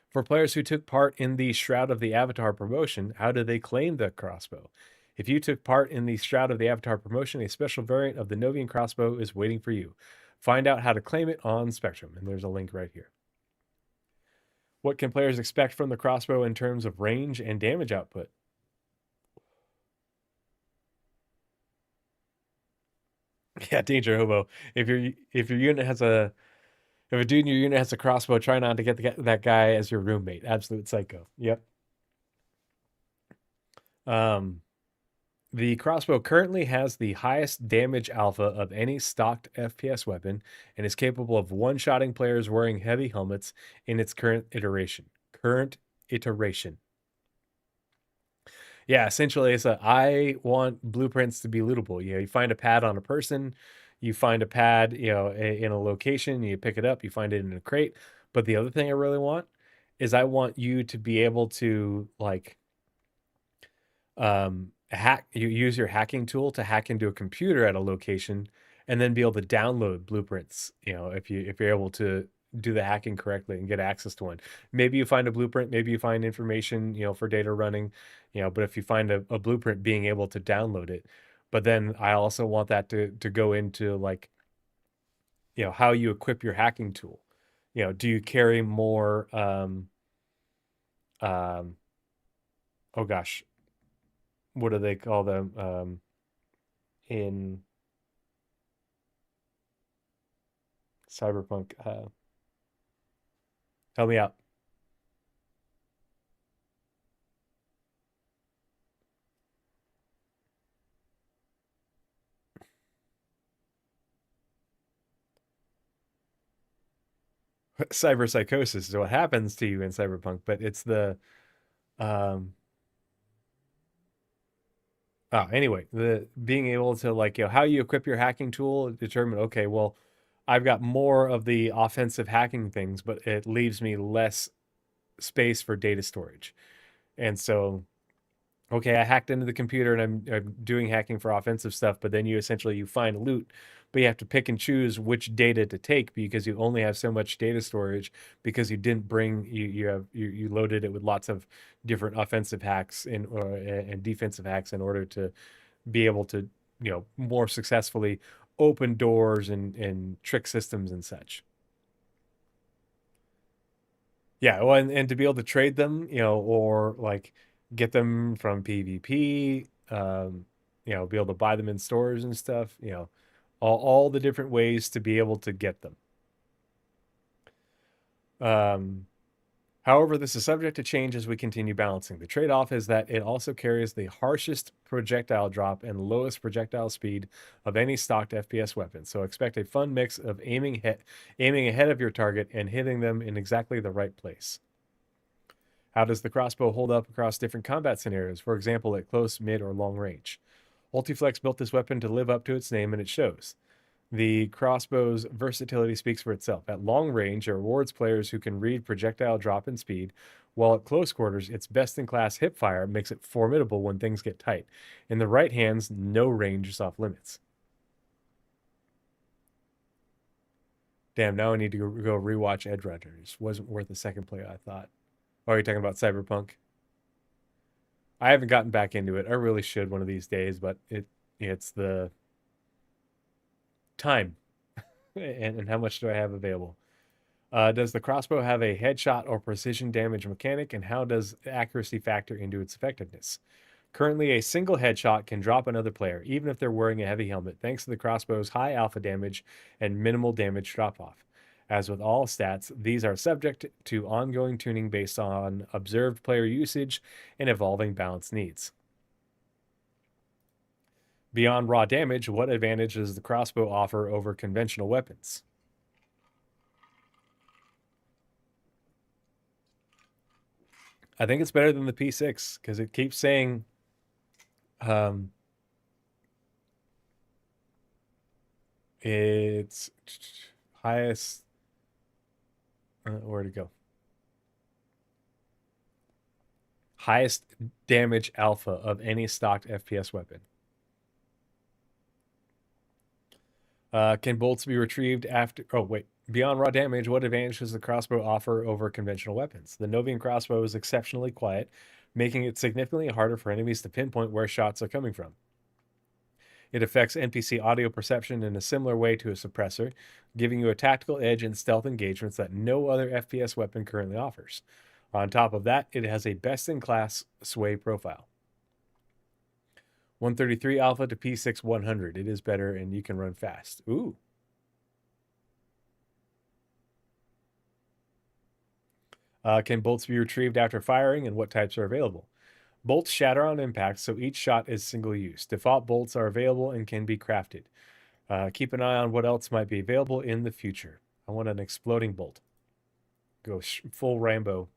For players who took part in the Shroud of the Avatar promotion, how do they claim the crossbow? If you took part in the Shroud of the Avatar promotion, a special variant of the Novian crossbow is waiting for you. Find out how to claim it on Spectrum, and there's a link right here. What can players expect from the crossbow in terms of range and damage output? Yeah, Danger Hobo. If your unit has a dude in your unit has a crossbow, try not to get that guy as your roommate. Absolute psycho. Yep. The crossbow currently has the highest damage alpha of any stocked FPS weapon and is capable of one-shotting players wearing heavy helmets in its current iteration. Yeah, essentially, I want blueprints to be lootable. You find a pad on a person, you find a pad, in a location, you pick it up, you find it in a crate. But the other thing I really want is I want you to be able to you use your hacking tool to hack into a computer at a location and then be able to download blueprints, if you're able to do the hacking correctly and get access to one. Maybe you find a blueprint, maybe you find information, for data running, but if you find a blueprint, being able to download it. But then I also want that to go into how you equip your hacking tool. Do you carry more oh gosh, what do they call them in Cyberpunk? Help me out. Cyber psychosis is what happens to you in Cyberpunk, but it's the anyway, the being able to how you equip your hacking tool, determine, okay, well, I've got more of the offensive hacking things, but it leaves me less space for data storage. And so, okay, I hacked into the computer and I'm doing hacking for offensive stuff, but then you find loot, but you have to pick and choose which data to take because you only have so much data storage because you didn't bring you loaded it with lots of different offensive hacks and defensive hacks in order to be able to more successfully open doors and trick systems and such. Yeah, well, and to be able to trade them, or get them from PvP, be able to buy them in stores and stuff, all the different ways to be able to get them. However, this is subject to change as we continue balancing. The trade-off is that it also carries the harshest projectile drop and lowest projectile speed of any stocked FPS weapon. So expect a fun mix of aiming ahead of your target and hitting them in exactly the right place. How does the crossbow hold up across different combat scenarios, for example, at close, mid, or long range? Ultiflex built this weapon to live up to its name, and it shows. The crossbow's versatility speaks for itself. At long range, it rewards players who can read projectile drop and speed, while at close quarters, its best-in-class hipfire makes it formidable when things get tight. In the right hands, no range is off limits. Damn, now I need to go rewatch Edge Runners. Wasn't worth the second play, I thought. Oh, are you talking about Cyberpunk? I haven't gotten back into it. I really should one of these days, but it's the time and how much do I have available. Does the crossbow have a headshot or precision damage mechanic, and how does accuracy factor into its effectiveness? Currently, a single headshot can drop another player, even if they're wearing a heavy helmet, thanks to the crossbow's high alpha damage and minimal damage drop-off. As with all stats, these are subject to ongoing tuning based on observed player usage and evolving balance needs. Beyond raw damage, what advantage does the crossbow offer over conventional weapons? I think it's better than the P6 because it keeps saying it's highest. Where'd it go? Highest damage alpha of any stocked FPS weapon. Can bolts be retrieved after... Oh, wait. Beyond raw damage, what advantage does the crossbow offer over conventional weapons? The Novian crossbow is exceptionally quiet, making it significantly harder for enemies to pinpoint where shots are coming from. It affects NPC audio perception in a similar way to a suppressor, giving you a tactical edge in stealth engagements that no other FPS weapon currently offers. On top of that, it has a best-in-class sway profile. 133 alpha to P6 100. It is better and you can run fast. Ooh. Can bolts be retrieved after firing, and what types are available? Bolts shatter on impact, so each shot is single use. Default bolts are available and can be crafted. Keep an eye on what else might be available in the future. I want an exploding bolt. Go full Rambo.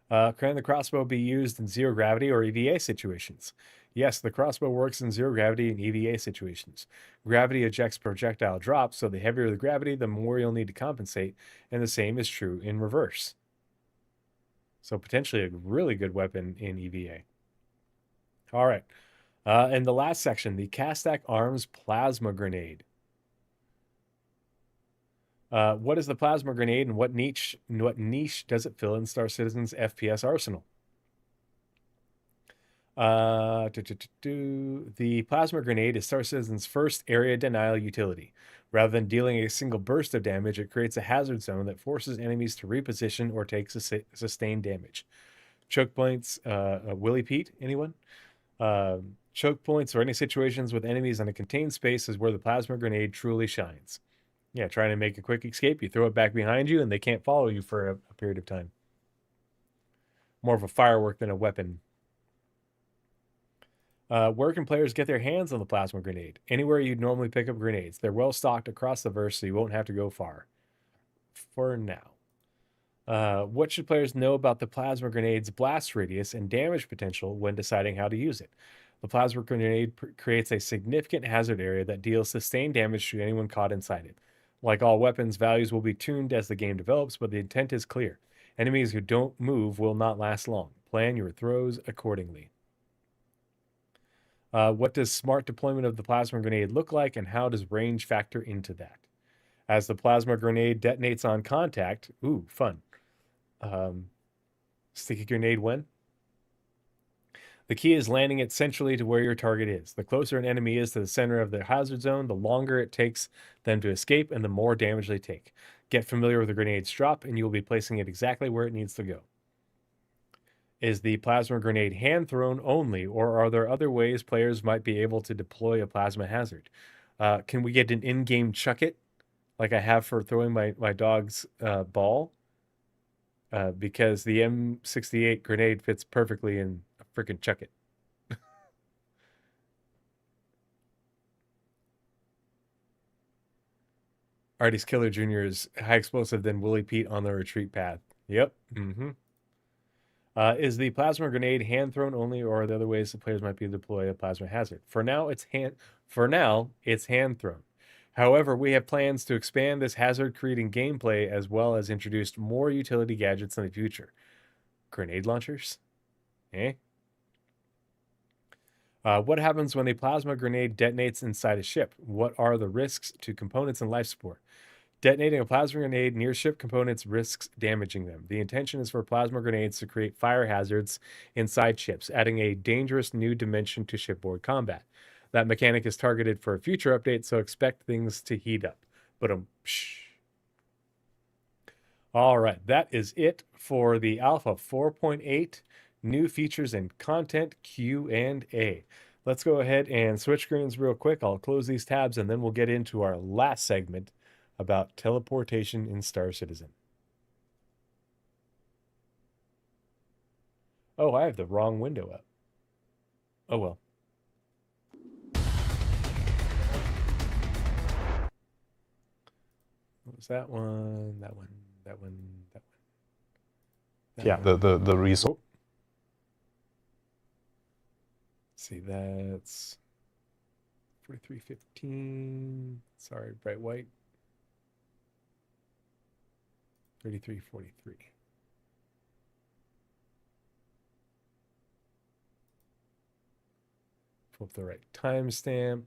Can the crossbow be used in zero gravity or EVA situations? Yes, the crossbow works in zero gravity and EVA situations. Gravity ejects projectile drops, so the heavier the gravity, the more you'll need to compensate, and the same is true in reverse. So potentially a really good weapon in EVA. All right. In the last section, the Castak Arms Plasma Grenade. What is the plasma grenade, and what niche does it fill in Star Citizen's FPS arsenal? The plasma grenade is Star Citizen's first area denial utility. Rather than dealing a single burst of damage, it creates a hazard zone that forces enemies to reposition or take sustained damage. Choke points, Willie Pete, anyone? Choke points or any situations with enemies in a contained space is where the plasma grenade truly shines. Yeah, trying to make a quick escape, you throw it back behind you and they can't follow you for a period of time. More of a firework than a weapon. Where can players get their hands on the plasma grenade? Anywhere you'd normally pick up grenades. They're well stocked across the verse, so you won't have to go far. For now. What should players know about the plasma grenade's blast radius and damage potential when deciding how to use it? The plasma grenade creates a significant hazard area that deals sustained damage to anyone caught inside it. Like all weapons, values will be tuned as the game develops, but the intent is clear. Enemies who don't move will not last long. Plan your throws accordingly. What does smart deployment of the plasma grenade look like, and how does range factor into that? As the plasma grenade detonates on contact, ooh, fun. Sticky grenade when? The key is landing it centrally to where your target is. The closer an enemy is to the center of their hazard zone, the longer it takes them to escape and the more damage they take. Get familiar with the grenade's drop and you will be placing it exactly where it needs to go. Is the plasma grenade hand thrown only, or are there other ways players might be able to deploy a plasma hazard? Can we get an in-game chuck it like I have for throwing my dog's ball? because the M68 grenade fits perfectly in a freaking chuck it. Artie's Killer Jr. is high explosive than Willie Pete on the retreat path. Yep. Mm-hmm. Is the plasma grenade hand thrown only, or are there other ways the players might be able to deploy a plasma hazard? For now, it's hand thrown. However, we have plans to expand this hazard creating gameplay as well as introduced more utility gadgets in the future. Grenade launchers? Eh? What happens when a plasma grenade detonates inside a ship? What are the risks to components and life support? Detonating a plasma grenade near ship components risks damaging them. The intention is for plasma grenades to create fire hazards inside ships, adding a dangerous new dimension to shipboard combat. That mechanic is targeted for a future update, so expect things to heat up. But all right, that is it for the Alpha 4.8 new features and content Q&A. Let's go ahead and switch screens real quick. I'll close these tabs and then we'll get into our last segment about teleportation in Star Citizen. Oh, I have the wrong window up. Oh well. What was that one? That one. Yeah, the resource. Oh. See, that's 4315. Sorry, bright white. 3343. Pull up the right timestamp.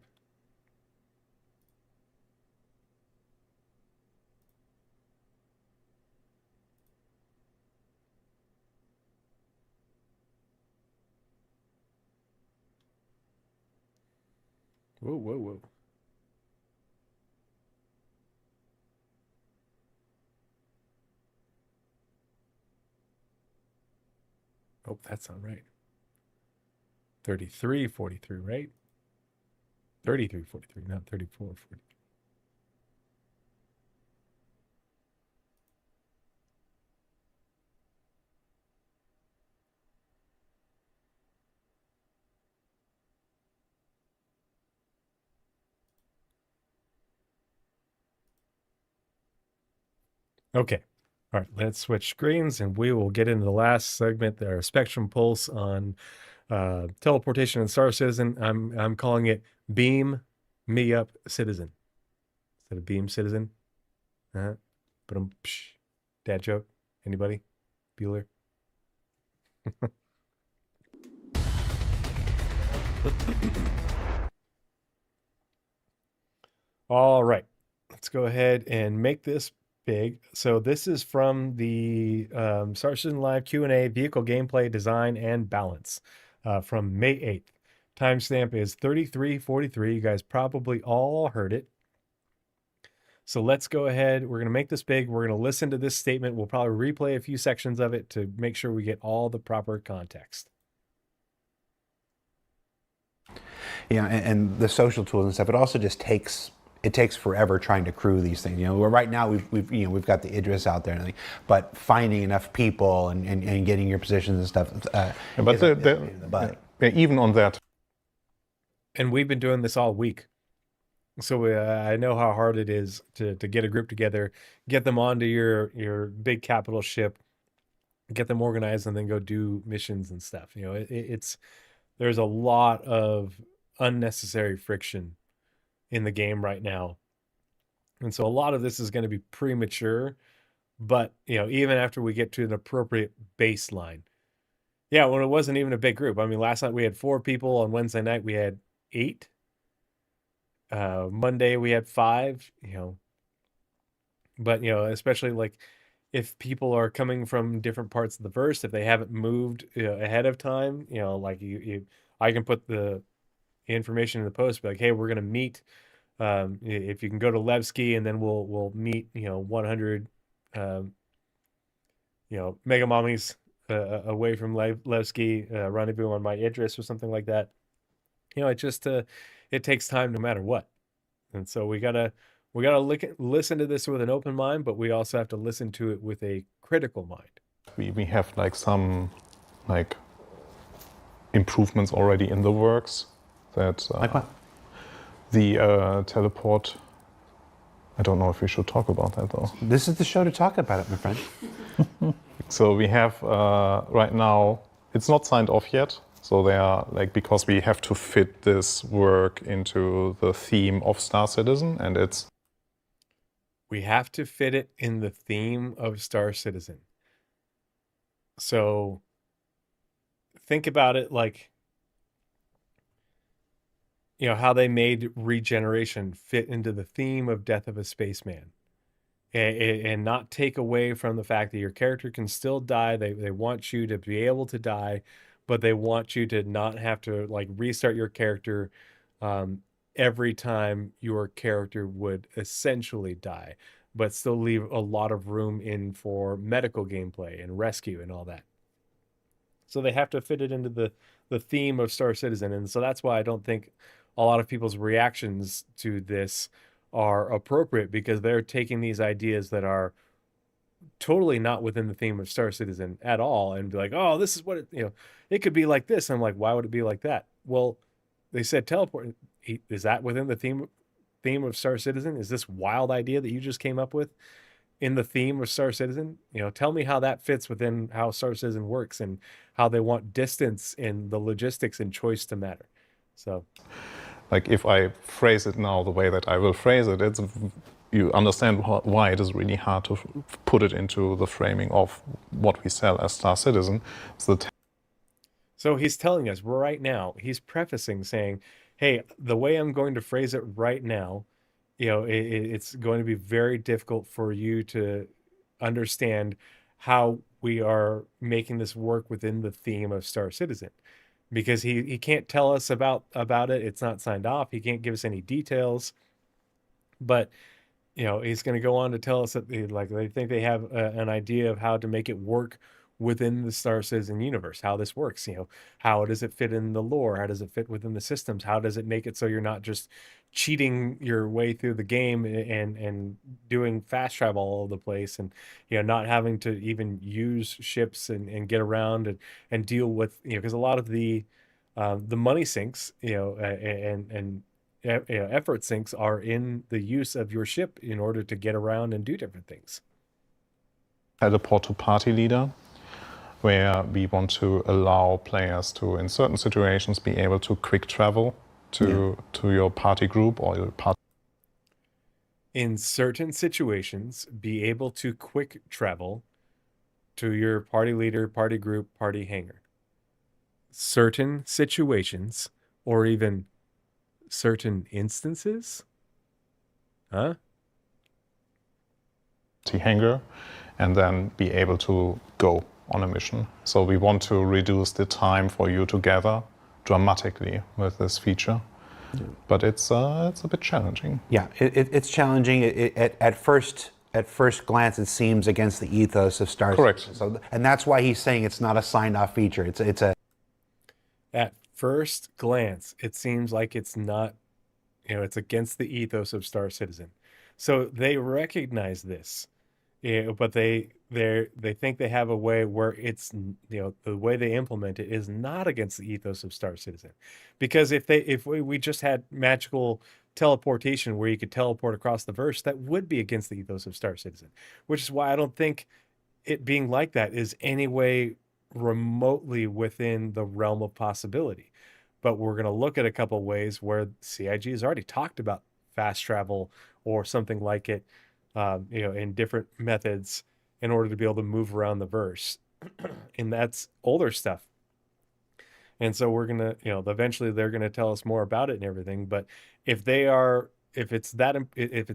Whoa. Oh, that's not right. 3343, right? 3343, not 3443. Okay. All right, let's switch screens and we will get into the last segment, our Spectrum Pulse on teleportation in Star Citizen. I'm calling it Beam Me Up Citizen. Instead of Beam Citizen. But dad joke. Anybody? Bueller? All right. Let's go ahead and make this big. So this is from the Star Citizen Live Q&A, vehicle gameplay, design, and balance from May 8th. Timestamp is 3343. You guys probably all heard it. So let's go ahead. We're going to make this big. We're going to listen to this statement. We'll probably replay a few sections of it to make sure we get all the proper context. Yeah, and the social tools and stuff, it also just takes forever trying to crew these things. You know, right now we've got the Idris out there and everything, but finding enough people and getting your positions and stuff. But even on that. And we've been doing this all week. So I know how hard it is to get a group together, get them onto your big capital ship, get them organized, and then go do missions and stuff. You know, there's a lot of unnecessary friction in the game right now. And so a lot of this is going to be premature, but you know, even after we get to an appropriate baseline. Yeah, when it wasn't even a big group. I mean, last night we had 4 people. On Wednesday night we had 8. Monday we had 5, you know. But, you know, especially like if people are coming from different parts of the verse, if they haven't moved ahead of time, you know, like I can put the information in the post, be like, hey, we're going to meet, if you can go to Levski, and then we'll meet, you know, 100, you know, Mega Mommies away from Levski, rendezvous on my Idris or something like that. You know, it just, it takes time no matter what. And so we gotta listen to this with an open mind, but we also have to listen to it with a critical mind. We have like some like improvements already in the works that Like what? the teleport. I don't know if we should talk about that though. This is the show to talk about it, my friend. So we have right now, it's not signed off yet. So they are like, because we have to fit this work into the theme of Star Citizen, and it's. We have to fit it in the theme of Star Citizen. So think about it like, you know, how they made regeneration fit into the theme of Death of a Spaceman. And not take away from the fact that your character can still die. They want you to be able to die, but they want you to not have to like restart your character every time your character would essentially die, but still leave a lot of room in for medical gameplay and rescue and all that. So they have to fit it into the theme of Star Citizen. And so that's why I don't think a lot of people's reactions to this are appropriate, because they're taking these ideas that are totally not within the theme of Star Citizen at all and be like, oh, this is what it, you know, it could be like this. I'm like, why would it be like that? Well, they said teleport. Is that within the theme of Star Citizen? Is this wild idea that you just came up with in the theme of Star Citizen? You know, tell me how that fits within how Star Citizen works and how they want distance and the logistics and choice to matter. So Like if I phrase it now the way that I will phrase it, it's, you understand why it is really hard to put it into the framing of what we sell as Star Citizen. So he's telling us right now, he's prefacing saying, hey, the way I'm going to phrase it right now, you know, it's going to be very difficult for you to understand how we are making this work within the theme of Star Citizen. Because he can't tell us about it. It's not signed off. He can't give us any details. But, you know, he's going to go on to tell us that they think they have an idea of how to make it work within the Star Citizen universe, how this works, you know, how does it fit in the lore? How does it fit within the systems? How does it make it so you're not just cheating your way through the game and doing fast travel all over the place, and, you know, not having to even use ships and get around and deal with, you know, because a lot of the money sinks, you know, and you know, effort sinks are in the use of your ship in order to get around and do different things. Teleport to party leader, where we want to allow players to, in certain situations, be able to quick travel to your party group or your party. In certain situations, be able to quick travel to your party leader, party group, party hangar. Certain situations, or even certain instances? Huh? Hangar, and then be able to go on a mission. So we want to reduce the time for you to gather dramatically with this feature. But it's a bit challenging. Yeah, it's challenging. At first glance, it seems against the ethos of Star Correct. Citizen. So, and that's why he's saying it's not a signed-off feature. It's a. At first glance, it seems like it's not, you know, it's against the ethos of Star Citizen. So they recognize this, but they think they have a way where it's, you know, the way they implement it is not against the ethos of Star Citizen. Because if we just had magical teleportation where you could teleport across the verse, that would be against the ethos of Star Citizen, which is why I don't think it being like that is any way remotely within the realm of possibility. But we're going to look at a couple of ways where CIG has already talked about fast travel or something like it, you know, in different methods in order to be able to move around the verse. And that's older stuff. And so we're going to, you know, eventually they're going to tell us more about it and everything. But if it's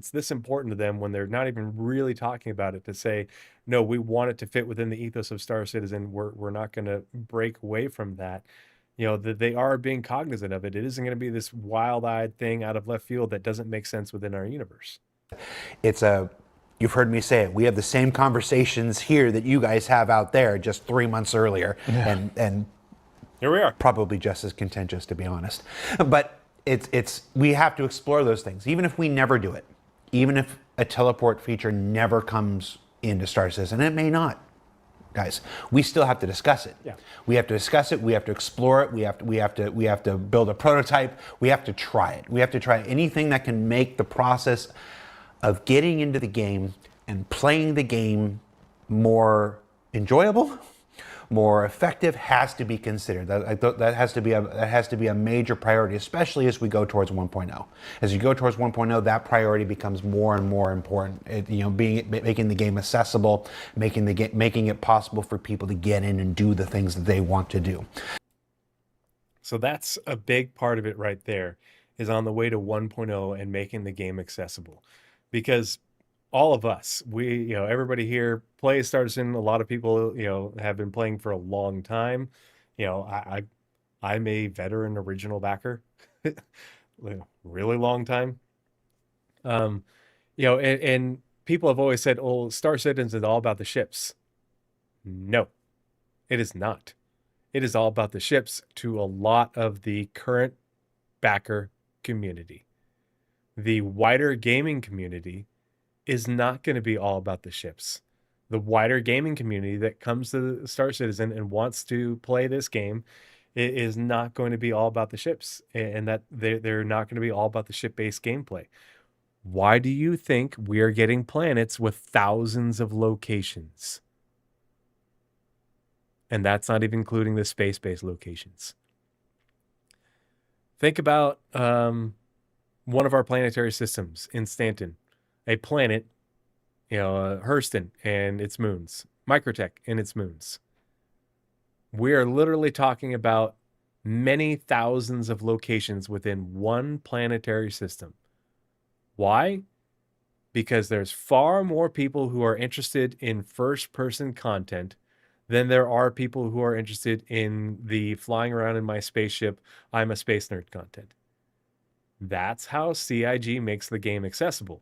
this important to them when they're not even really talking about it, to say, no, we want it to fit within the ethos of Star Citizen, we're not going to break away from that, you know, that they are being cognizant of it. It isn't going to be this wild-eyed thing out of left field that doesn't make sense within our universe. You've heard me say it. We have the same conversations here that you guys have out there just 3 months earlier. Yeah. And here we are. Probably just as contentious, to be honest. But we have to explore those things, even if we never do it. Even if a teleport feature never comes into Star Citizen, it may not. guys. We still have to discuss it. Yeah. We have to discuss it. We have to explore it. We have to build a prototype. We have to try it. We have to try anything that can make the process of getting into the game and playing the game more enjoyable, more effective, has to be considered. That has to be a major priority, especially as we go towards 1.0. As you go towards 1.0, that priority becomes more and more important. Making the game accessible, making it possible for people to get in and do the things that they want to do. So that's a big part of it right there, is on the way to 1.0 and making the game accessible. Because all of us, everybody here plays Star Citizen. A lot of people, have been playing for a long time. I'm a veteran original backer, really long time. And people have always said, "Oh, Star Citizen is all about the ships." No, it is not. It is all about the ships to a lot of the current backer community. The wider gaming community is not going to be all about the ships. The wider gaming community that comes to Star Citizen and wants to play this game is not going to be all about the ships, and that they're not going to be all about the ship-based gameplay. Why do you think we are getting planets with thousands of locations? And that's not even including the space-based locations. Think about one of our planetary systems in Stanton. A planet, Hurston and its moons, Microtech and its moons. We are literally talking about many thousands of locations within one planetary system. Why? Because there's far more people who are interested in first-person content than there are people who are interested in the flying around in my spaceship, I'm a space nerd content. That's how CIG makes the game accessible.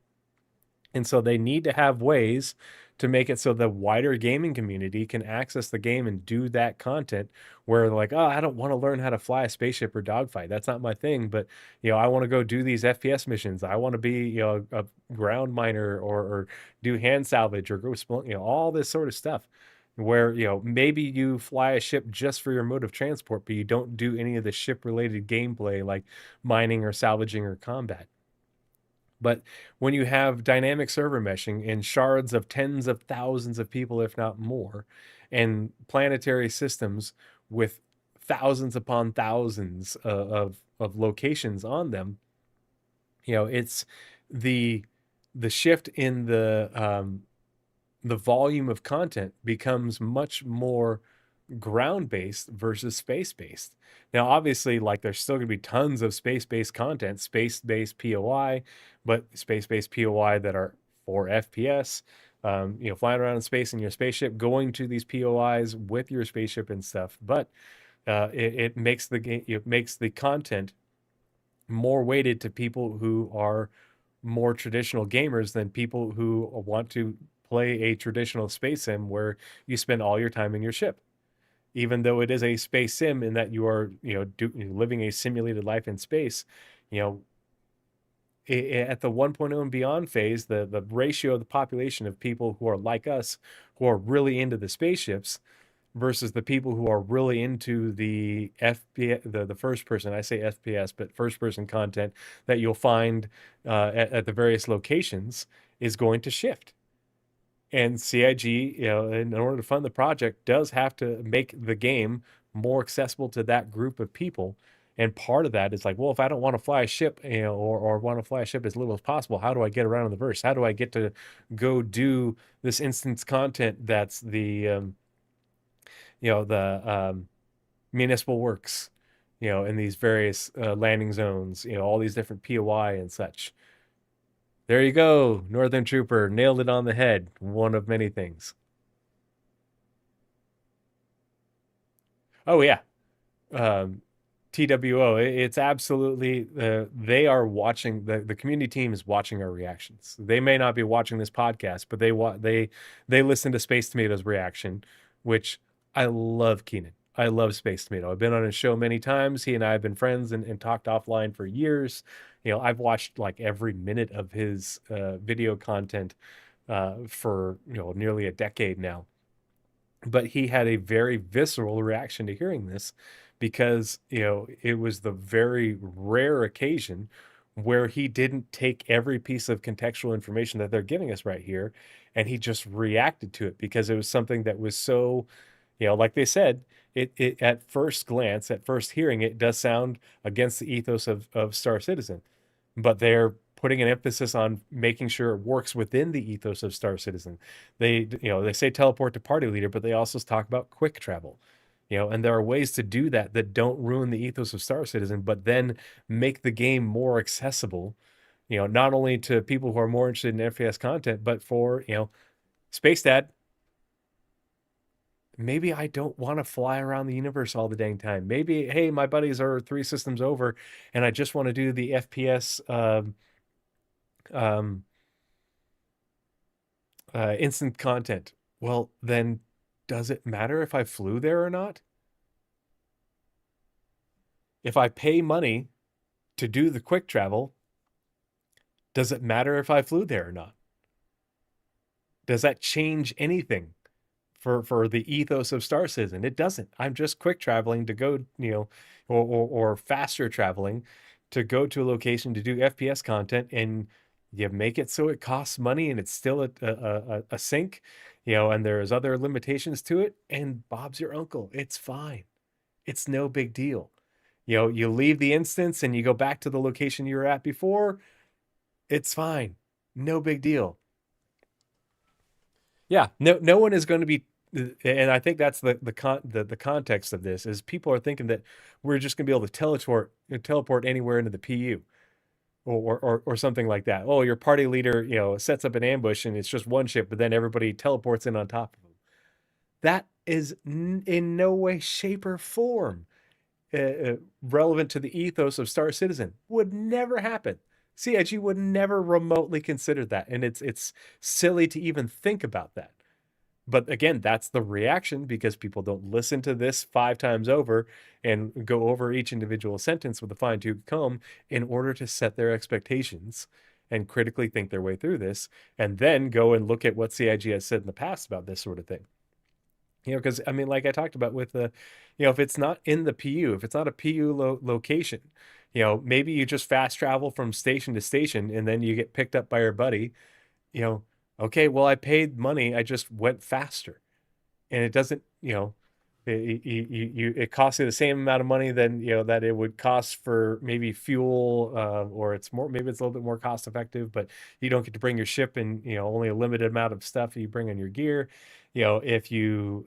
And so they need to have ways to make it so the wider gaming community can access the game and do that content where they're like, oh, I don't want to learn how to fly a spaceship or dogfight. That's not my thing. But, I want to go do these FPS missions. I want to be, a ground miner or do hand salvage or go, all this sort of stuff where, maybe you fly a ship just for your mode of transport, but you don't do any of the ship related gameplay like mining or salvaging or combat. But when you have dynamic server meshing and shards of tens of thousands of people, if not more, and planetary systems with thousands upon thousands of locations on them, it's the shift in the volume of content becomes much more ground-based versus space-based. Now, obviously, there's still going to be tons of space-based content, space-based POI, but space-based POI that are for FPS, flying around in space in your spaceship, going to these POIs with your spaceship and stuff. But it makes the content more weighted to people who are more traditional gamers than people who want to play a traditional space sim where you spend all your time in your ship. Even though it is a space sim in that you are, living a simulated life in space, at the 1.0 and beyond phase, the ratio of the population of people who are like us, who are really into the spaceships versus the people who are really into the FPS, the first person, I say FPS, but first person content that you'll find at the various locations is going to shift. And CIG, in order to fund the project, does have to make the game more accessible to that group of people. And part of that is like, well, if I don't want to fly a ship, or want to fly a ship as little as possible, how do I get around in the verse? How do I get to go do this instance content that's the municipal works, in these various landing zones, all these different POI and such. There you go, Northern Trooper, nailed it on the head. One of many things. Oh yeah, TWO. It's absolutely they are watching. The community team is watching our reactions. They may not be watching this podcast, but they listen to Space Tomato's reaction, which I love. Keenan, I love Space Tomato. I've been on his show many times. He and I have been friends and talked offline for years. I've watched every minute of his video content for nearly a decade now. But he had a very visceral reaction to hearing this because, it was the very rare occasion where he didn't take every piece of contextual information that they're giving us right here, and he just reacted to it because it was something that was so, like they said, it at first glance, at first hearing, it does sound against the ethos of Star Citizen, but they're putting an emphasis on making sure it works within the ethos of Star Citizen. They say teleport to party leader, but they also talk about quick travel. And there are ways to do that that don't ruin the ethos of Star Citizen, but then make the game more accessible, not only to people who are more interested in FPS content, but for, Space Dad, maybe I don't want to fly around the universe all the dang time. Maybe, hey, my buddies are 3 systems over and I just want to do the FPS instant content. Well, then does it matter if I flew there or not? If I pay money to do the quick travel, does it matter if I flew there or not? Does that change anything for the ethos of Star Citizen? It doesn't. I'm just quick traveling to go, or faster traveling to go to a location to do FPS content, and you make it so it costs money and it's still a sync, and there's other limitations to it, and Bob's your uncle. It's fine. It's no big deal. You leave the instance and you go back to the location you were at before. It's fine. No big deal. Yeah, no one is going to be, and I think that's the context of this is people are thinking that we're just going to be able to teleport anywhere into the PU or something like that. Oh, your party leader, sets up an ambush and it's just one ship, but then everybody teleports in on top of them. That is in no way, shape, or form relevant to the ethos of Star Citizen. Would never happen. CIG would never remotely consider that, and it's silly to even think about that. But again, that's the reaction because people don't listen to this 5 times over and go over each individual sentence with a fine-tooth comb in order to set their expectations and critically think their way through this, and then go and look at what CIG has said in the past about this sort of thing. Because, I mean, like I talked about with the, if it's not in the PU, if it's not a PU location, maybe you just fast travel from station to station and then you get picked up by your buddy, okay, well, I paid money, I just went faster. And it doesn't, it costs you the same amount of money than, that it would cost for maybe fuel, or maybe it's a little bit more cost effective, but you don't get to bring your ship and, only a limited amount of stuff you bring on your gear. If you,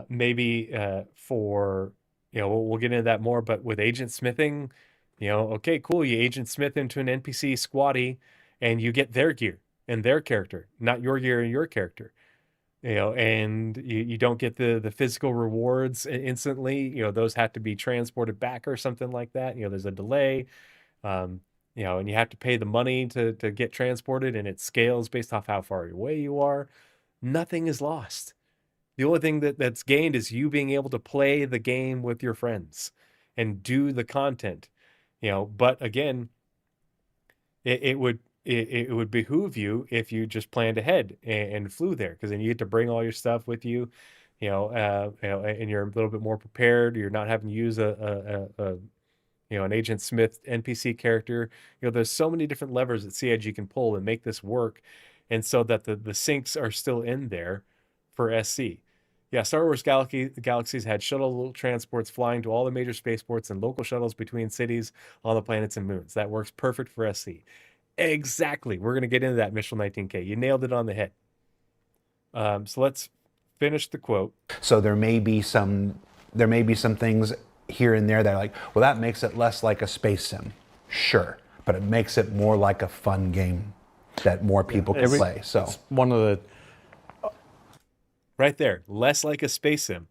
maybe for, we'll get into that more, but with agent smithing, okay, cool. You agent smith into an NPC squatty and you get their gear and their character, not your gear and your character. And you don't get the physical rewards instantly. Those have to be transported back or something like that. There's a delay, and you have to pay the money to get transported, and it scales based off how far away you are. Nothing is lost. The only thing that's gained is you being able to play the game with your friends and do the content. But again, it would behoove you if you just planned ahead and flew there, because then you get to bring all your stuff with you, and you're a little bit more prepared. You're not having to use an Agent Smith NPC character. There's so many different levers that CIG can pull and make this work, and so that the syncs are still in there for SC. Yeah, Star Wars Galaxies had shuttle transports flying to all the major spaceports and local shuttles between cities on the planets and moons. That works perfect for SC. Exactly. We're going to get into that, Mitchell 19K. You nailed it on the head. So let's finish the quote. So there may be some things here and there that are like, well, that makes it less like a space sim. Sure. But it makes it more like a fun game that more people can play. So it's one of the right there, less like a space sim,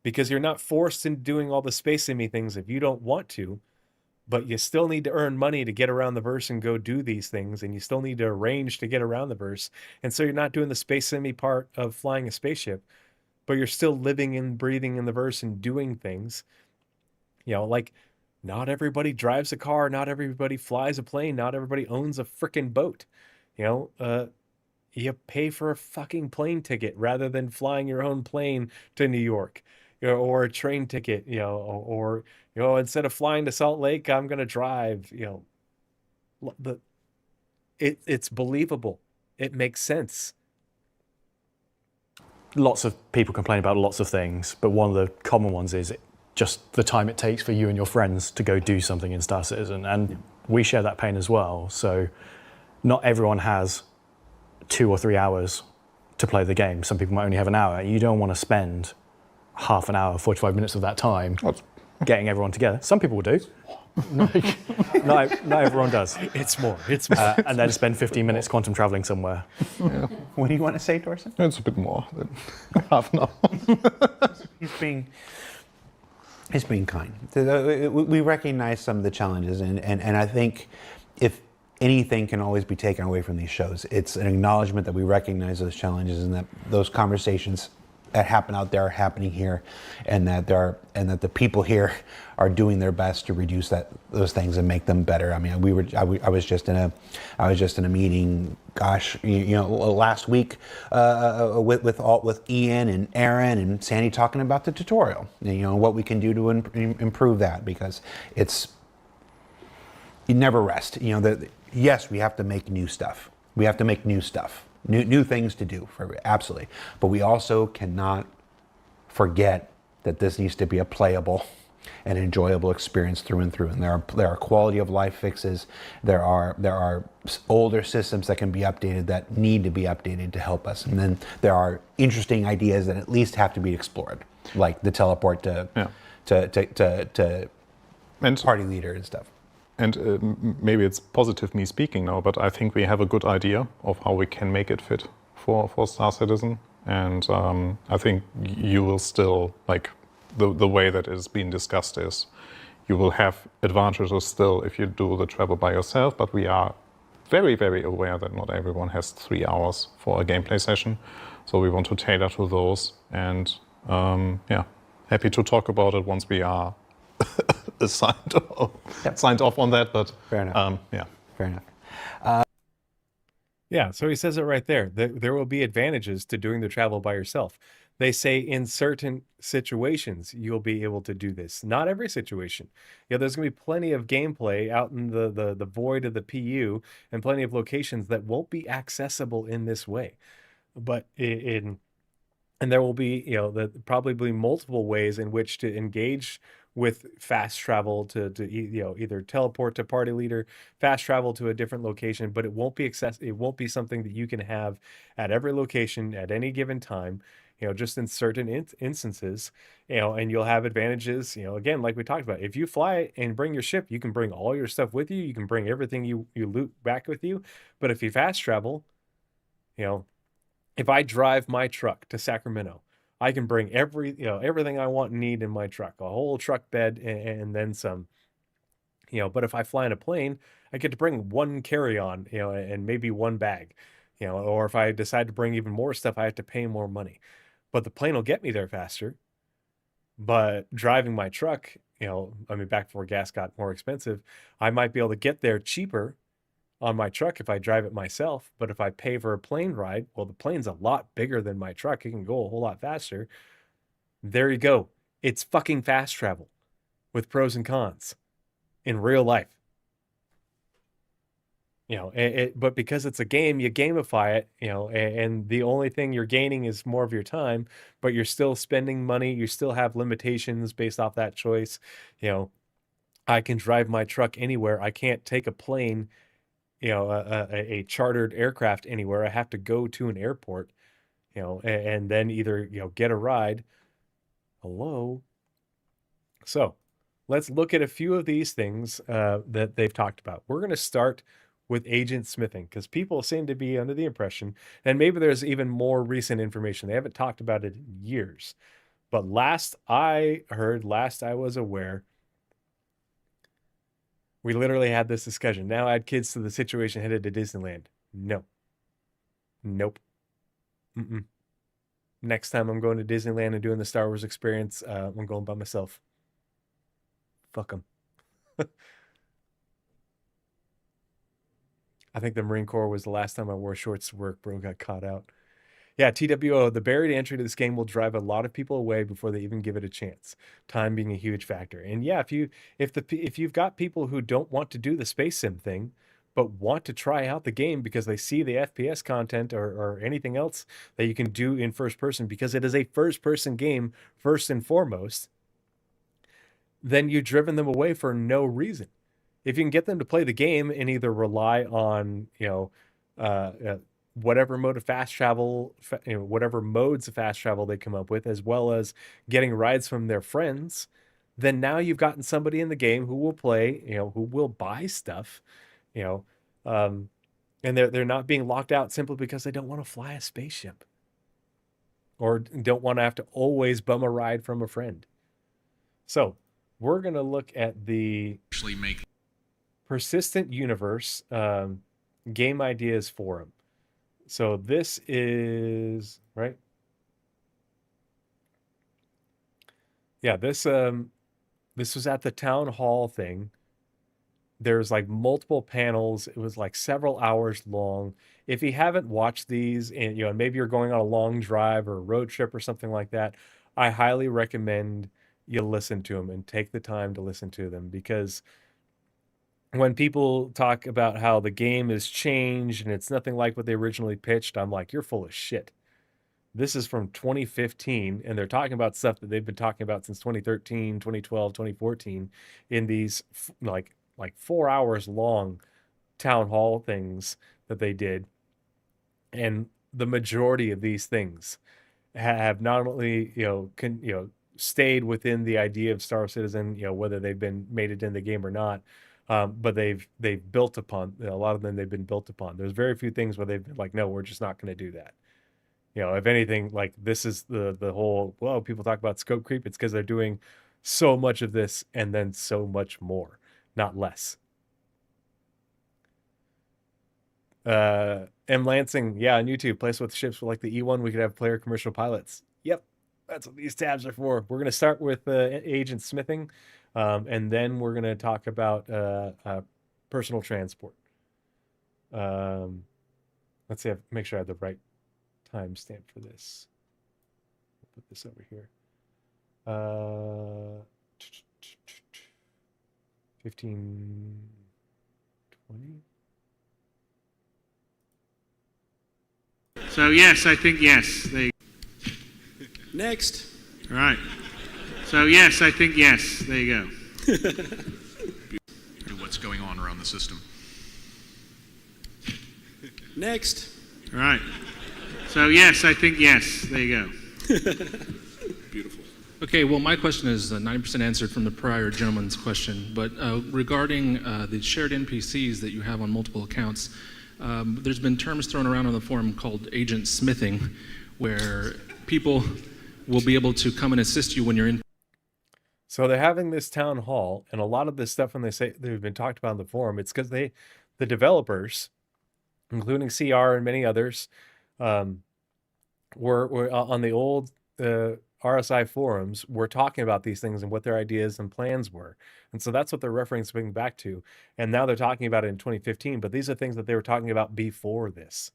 because you're not forced into doing all the space simmy things if you don't want to. But you still need to earn money to get around the verse and go do these things. And you still need to arrange to get around the verse. And so you're not doing the space semi part of flying a spaceship, but you're still living and breathing in the verse and doing things. Like not everybody drives a car. Not everybody flies a plane. Not everybody owns a freaking boat. you pay for a fucking plane ticket rather than flying your own plane to New York, or a train ticket, or instead of flying to Salt Lake, I'm gonna drive. It's believable. It makes sense. Lots of people complain about lots of things, but one of the common ones is just the time it takes for you and your friends to go do something in Star Citizen, and we share that pain as well. So not everyone has 2 or 3 hours to play the game. Some people might only have an hour. You don't want to spend half an hour, 45 minutes of that time getting everyone together. Some people will do. Not everyone does. It's more. And then spend 15 minutes quantum traveling somewhere. Yeah. What do you want to say, Dorson? It's a bit more than half an hour. He's being kind. We recognize some of the challenges, and I think if anything can always be taken away from these shows, it's an acknowledgement that we recognize those challenges and that those conversations that happen out there are happening here, and that the people here are doing their best to reduce those things and make them better. I mean, I was just in a meeting, gosh, last week with Ian and Aaron and Sandy talking about the tutorial, and what we can do to improve that, because you never rest. Yes, we have to make new stuff. We have to make new stuff. New things to do, absolutely. But we also cannot forget that this needs to be a playable and enjoyable experience through and through. And there are quality of life fixes. There are older systems that can be updated, that need to be updated to help us. And then there are interesting ideas that at least have to be explored, like the teleport to party leader and stuff. And maybe it's positive me speaking now, but I think we have a good idea of how we can make it fit for Star Citizen. And I think you will still, like, the way that is being discussed is, you will have advantages still if you do the travel by yourself, but we are very, very aware that not everyone has 3 hours for a gameplay session. So we want to tailor to those, and happy to talk about it once we are signed off on that, but fair enough. Fair enough. So he says it right there. There will be advantages to doing the travel by yourself. They say in certain situations you'll be able to do this. Not every situation. There's going to be plenty of gameplay out in the void of the PU, and plenty of locations that won't be accessible in this way. But and there will be, probably multiple ways in which to engage with fast travel to either teleport to party leader, fast travel to a different location, but it won't be it won't be something that you can have at every location at any given time, just in certain instances, and you'll have advantages, again, like we talked about. If you fly and bring your ship, you can bring all your stuff with you. You can bring everything you loot back with you. But if you fast travel, if I drive my truck to Sacramento, I can bring everything I want and need in my truck, a whole truck bed and then some. But if I fly in a plane, I get to bring one carry-on, and maybe one bag, or if I decide to bring even more stuff, I have to pay more money. But the plane will get me there faster. But driving my truck, back before gas got more expensive, I might be able to get there cheaper on my truck if I drive it myself. But if I pay for a plane ride, well, the plane's a lot bigger than my truck. It can go a whole lot faster. There you go. It's fucking fast travel with pros and cons in real life. But because it's a game, you gamify it, and the only thing you're gaining is more of your time, but you're still spending money. You still have limitations based off that choice. I can drive my truck anywhere. I can't take a plane, a chartered aircraft anywhere. I have to go to an airport, and then either, get a ride. Hello. So let's look at a few of these things that they've talked about. We're going to start with agent smithing, because people seem to be under the impression, and maybe there's even more recent information. They haven't talked about it in years, but last I was aware, we literally had this discussion. Now add kids to the situation headed to Disneyland. No. Nope. Mm-mm. Next time I'm going to Disneyland and doing the Star Wars experience, I'm going by myself. Fuck them. I think the Marine Corps was the last time I wore shorts to work. Bro got caught out. Yeah, TWO, the barrier to entry to this game will drive a lot of people away before they even give it a chance. Time being a huge factor. And yeah, if you've got people who don't want to do the space sim thing, but want to try out the game because they see the FPS content or anything else that you can do in first person, because it is a first person game first and foremost, then you've driven them away for no reason. If you can get them to play the game and either rely on, whatever mode of fast travel, whatever modes of fast travel they come up with, as well as getting rides from their friends, then now you've gotten somebody in the game who will play, who will buy stuff, and they're not being locked out simply because they don't want to fly a spaceship or don't want to have to always bum a ride from a friend. So we're going to look at the Persistent Universe Game Ideas Forum. So this is right. Yeah, this was at the town hall thing. There's like multiple panels. It was like several hours long. If you haven't watched these, and maybe you're going on a long drive or a road trip or something like that, I highly recommend you listen to them and take the time to listen to them, because when people talk about how the game has changed and it's nothing like what they originally pitched, I'm like, you're full of shit. This is from 2015, and they're talking about stuff that they've been talking about since 2013, 2012, 2014 in these like 4 hours long town hall things that they did. And the majority of these things have not only, stayed within the idea of Star Citizen, whether they've been made it in the game or not, but they've built upon a lot of them. They've been built upon. There's very few things where they've been like, no, we're just not going to do that. If anything, like this is the whole, well, people talk about scope creep. It's because they're doing so much of this and then so much more, not less. M. Lansing, yeah, on YouTube, place with ships with like the E1, we could have player commercial pilots. Yep, that's what these tabs are for. We're going to start with agent smithing. And then we're going to talk about personal transport. Let's see, make sure I have the right timestamp for this. I'll put this over here. 15:20. So yes, I think yes. Next. All right. So yes, I think yes. There you go. What's going on around the system? Next. All right. So yes, I think yes. There you go. Beautiful. Okay, well, my question is 90% answered from the prior gentleman's question, but regarding the shared NPCs that you have on multiple accounts, there's been terms thrown around on the forum called agent smithing, where people will be able to come and assist you when you're in. So they're having this town hall, and a lot of this stuff, when they say they've been talked about in the forum, it's because the developers, including CR and many others, were on the old RSI forums, were talking about these things and what their ideas and plans were. And so that's what they're referencing back to. And now they're talking about it in 2015, but these are things that they were talking about before this.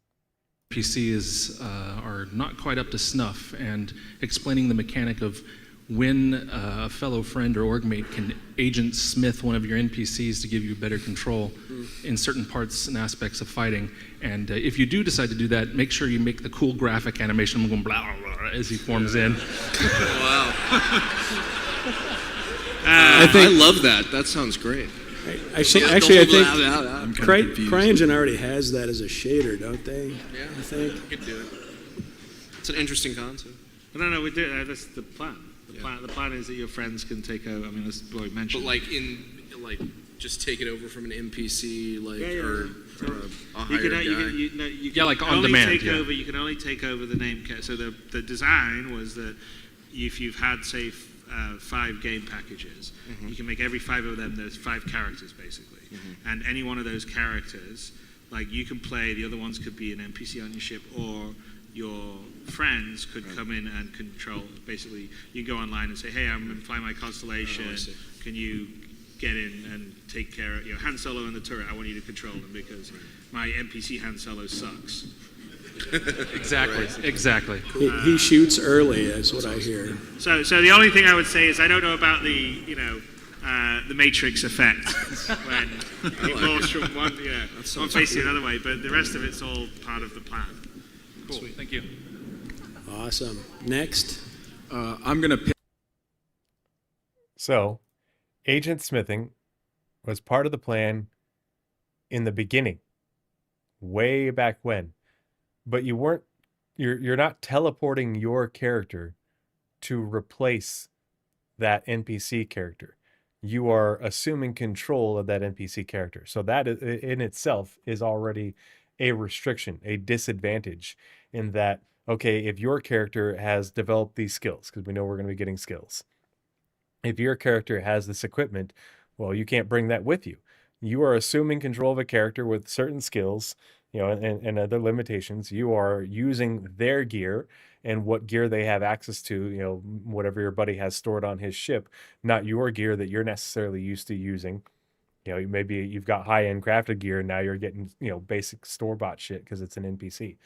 NPCs are not quite up to snuff, and explaining the mechanic of when a fellow friend or org mate can agent smith one of your NPCs to give you better control in certain parts and aspects of fighting. And if you do decide to do that, make sure you make the cool graphic animation going blah, blah, blah, as he forms in. Wow. I love that. That sounds great. Actually, I think CryEngine already has that as a shader, don't they? Yeah, I think. You could do it. It's an interesting concept. No, we do. That's the plan. The plan is that your friends can take over. I mean, that's what we mentioned. But just take it over from an NPC, or a hired guy. You can like on demand. You can only take over the name. So the design was that if you've had, say, 5 game packages, you can make every 5 of them. There's 5 characters basically, and any one of those characters, like you can play. The other ones could be an NPC on your ship, or your friends could come in and control. Basically, you go online and say, "Hey, I'm going to fly my constellation. Can you get in and take care of, Han Solo and the turret, I want you to control them because my NPC Han Solo sucks. Exactly. He shoots early, is what I hear. So the only thing I would say is I don't know about the Matrix effect when it goes from one face to the other way, but the rest of it's all part of the plan. Cool. Sweet. Thank you. Awesome. Next. I'm going to pick. So, agent smithing was part of the plan in the beginning, way back when. But you're not teleporting your character to replace that NPC character. You are assuming control of that NPC character. So that in itself is already a restriction, a disadvantage in that, okay, if your character has developed these skills, because we know we're going to be getting skills. If your character has this equipment, well, you can't bring that with you. You are assuming control of a character with certain skills, and other limitations. You are using their gear and what gear they have access to, whatever your buddy has stored on his ship, not your gear that you're necessarily used to using. Maybe you've got high-end crafted gear, and now you're getting, basic store-bought shit because it's an NPC.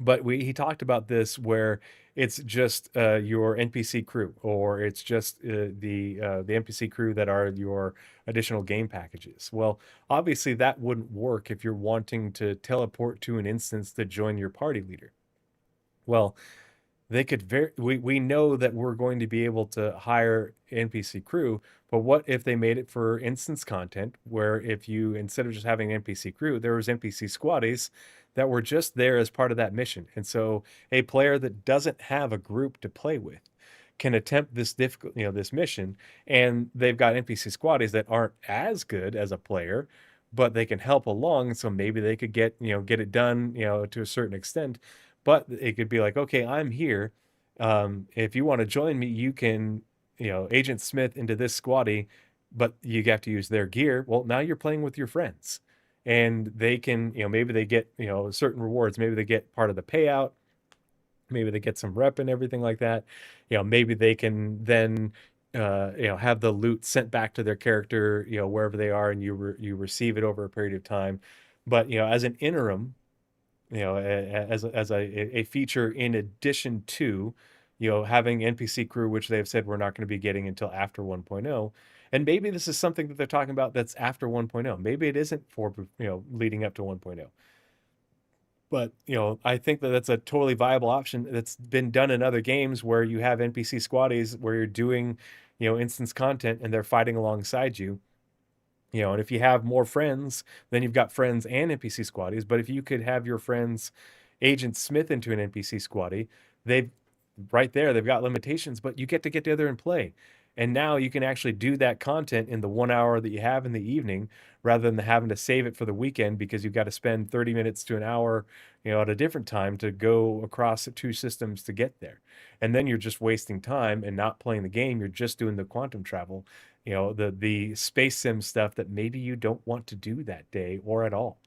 But he talked about this where it's just your NPC crew, or it's just the NPC crew that are your additional game packages. Well, obviously that wouldn't work if you're wanting to teleport to an instance to join your party leader. Well, they could we know that we're going to be able to hire NPC crew, but what if they made it for instance content, where if you, instead of just having an NPC crew, there was NPC squaddies that were just there as part of that mission. And so a player that doesn't have a group to play with can attempt this difficult, this mission, and they've got NPC squaddies that aren't as good as a player, but they can help along. So maybe they could get it done, to a certain extent. But it could be like, okay, I'm here. If you want to join me, you can, Agent Smith into this squaddie, but you have to use their gear. Well, now you're playing with your friends, and they can, maybe they get, certain rewards. Maybe they get part of the payout. Maybe they get some rep and everything like that. Maybe they can then, have the loot sent back to their character, wherever they are, and you receive it over a period of time. But, as an interim, as a feature in addition to, having NPC crew, which they've said we're not going to be getting until after 1.0. And maybe this is something that they're talking about that's after 1.0. Maybe it isn't for, leading up to 1.0. But, I think that that's a totally viable option that's been done in other games where you have NPC squaddies where you're doing, instance content and they're fighting alongside you. And if you have more friends, then you've got friends and NPC squaddies. But if you could have your friends Agent Smith into an NPC squaddie, they've got limitations, but you get to get together and play. And now you can actually do that content in the 1 hour that you have in the evening, rather than having to save it for the weekend because you've got to spend 30 minutes to an hour, at a different time to go across the two systems to get there. And then you're just wasting time and not playing the game. You're just doing the quantum travel, the space sim stuff that maybe you don't want to do that day or at all.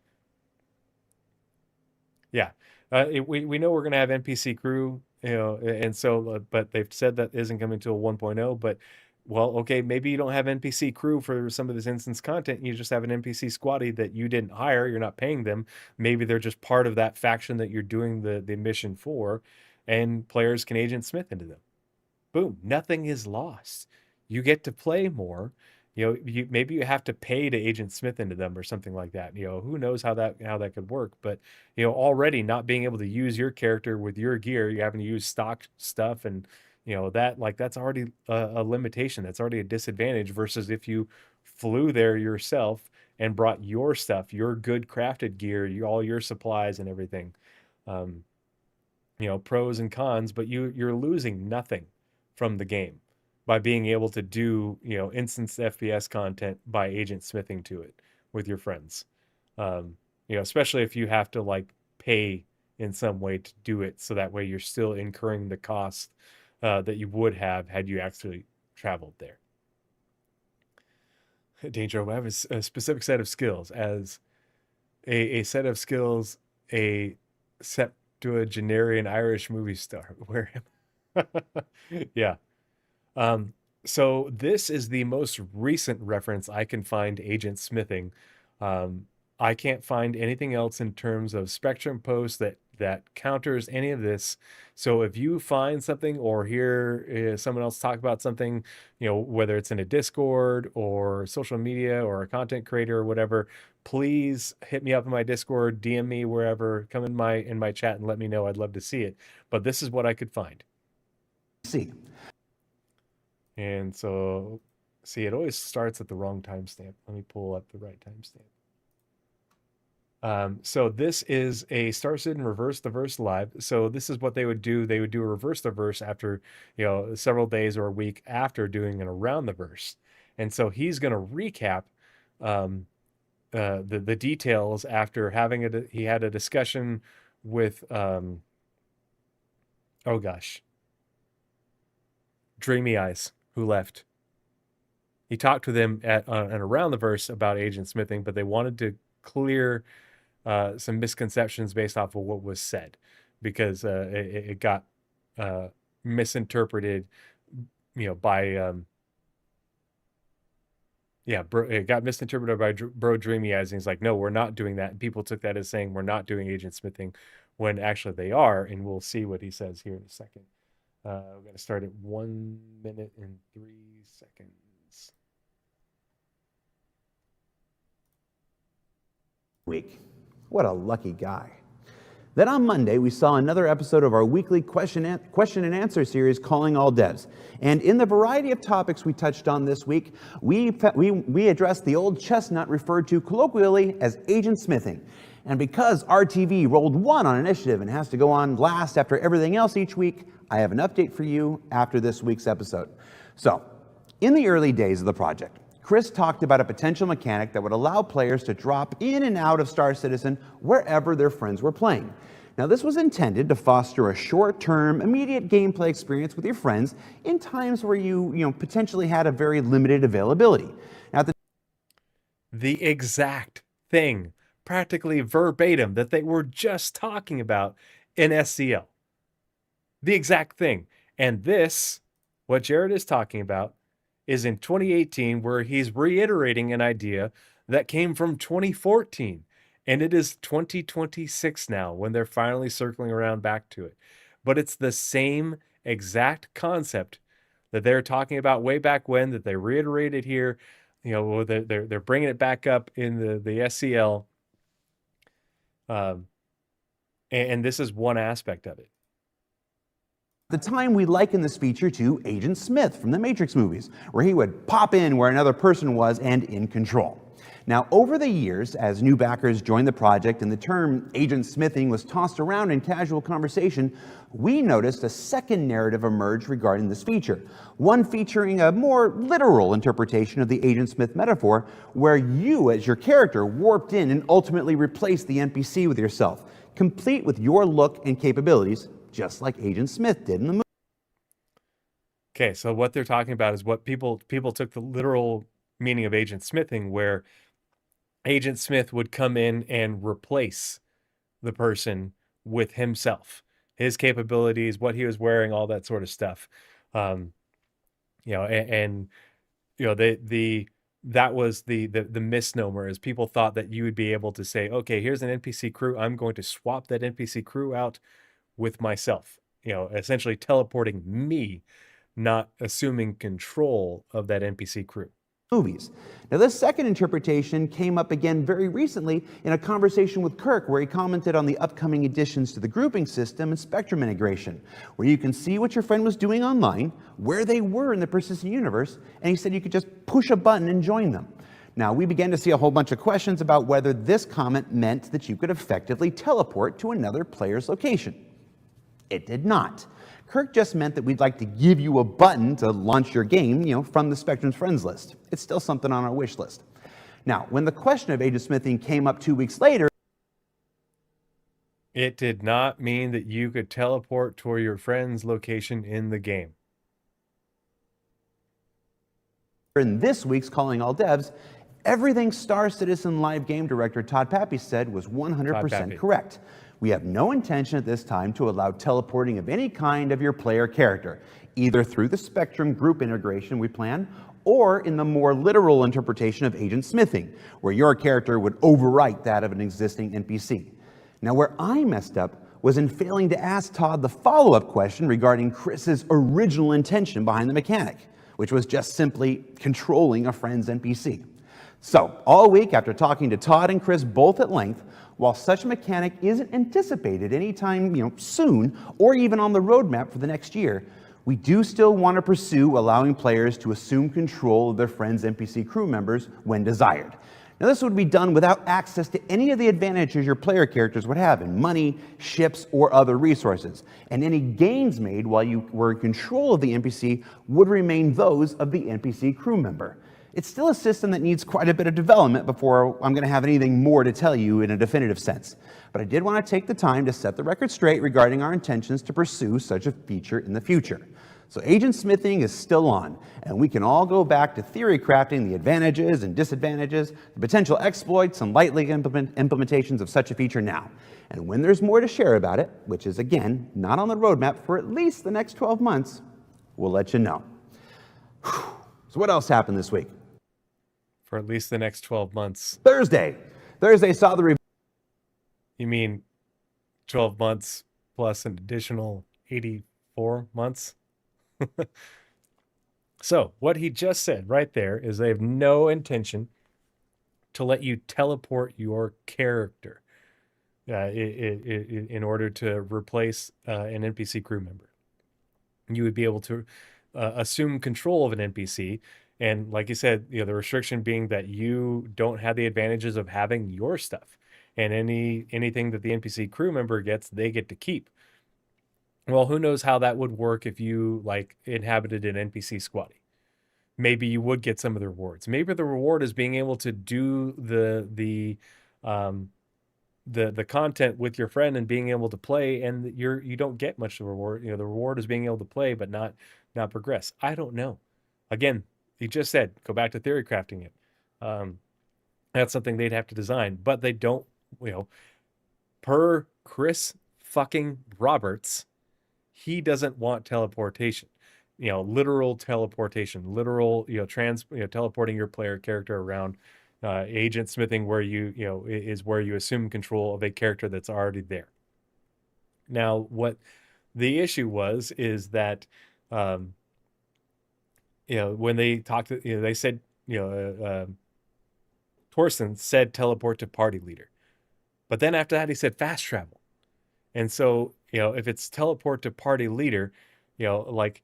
Yeah. We know we're going to have NPC crew, and so, but they've said that isn't coming until 1.0, but well, okay, maybe you don't have NPC crew for some of this instance content. You just have an NPC squaddie that you didn't hire. You're not paying them. Maybe they're just part of that faction that you're doing the mission for, and players can Agent Smith into them. Boom. Nothing is lost. You get to play more. Maybe you have to pay to Agent Smith into them or something like that. Who knows how that could work. But, already not being able to use your character with your gear, you're having to use stock stuff, and, that's already a limitation. That's already a disadvantage versus if you flew there yourself and brought your stuff, your good crafted gear, all your supplies and everything. Pros and cons, but you're losing nothing from the game by being able to do, instance FPS content by Agent Smithing to it with your friends. Especially if you have to pay in some way to do it. So that way you're still incurring the cost that you would have had you actually traveled there. Danger Web is a specific set of skills as a set of skills, a septuagenarian Irish movie star. Where, yeah. So this is the most recent reference I can find to agent smithing. I can't find anything else in terms of Spectrum posts that counters any of this. So if you find something or hear someone else talk about something, whether it's in a Discord or social media or a content creator or whatever, please hit me up in my Discord, DM me wherever, come in my chat and let me know. I'd love to see it. But this is what I could find. See. And so, see, it always starts at the wrong timestamp. Let me pull up the right timestamp. So this is a Star Citizen Reverse the Verse live. So this is what they would do. They would do a Reverse the Verse after, several days or a week after doing an Around the Verse. And so he's going to recap the details after he had a discussion with, Dreamy Eyes, who left. He talked with him at an Around the Verse about agent smithing, but they wanted to clear some misconceptions based off of what was said, because it got misinterpreted, by it got misinterpreted by Bro Dreamy Eyes. And he's like, no, we're not doing that. And people took that as saying we're not doing agent smithing, when actually they are. And we'll see what he says here in a second. We're going to start at 1 minute and 3 seconds. Week. What a lucky guy. Then on Monday, we saw another episode of our weekly question and answer series, Calling All Devs. And in the variety of topics we touched on this week, we addressed the old chestnut referred to colloquially as agent smithing. And because RTV rolled 1 on initiative and has to go on last after everything else each week, I have an update for you after this week's episode. So, in the early days of the project, Chris talked about a potential mechanic that would allow players to drop in and out of Star Citizen wherever their friends were playing. Now, this was intended to foster a short-term, immediate gameplay experience with your friends in times where you potentially had a very limited availability. Now, the exact thing, practically verbatim, that they were just talking about in SCL. The exact thing. And this, what Jared is talking about, is in 2018, where he's reiterating an idea that came from 2014. And it is 2026 now, when they're finally circling around back to it. But it's the same exact concept that they're talking about way back when, that they reiterated here. They're bringing it back up in the SCL. And this is one aspect of it. At the time, we likened this feature to Agent Smith from the Matrix movies, where he would pop in where another person was and in control. Now, over the years, as new backers joined the project and the term agent smithing was tossed around in casual conversation, we noticed a second narrative emerge regarding this feature, one featuring a more literal interpretation of the agent smith metaphor, where you, as your character, warped in and ultimately replaced the NPC with yourself, complete with your look and capabilities, just like Agent Smith did in the movie. Okay, so what they're talking about is what people took the literal meaning of agent smithing, where Agent Smith would come in and replace the person with himself, his capabilities, what he was wearing, all that sort of stuff. That was the misnomer, is people thought that you would be able to say, okay, here's an NPC crew. I'm going to swap that NPC crew out with myself, essentially teleporting me, not assuming control of that NPC crew. Movies. Now, this second interpretation came up again very recently in a conversation with Kirk, where he commented on the upcoming additions to the grouping system and Spectrum integration, where you can see what your friend was doing online, where they were in the persistent universe, and he said you could just push a button and join them. Now, we began to see a whole bunch of questions about whether this comment meant that you could effectively teleport to another player's location. It did not. Kirk just meant that we'd like to give you a button to launch your game, from the Spectrum's friends list. It's still something on our wish list. Now, when the question of agent smithing came up 2 weeks later, it did not mean that you could teleport to your friend's location in the game. In this week's Calling All Devs, everything Star Citizen Live game director Todd Pappy said was 100% correct. We have no intention at this time to allow teleporting of any kind of your player character, either through the Spectrum group integration we plan, or in the more literal interpretation of agent smithing, where your character would overwrite that of an existing NPC. Now, where I messed up was in failing to ask Todd the follow-up question regarding Chris's original intention behind the mechanic, which was just simply controlling a friend's NPC. So, all week after talking to Todd and Chris both at length, while such a mechanic isn't anticipated anytime soon, or even on the roadmap for the next year, we do still want to pursue allowing players to assume control of their friends' NPC crew members when desired. Now, this would be done without access to any of the advantages your player characters would have in money, ships, or other resources. And any gains made while you were in control of the NPC would remain those of the NPC crew member. It's still a system that needs quite a bit of development before I'm going to have anything more to tell you in a definitive sense. But I did want to take the time to set the record straight regarding our intentions to pursue such a feature in the future. So agent smithing is still on, and we can all go back to theory crafting the advantages and disadvantages, the potential exploits and lightly implementations of such a feature now. And when there's more to share about it, which is again, not on the roadmap for at least the next 12 months, we'll let you know. So what else happened this week? For at least the next 12 months. Thursday saw the You mean 12 months plus an additional 84 months? So what he just said right there is they have no intention to let you teleport your character in order to replace an NPC crew member. You would be able to assume control of an NPC, and like you said, the restriction being that you don't have the advantages of having your stuff, and anything that the NPC crew member gets, they get to keep. Well, who knows how that would work if you inhabited an NPC squatty. Maybe you would get some of the rewards. Maybe the reward is being able to do the content with your friend and being able to play, and you don't get much of the reward. The reward is being able to play but not progress. I don't know. Again, he just said go back to theory crafting it. That's something they'd have to design, but they don't. Per Chris fucking Roberts, he doesn't want teleportation, literal teleportation, literal, teleporting your player character around, agent smithing where is where you assume control of a character that's already there. Now, what the issue is that, when they talked, they said, Torsten said teleport to party leader, but then after that he said fast travel. And so, if it's teleport to party leader, if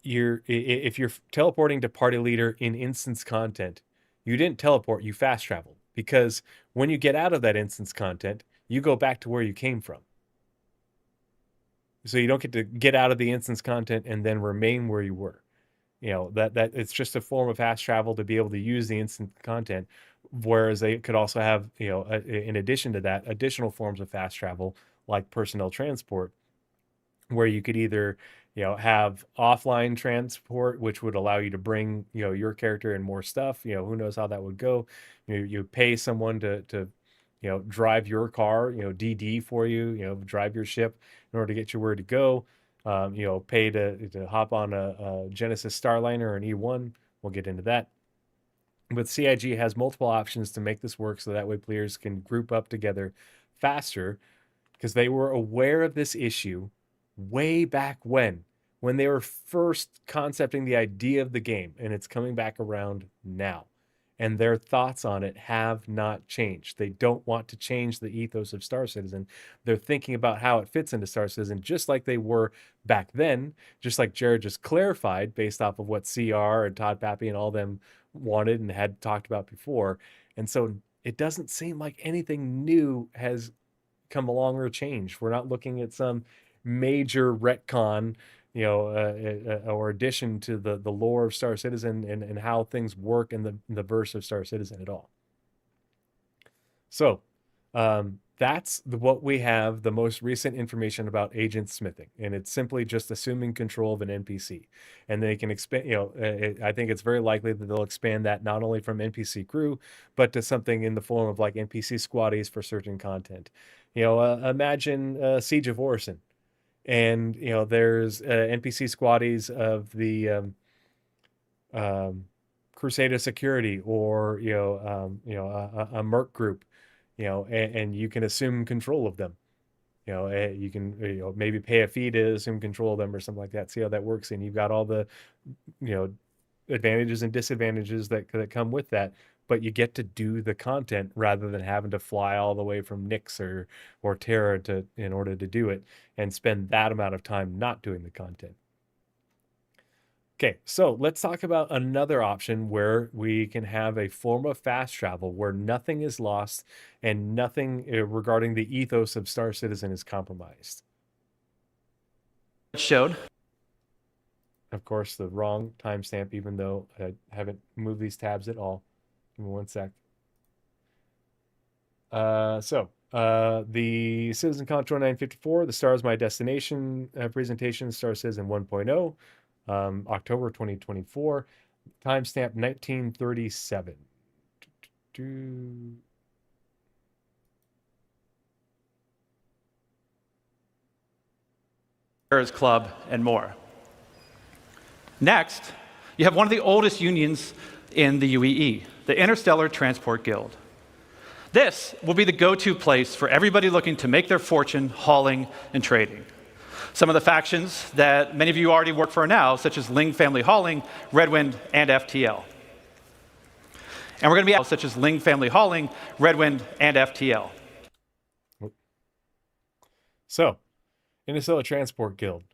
you're teleporting to party leader in instance content, you didn't teleport, you fast traveled. Because when you get out of that instance content, you go back to where you came from. So you don't get to get out of the instance content and then remain where you were. That it's just a form of fast travel to be able to use the instant content. Whereas they could also have, in addition to that, additional forms of fast travel, like personnel transport, where you could either, have offline transport, which would allow you to bring, your character and more stuff. Who knows how that would go. You pay someone to drive your car, DD for you, drive your ship in order to get you where to go. Pay to hop on a Genesis Starliner or an E1. We'll get into that. But CIG has multiple options to make this work so that way players can group up together faster, because they were aware of this issue way back when they were first concepting the idea of the game, and it's coming back around now. And their thoughts on it have not changed. They don't want to change the ethos of Star Citizen. They're thinking about how it fits into Star Citizen, just like they were back then, just like Jared just clarified based off of what CR and Todd Pappy and all them wanted and had talked about before. And so it doesn't seem like anything new has come along or changed. We're not looking at some major retcon, or addition to the lore of Star Citizen and how things work in the verse of Star Citizen at all. So that's what we have, the most recent information about agent smithing, and it's simply just assuming control of an NPC. And they can expand, I think it's very likely that they'll expand that not only from NPC crew, but to something in the form of like NPC squaddies for certain content. Imagine Siege of Orison, and there's NPC squaddies of the Crusader Security, or a merc group, and you can assume control of them. You can maybe pay a fee to assume control of them or something like that. See how that works, and you've got all the advantages and disadvantages that come with that. But you get to do the content rather than having to fly all the way from Nyx or Terra in order to do it, and spend that amount of time not doing the content. Okay, so let's talk about another option where we can have a form of fast travel where nothing is lost and nothing regarding the ethos of Star Citizen is compromised. Showed. Of course, the wrong timestamp, even though I haven't moved these tabs at all. Give me one sec. The Citizen Control 954, the Star is My Destination presentation, Star Citizen 1.0. October 2024, timestamp 1937. Club and more. Next, you have one of the oldest unions in the UEE, the Interstellar Transport Guild. This will be the go-to place for everybody looking to make their fortune hauling and trading. Some of the factions that many of you already work for now, such as Ling Family Hauling, Redwind, and FTL. And we're going to be such as Ling Family Hauling, Redwind, and FTL. So, Interstellar Transport Guild.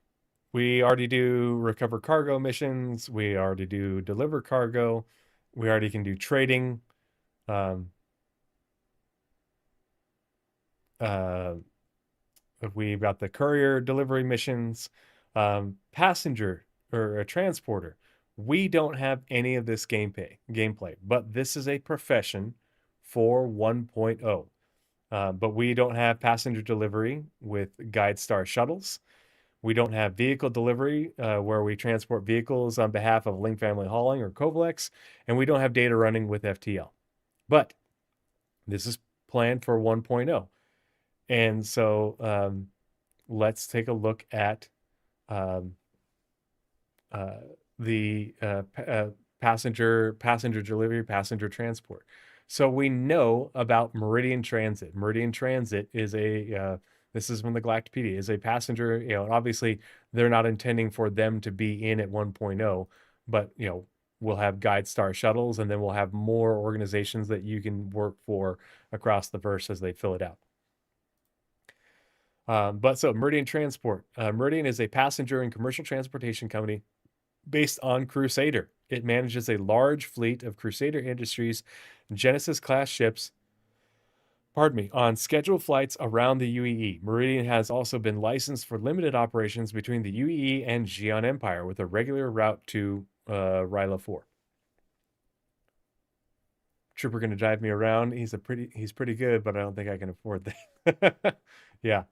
We already do recover cargo missions. We already do deliver cargo. We already can do trading. We've got the courier delivery missions, passenger or a transporter. We don't have any of this gameplay, but this is a profession for 1.0. But we don't have passenger delivery with Guide Star shuttles. We don't have vehicle delivery where we transport vehicles on behalf of Ling Family Hauling or Kovalex, and we don't have data running with FTL. But this is planned for 1.0. And so let's take a look at the passenger delivery, passenger transport. So we know about Meridian Transit. Meridian Transit is this is from the Galactopedia, is a passenger, obviously they're not intending for them to be in at 1.0, but, we'll have Guide Star shuttles, and then we'll have more organizations that you can work for across the verse as they fill it out. But so Meridian Transport. Meridian is a passenger and commercial transportation company based on Crusader. It manages a large fleet of Crusader Industries Genesis-class ships, on scheduled flights around the UEE. Meridian has also been licensed for limited operations between the UEE and Xi'an Empire, with a regular route to Ryla 4. Trooper going to drive me around. He's pretty good, but I don't think I can afford that. Yeah.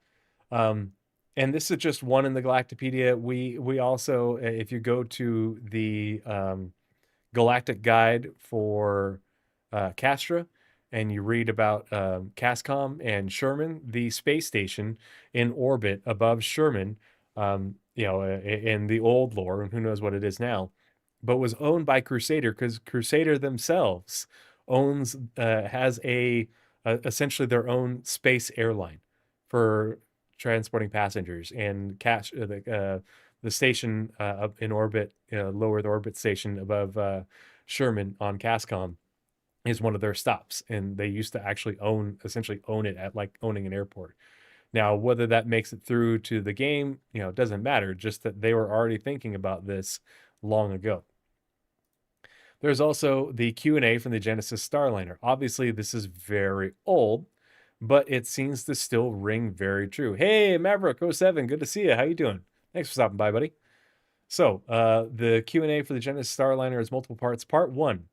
And this is just one in the Galactopedia. We also, if you go to the Galactic Guide for Castra, and you read about Cascom and Sherman, the space station in orbit above Sherman, in the old lore, and who knows what it is now, but was owned by Crusader, because Crusader themselves has essentially their own space airline for transporting passengers, and the station up in orbit, low Earth orbit station above Sherman on Cascom is one of their stops, and they used to actually essentially own it at like owning an airport. Now, whether that makes it through to the game, it doesn't matter, just that they were already thinking about this long ago. There's also the Q&A from the Genesis Starliner. Obviously, this is very old, but it seems to still ring very true. Hey, Maverick07, good to see you. How you doing? Thanks for stopping by, buddy. So, the Q&A for the Genesis Starliner is multiple parts. Part 1.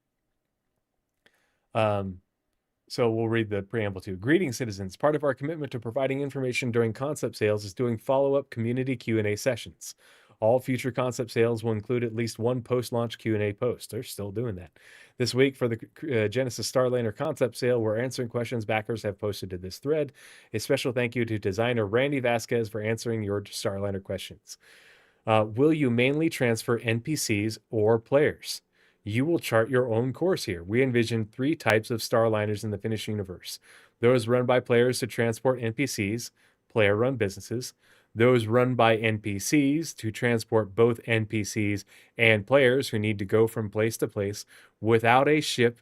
So we'll read the preamble too. Greetings, citizens. Part of our commitment to providing information during concept sales is doing follow-up community Q&A sessions. All future concept sales will include at least one post-launch Q&A post. They're still doing that. This week for the Genesis Starliner concept sale, we're answering questions backers have posted to this thread. A special thank you to designer Randy Vasquez for answering your Starliner questions. Will you mainly transfer NPCs or players? You will chart your own course here. We envision 3 types of Starliners in the Finnish universe. Those run by players to transport NPCs, player-run businesses. Those run by NPCs to transport both NPCs and players who need to go from place to place without a ship.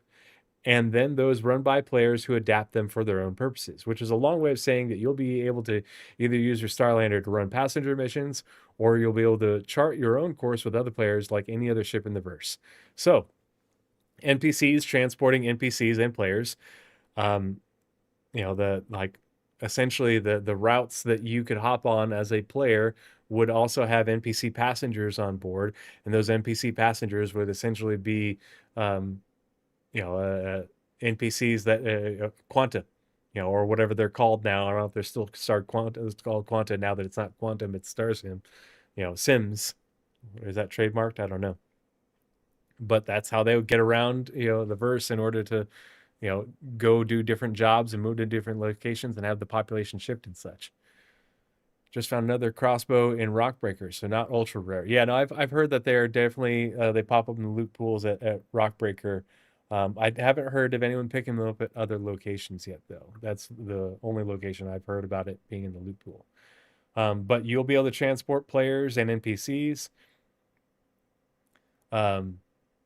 And then those run by players who adapt them for their own purposes, which is a long way of saying that you'll be able to either use your Starliner to run passenger missions, or you'll be able to chart your own course with other players like any other ship in the verse. So, NPCs transporting NPCs and players, essentially the routes that you could hop on as a player would also have NPC passengers on board, and those NPC passengers would essentially be NPCs that Quanta, or whatever they're called now. I don't know if they're still Quanta. It's called Quanta now that it's not Quantum, it's StarSim. Sims. Is that trademarked? I don't know. But that's how they would get around, the verse in order to, go do different jobs and move to different locations and have the population shift and such. Just found another crossbow in Rockbreaker, so not ultra rare. Yeah, no, I've heard that they're definitely they pop up in the loot pools at Rockbreaker. I haven't heard of anyone picking them up at other locations yet, though. That's the only location I've heard about it being in the loot pool. But you'll be able to transport players and NPCs. The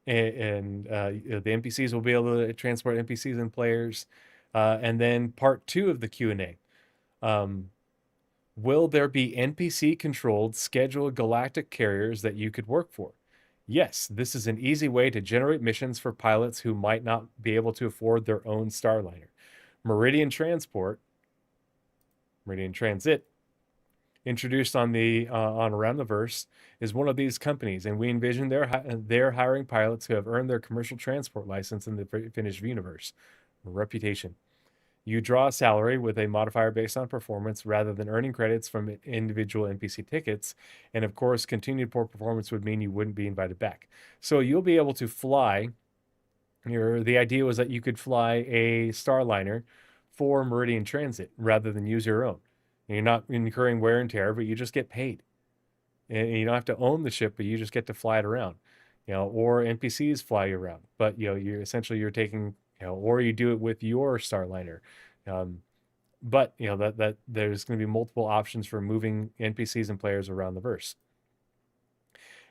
NPCs will be able to transport NPCs and players. And then part 2 of the Q&A. Will there be NPC-controlled scheduled galactic carriers that you could work for? Yes, this is an easy way to generate missions for pilots who might not be able to afford their own Starliner. Meridian Transit, introduced on Around the Verse, is one of these companies, and we envision they're hiring pilots who have earned their commercial transport license in the Finnish universe. Reputation. You draw a salary with a modifier based on performance rather than earning credits from individual NPC tickets. And of course, continued poor performance would mean you wouldn't be invited back. So you'll be able to fly. The idea was that you could fly a Starliner for Meridian Transit rather than use your own. And you're not incurring wear and tear, but you just get paid. And you don't have to own the ship, but you just get to fly it around. Or NPCs fly you around. But you're taking, or you do it with your Starliner. But that there's going to be multiple options for moving NPCs and players around the verse.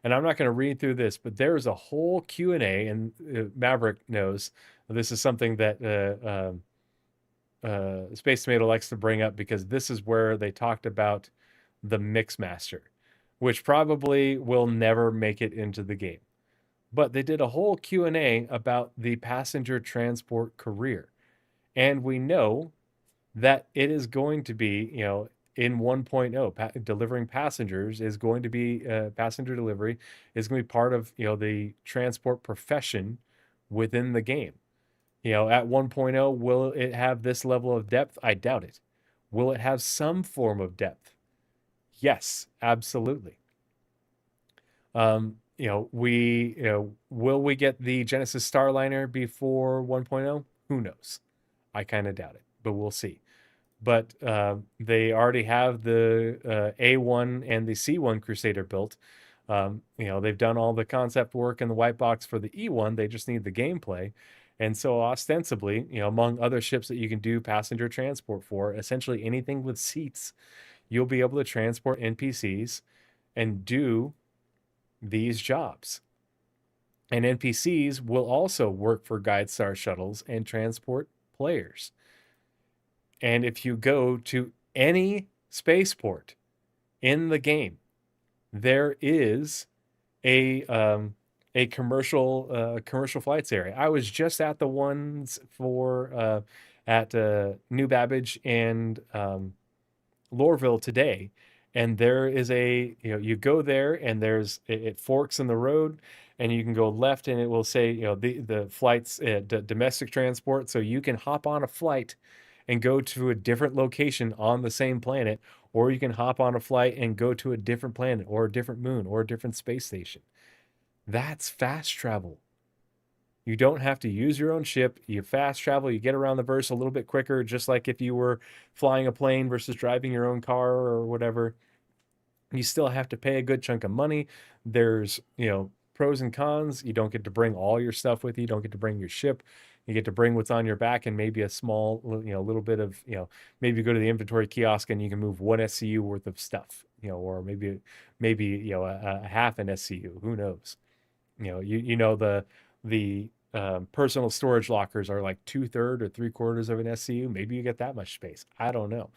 And I'm not going to read through this, but there is a whole Q&A, and Maverick knows this is something that Space Tomato likes to bring up, because this is where they talked about the Mixmaster, which probably will never make it into the game. But they did a whole Q&A about the passenger transport career. And we know that it is going to be, in 1.0, delivering passengers is going to be, passenger delivery is going to be part of, the transport profession within the game. At 1.0, will it have this level of depth? I doubt it. Will it have some form of depth? Yes, absolutely. Will we get the Genesis Starliner before 1.0? Who knows? I kind of doubt it, but we'll see. But they already have the A1 and the C1 Crusader built. They've done all the concept work in the white box for the E1. They just need the gameplay. And so ostensibly, among other ships that you can do passenger transport for, essentially anything with seats, you'll be able to transport NPCs and do these jobs. And NPCs will also work for Guide Star shuttles and transport players. And if you go to any spaceport in the game, there is a commercial flights area. I was just at the ones for at New Babbage and Lorville today, and there is you go there and it forks in the road, and you can go left and it will say the flights domestic transport, so you can hop on a flight and go to a different location on the same planet, or you can hop on a flight and go to a different planet or a different moon or a different space station. That's fast travel. You don't have to use your own ship. You fast travel. You get around the verse a little bit quicker, just like if you were flying a plane versus driving your own car or whatever. You still have to pay a good chunk of money. There's, pros and cons. You don't get to bring all your stuff with you. You don't get to bring your ship. You get to bring what's on your back and maybe a small, little bit of, maybe you go to the inventory kiosk and you can move 1 SCU worth of stuff, or maybe, a half an SCU. Who knows? The personal storage lockers are like 2/3 or 3/4 of an SCU. Maybe you get that much space. I don't know.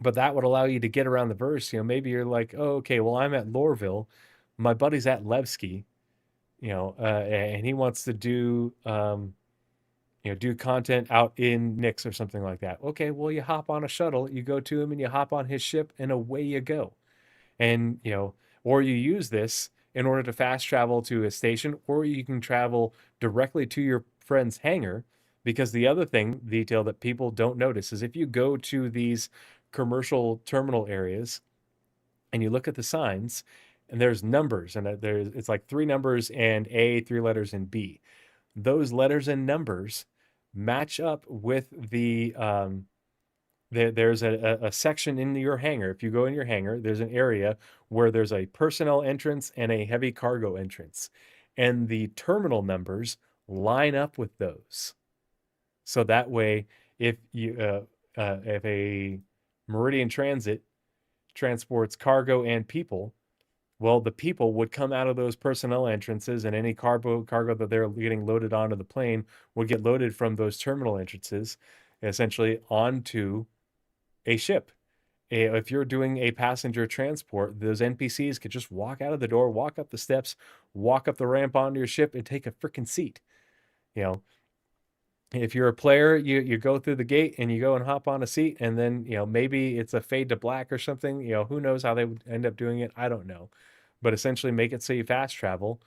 But that would allow you to get around the verse. Maybe you're like, oh, okay, well, I'm at Lorville. My buddy's at Levski, and he wants to do, do content out in Nix or something like that. Okay, well, you hop on a shuttle, you go to him and you hop on his ship and away you go. And, or you use this in order to fast travel to a station, or you can travel directly to your friend's hangar. Because the other detail that people don't notice is if you go to these commercial terminal areas and you look at the signs and there's numbers and it's like 3 numbers and A, 3 letters and B. Those letters and numbers match up with there's a section in your hangar. If you go in your hangar, there's an area where there's a personnel entrance and a heavy cargo entrance, and the terminal numbers line up with those. So that way, if a Meridian Transit transports cargo and people, well, the people would come out of those personnel entrances, and any cargo that they're getting loaded onto the plane would get loaded from those terminal entrances, essentially onto a ship. If you're doing a passenger transport, those NPCs could just walk out of the door, walk up the steps, walk up the ramp onto your ship, and take a freaking seat. If you're a player, you go through the gate and you go and hop on a seat, and then maybe it's a fade to black or something. Who knows how they would end up doing it? I don't know, but essentially make it so you fast travel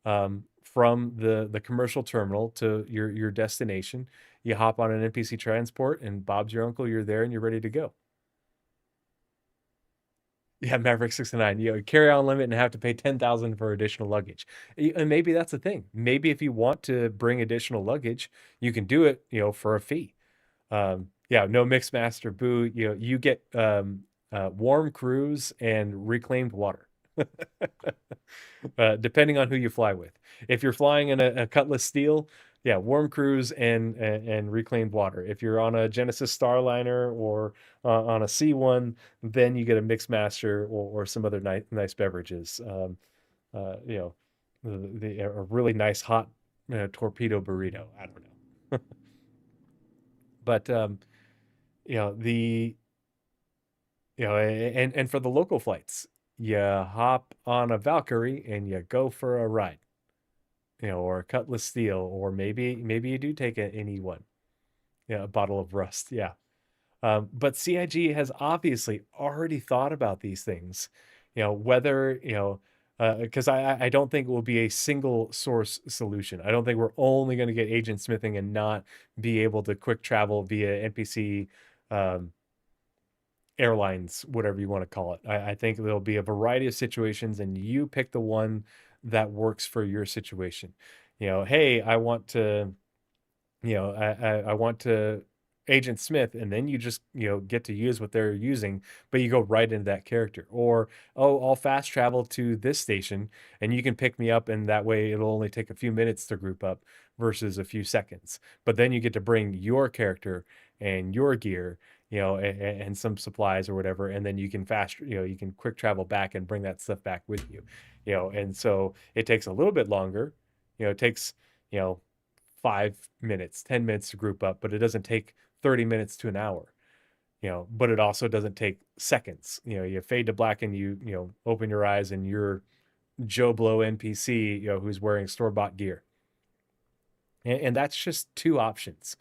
from the commercial terminal to your destination. You hop on an NPC transport, and Bob's your uncle. You're there and you're ready to go. Yeah, Maverick 69. Carry on limit and have to pay $10,000 for additional luggage. And maybe that's the thing. Maybe if you want to bring additional luggage, you can do it, for a fee. No Mixmaster Boo. You get warm cruise and reclaimed water, depending on who you fly with. If you're flying in a Cutlass Steel, warm cruise and reclaimed water. If you're on a Genesis Starliner or on a C1, then you get a Mixmaster or some other nice beverages. A really nice hot torpedo burrito. I don't know. But and for the local flights, you hop on a Valkyrie and you go for a ride. Or a Cutlass Steel, or maybe you do take an E1, a bottle of rust, but CIG has obviously already thought about these things, whether because I don't think it will be a single source solution. I don't think we're only going to get agent smithing and not be able to quick travel via NPC airlines, whatever you want to call it. I think there'll be a variety of situations, and you pick the one that works for your situation. Hey, I want to, I want to Agent Smith, and then you just, get to use what they're using, but you go right into that character. Or, oh, I'll fast travel to this station and you can pick me up, and that way it'll only take a few minutes to group up versus a few seconds. But then you get to bring your character and your gear, and some supplies or whatever, and then you can you can quick travel back and bring that stuff back with you. And so it takes a little bit longer. It takes 5 minutes, 10 minutes to group up, but it doesn't take 30 minutes to an hour. But it also doesn't take seconds. You fade to black and you open your eyes and you're Joe Blow NPC, who's wearing store-bought gear. And that's just 2 options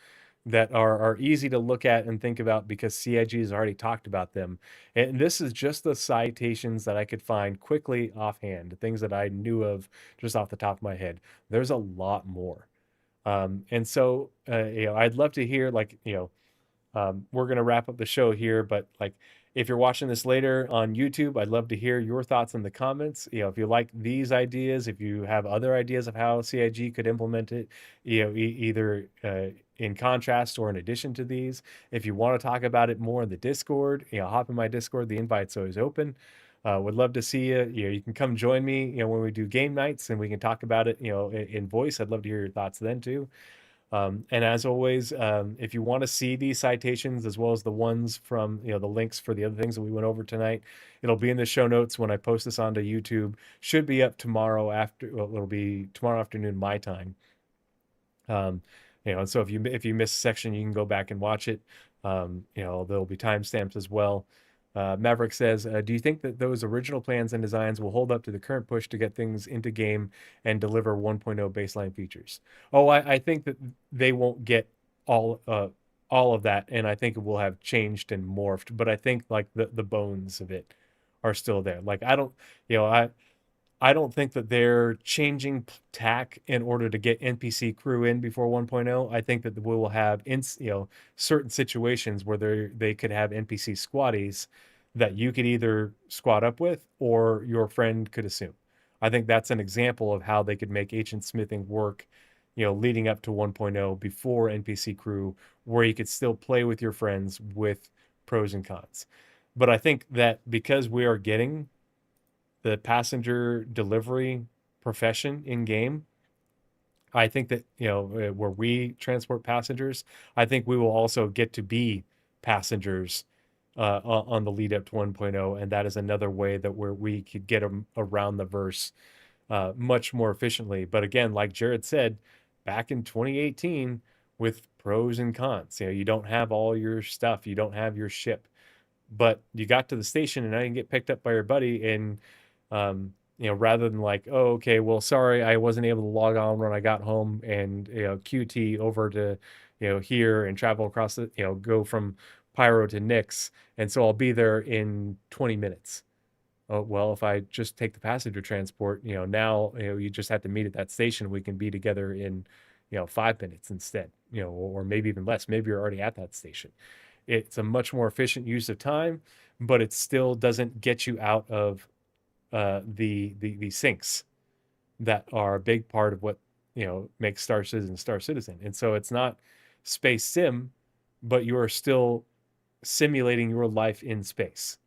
that are easy to look at and think about because CIG has already talked about them. And this is just the citations that I could find quickly offhand, things that I knew of just off the top of my head. There's a lot more. And so, I'd love to hear, like, we're going to wrap up the show here, but like, if you're watching this later on YouTube, I'd love to hear your thoughts in the comments. If you like these ideas, if you have other ideas of how CIG could implement it, either in contrast or in addition to these. If you want to talk about it more in the Discord, hop in my Discord. The invite's always open. Would love to see you. You can come join me, when we do game nights, and we can talk about it, in voice. I'd love to hear your thoughts then too. And as always, if you want to see these citations as well as the ones from, the links for the other things that we went over tonight, it'll be in the show notes when I post this onto YouTube. Should be up tomorrow it'll be tomorrow afternoon my time. And so if you miss a section, you can go back and watch it. There'll be timestamps as well. Maverick says, do you think that those original plans and designs will hold up to the current push to get things into game and deliver 1.0 baseline features? Oh, I think that they won't get all of that, and I think it will have changed and morphed, but I think like the bones of it are still there. Like, I don't think that they're changing tack in order to get NPC crew in before 1.0. I think that we will have certain situations where they could have NPC squaddies that you could either squad up with or your friend could assume. I think that's an example of how they could make agent smithing work, leading up to 1.0 before NPC crew, where you could still play with your friends with pros and cons. But I think that because we are getting the passenger delivery profession in game, I think that, where we transport passengers, I think we will also get to be passengers on the lead up to 1.0. And that is another way that where we could get them around the verse much more efficiently. But again, like Jared said, back in 2018 with pros and cons, you don't have all your stuff, you don't have your ship, but you got to the station and now you can get picked up by your buddy, and rather than like, oh, okay, well, sorry, I wasn't able to log on when I got home, and QT over to here and travel across the go from Pyro to Nyx, and so I'll be there in 20 minutes. Oh, well, if I just take the passenger transport, now you just have to meet at that station. We can be together in 5 minutes instead, or maybe even less. Maybe you're already at that station. It's a much more efficient use of time, but it still doesn't get you out of the sinks that are a big part of what makes Star Citizen. And so it's not space sim, but you are still simulating your life in space.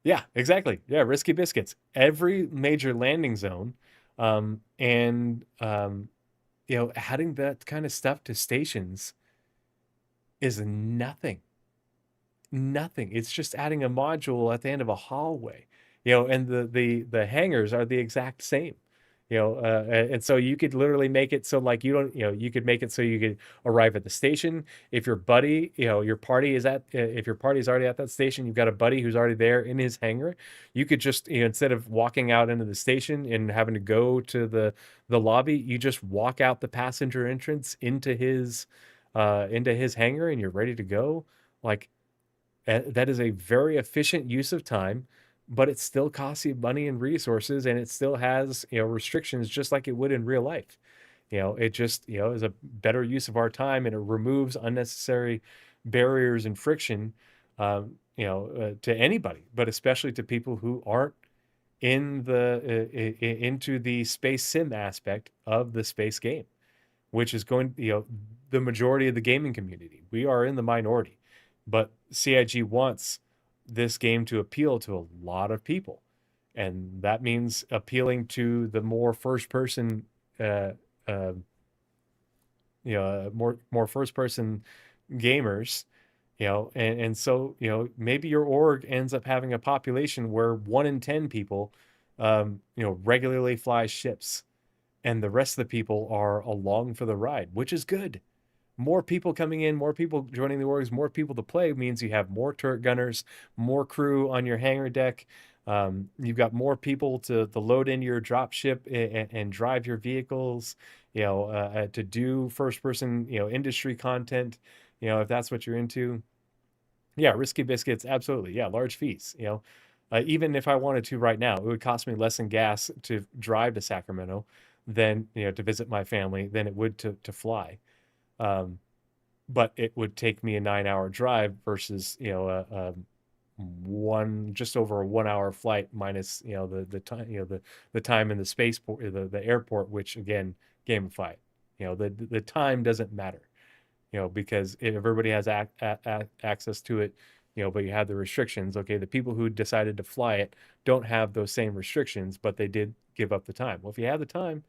Yeah, exactly. Yeah, risky biscuits. Every major landing zone, and adding that kind of stuff to stations is nothing. It's just adding a module at the end of a hallway, and the hangars are the exact same, and so you could literally make it so like you could make it so you could arrive at the station. If your buddy, your party is if your party is already at that station, you've got a buddy who's already there in his hangar, you could just, instead of walking out into the station and having to go to the lobby, you just walk out the passenger entrance into his hangar and you're ready to go. Like, that is a very efficient use of time, but it still costs you money and resources, and it still has, restrictions just like it would in real life. It just, is a better use of our time, and it removes unnecessary barriers and friction, to anybody, but especially to people who aren't into the space sim aspect of the space game, which is going, the majority of the gaming community. We are in the minority. But CIG wants this game to appeal to a lot of people, and that means appealing to the more first-person, more first-person gamers, and so maybe your org ends up having a population where 1 in 10 people, regularly fly ships, and the rest of the people are along for the ride, which is good. More people coming in, more people joining the orgs, more people to play means you have more turret gunners, more crew on your hangar deck. You've got more people to load into your drop ship and drive your vehicles, to do first-person, industry content, if that's what you're into. Yeah, risky biscuits, absolutely. Yeah, large fees. Even if I wanted to right now, it would cost me less in gas to drive to Sacramento than, to visit my family than it would to fly. But it would take me a 9-hour drive versus, just over a 1 hour flight minus, the time, the time in the spaceport, the airport, which again, gamify it. The time doesn't matter, because if everybody has access to it, but you have the restrictions. Okay, the people who decided to fly it don't have those same restrictions, but they did give up the time. Well, if you have the time,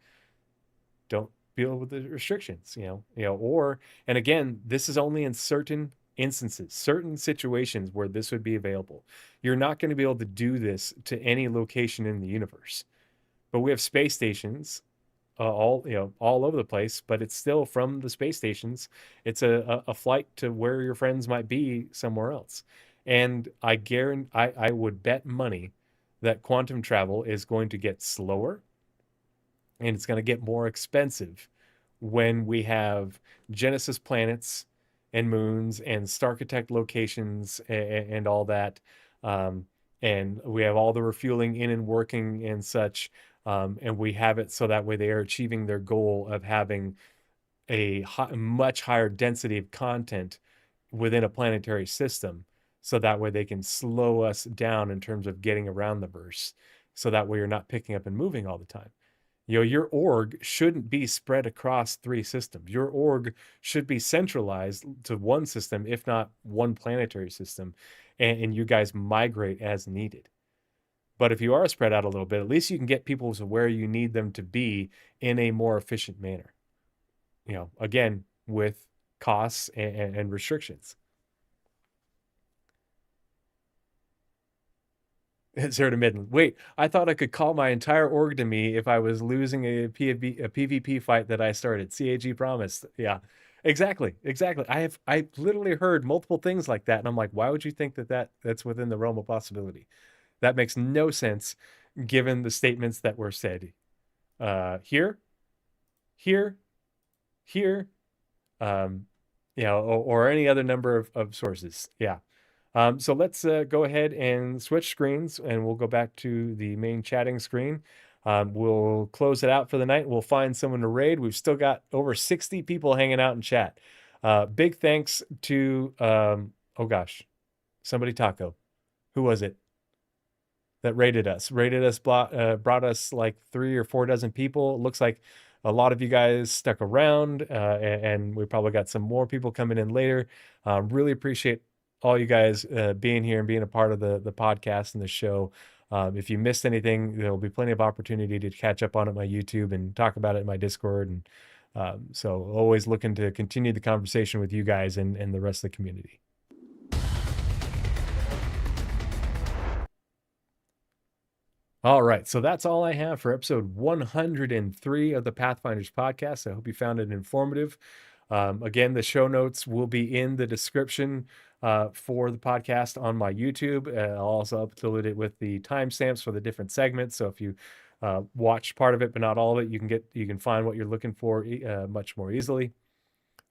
don't deal with the restrictions, and again, this is only in certain instances, certain situations where this would be available. You're not going to be able to do this to any location in the universe, but we have space stations all over the place, but it's still from the space stations. It's a flight to where your friends might be somewhere else. And I guarantee, I would bet money that quantum travel is going to get slower and it's going to get more expensive when we have Genesis planets and moons and Starkitect locations and all that. And we have all the refueling in and working and such. And we have it so that way they are achieving their goal of having a much higher density of content within a planetary system. So that way they can slow us down in terms of getting around the verse. So that way you're not picking up and moving all the time. Your org shouldn't be spread across 3 systems. Your org should be centralized to one system, if not one planetary system, and you guys migrate as needed. But if you are spread out a little bit, at least you can get people to where you need them to be in a more efficient manner. Again, with costs and restrictions. Zero to Midland. Wait, I thought I could call my entire org to me if I was losing a PvP fight that I started. CAG promised. Yeah, exactly. I literally heard multiple things like that, and I'm like, why would you think that's within the realm of possibility? That makes no sense, given the statements that were said here, or any other number of sources. Yeah. So let's go ahead and switch screens, and we'll go back to the main chatting screen. We'll close it out for the night. We'll find someone to raid. We've still got over 60 people hanging out in chat. Big thanks to, somebody taco. Who was it that raided us? Brought us like 3 or 4 dozen people. It looks like a lot of you guys stuck around, and we probably got some more people coming in later. Really appreciate all you guys being here and being a part of the podcast and the show. If you missed anything, there'll be plenty of opportunity to catch up on it on my YouTube and talk about it in my Discord. And so always looking to continue the conversation with you guys and the rest of the community. All right, so that's all I have for episode 103 of the Pathfinders Podcast. I hope you found it informative. Again, the show notes will be in the description for the podcast on my YouTube. I'll also upload it with the timestamps for the different segments. So if you watch part of it but not all of it, you can find what you're looking for much more easily.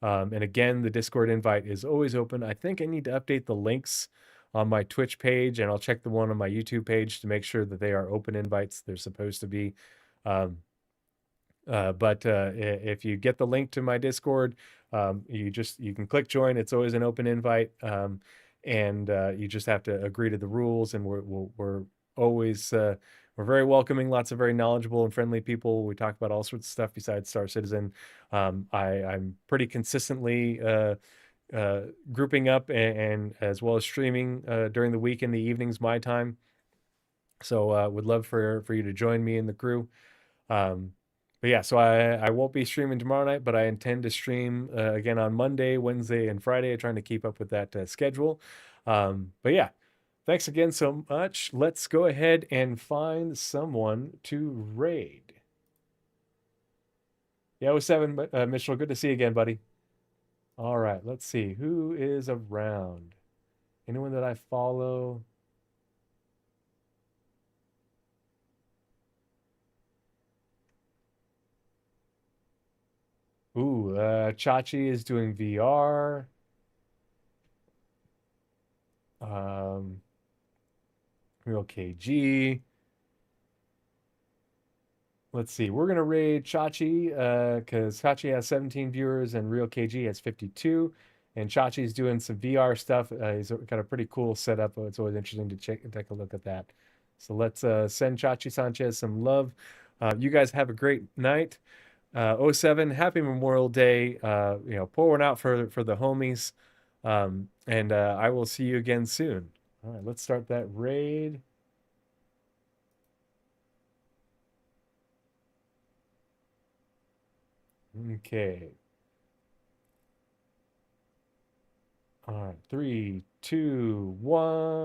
And again, the Discord invite is always open. I think I need to update the links on my Twitch page, and I'll check the one on my YouTube page to make sure that they are open invites. They're supposed to be. But if you get the link to my Discord, you can click join. It's always an open invite, and you just have to agree to the rules. And we're always we're very welcoming, lots of very knowledgeable and friendly people. We talk about all sorts of stuff besides Star Citizen. I'm pretty consistently grouping up and as well as streaming during the week in the evenings my time. So would love for you to join me in the crew. But yeah, so I won't be streaming tomorrow night, but I intend to stream again on Monday, Wednesday, and Friday, trying to keep up with that schedule. But yeah, thanks again so much. Let's go ahead and find someone to raid. Yeah, 07, Mitchell, good to see you again, buddy. All right, let's see. Who is around? Anyone that I follow? Ooh, Chachi is doing VR. Real KG. let's see. We're gonna raid Chachi because Chachi has 17 viewers and Real KG has 52. And Chachi's doing some VR stuff. He's got a pretty cool setup. It's always interesting to take a look at that. So let's send Chachi Sanchez some love. You guys have a great night. 07, happy Memorial Day. Pour one out for the homies. And I will see you again soon. All right, let's start that raid. Okay. All right, 3, 2, 1.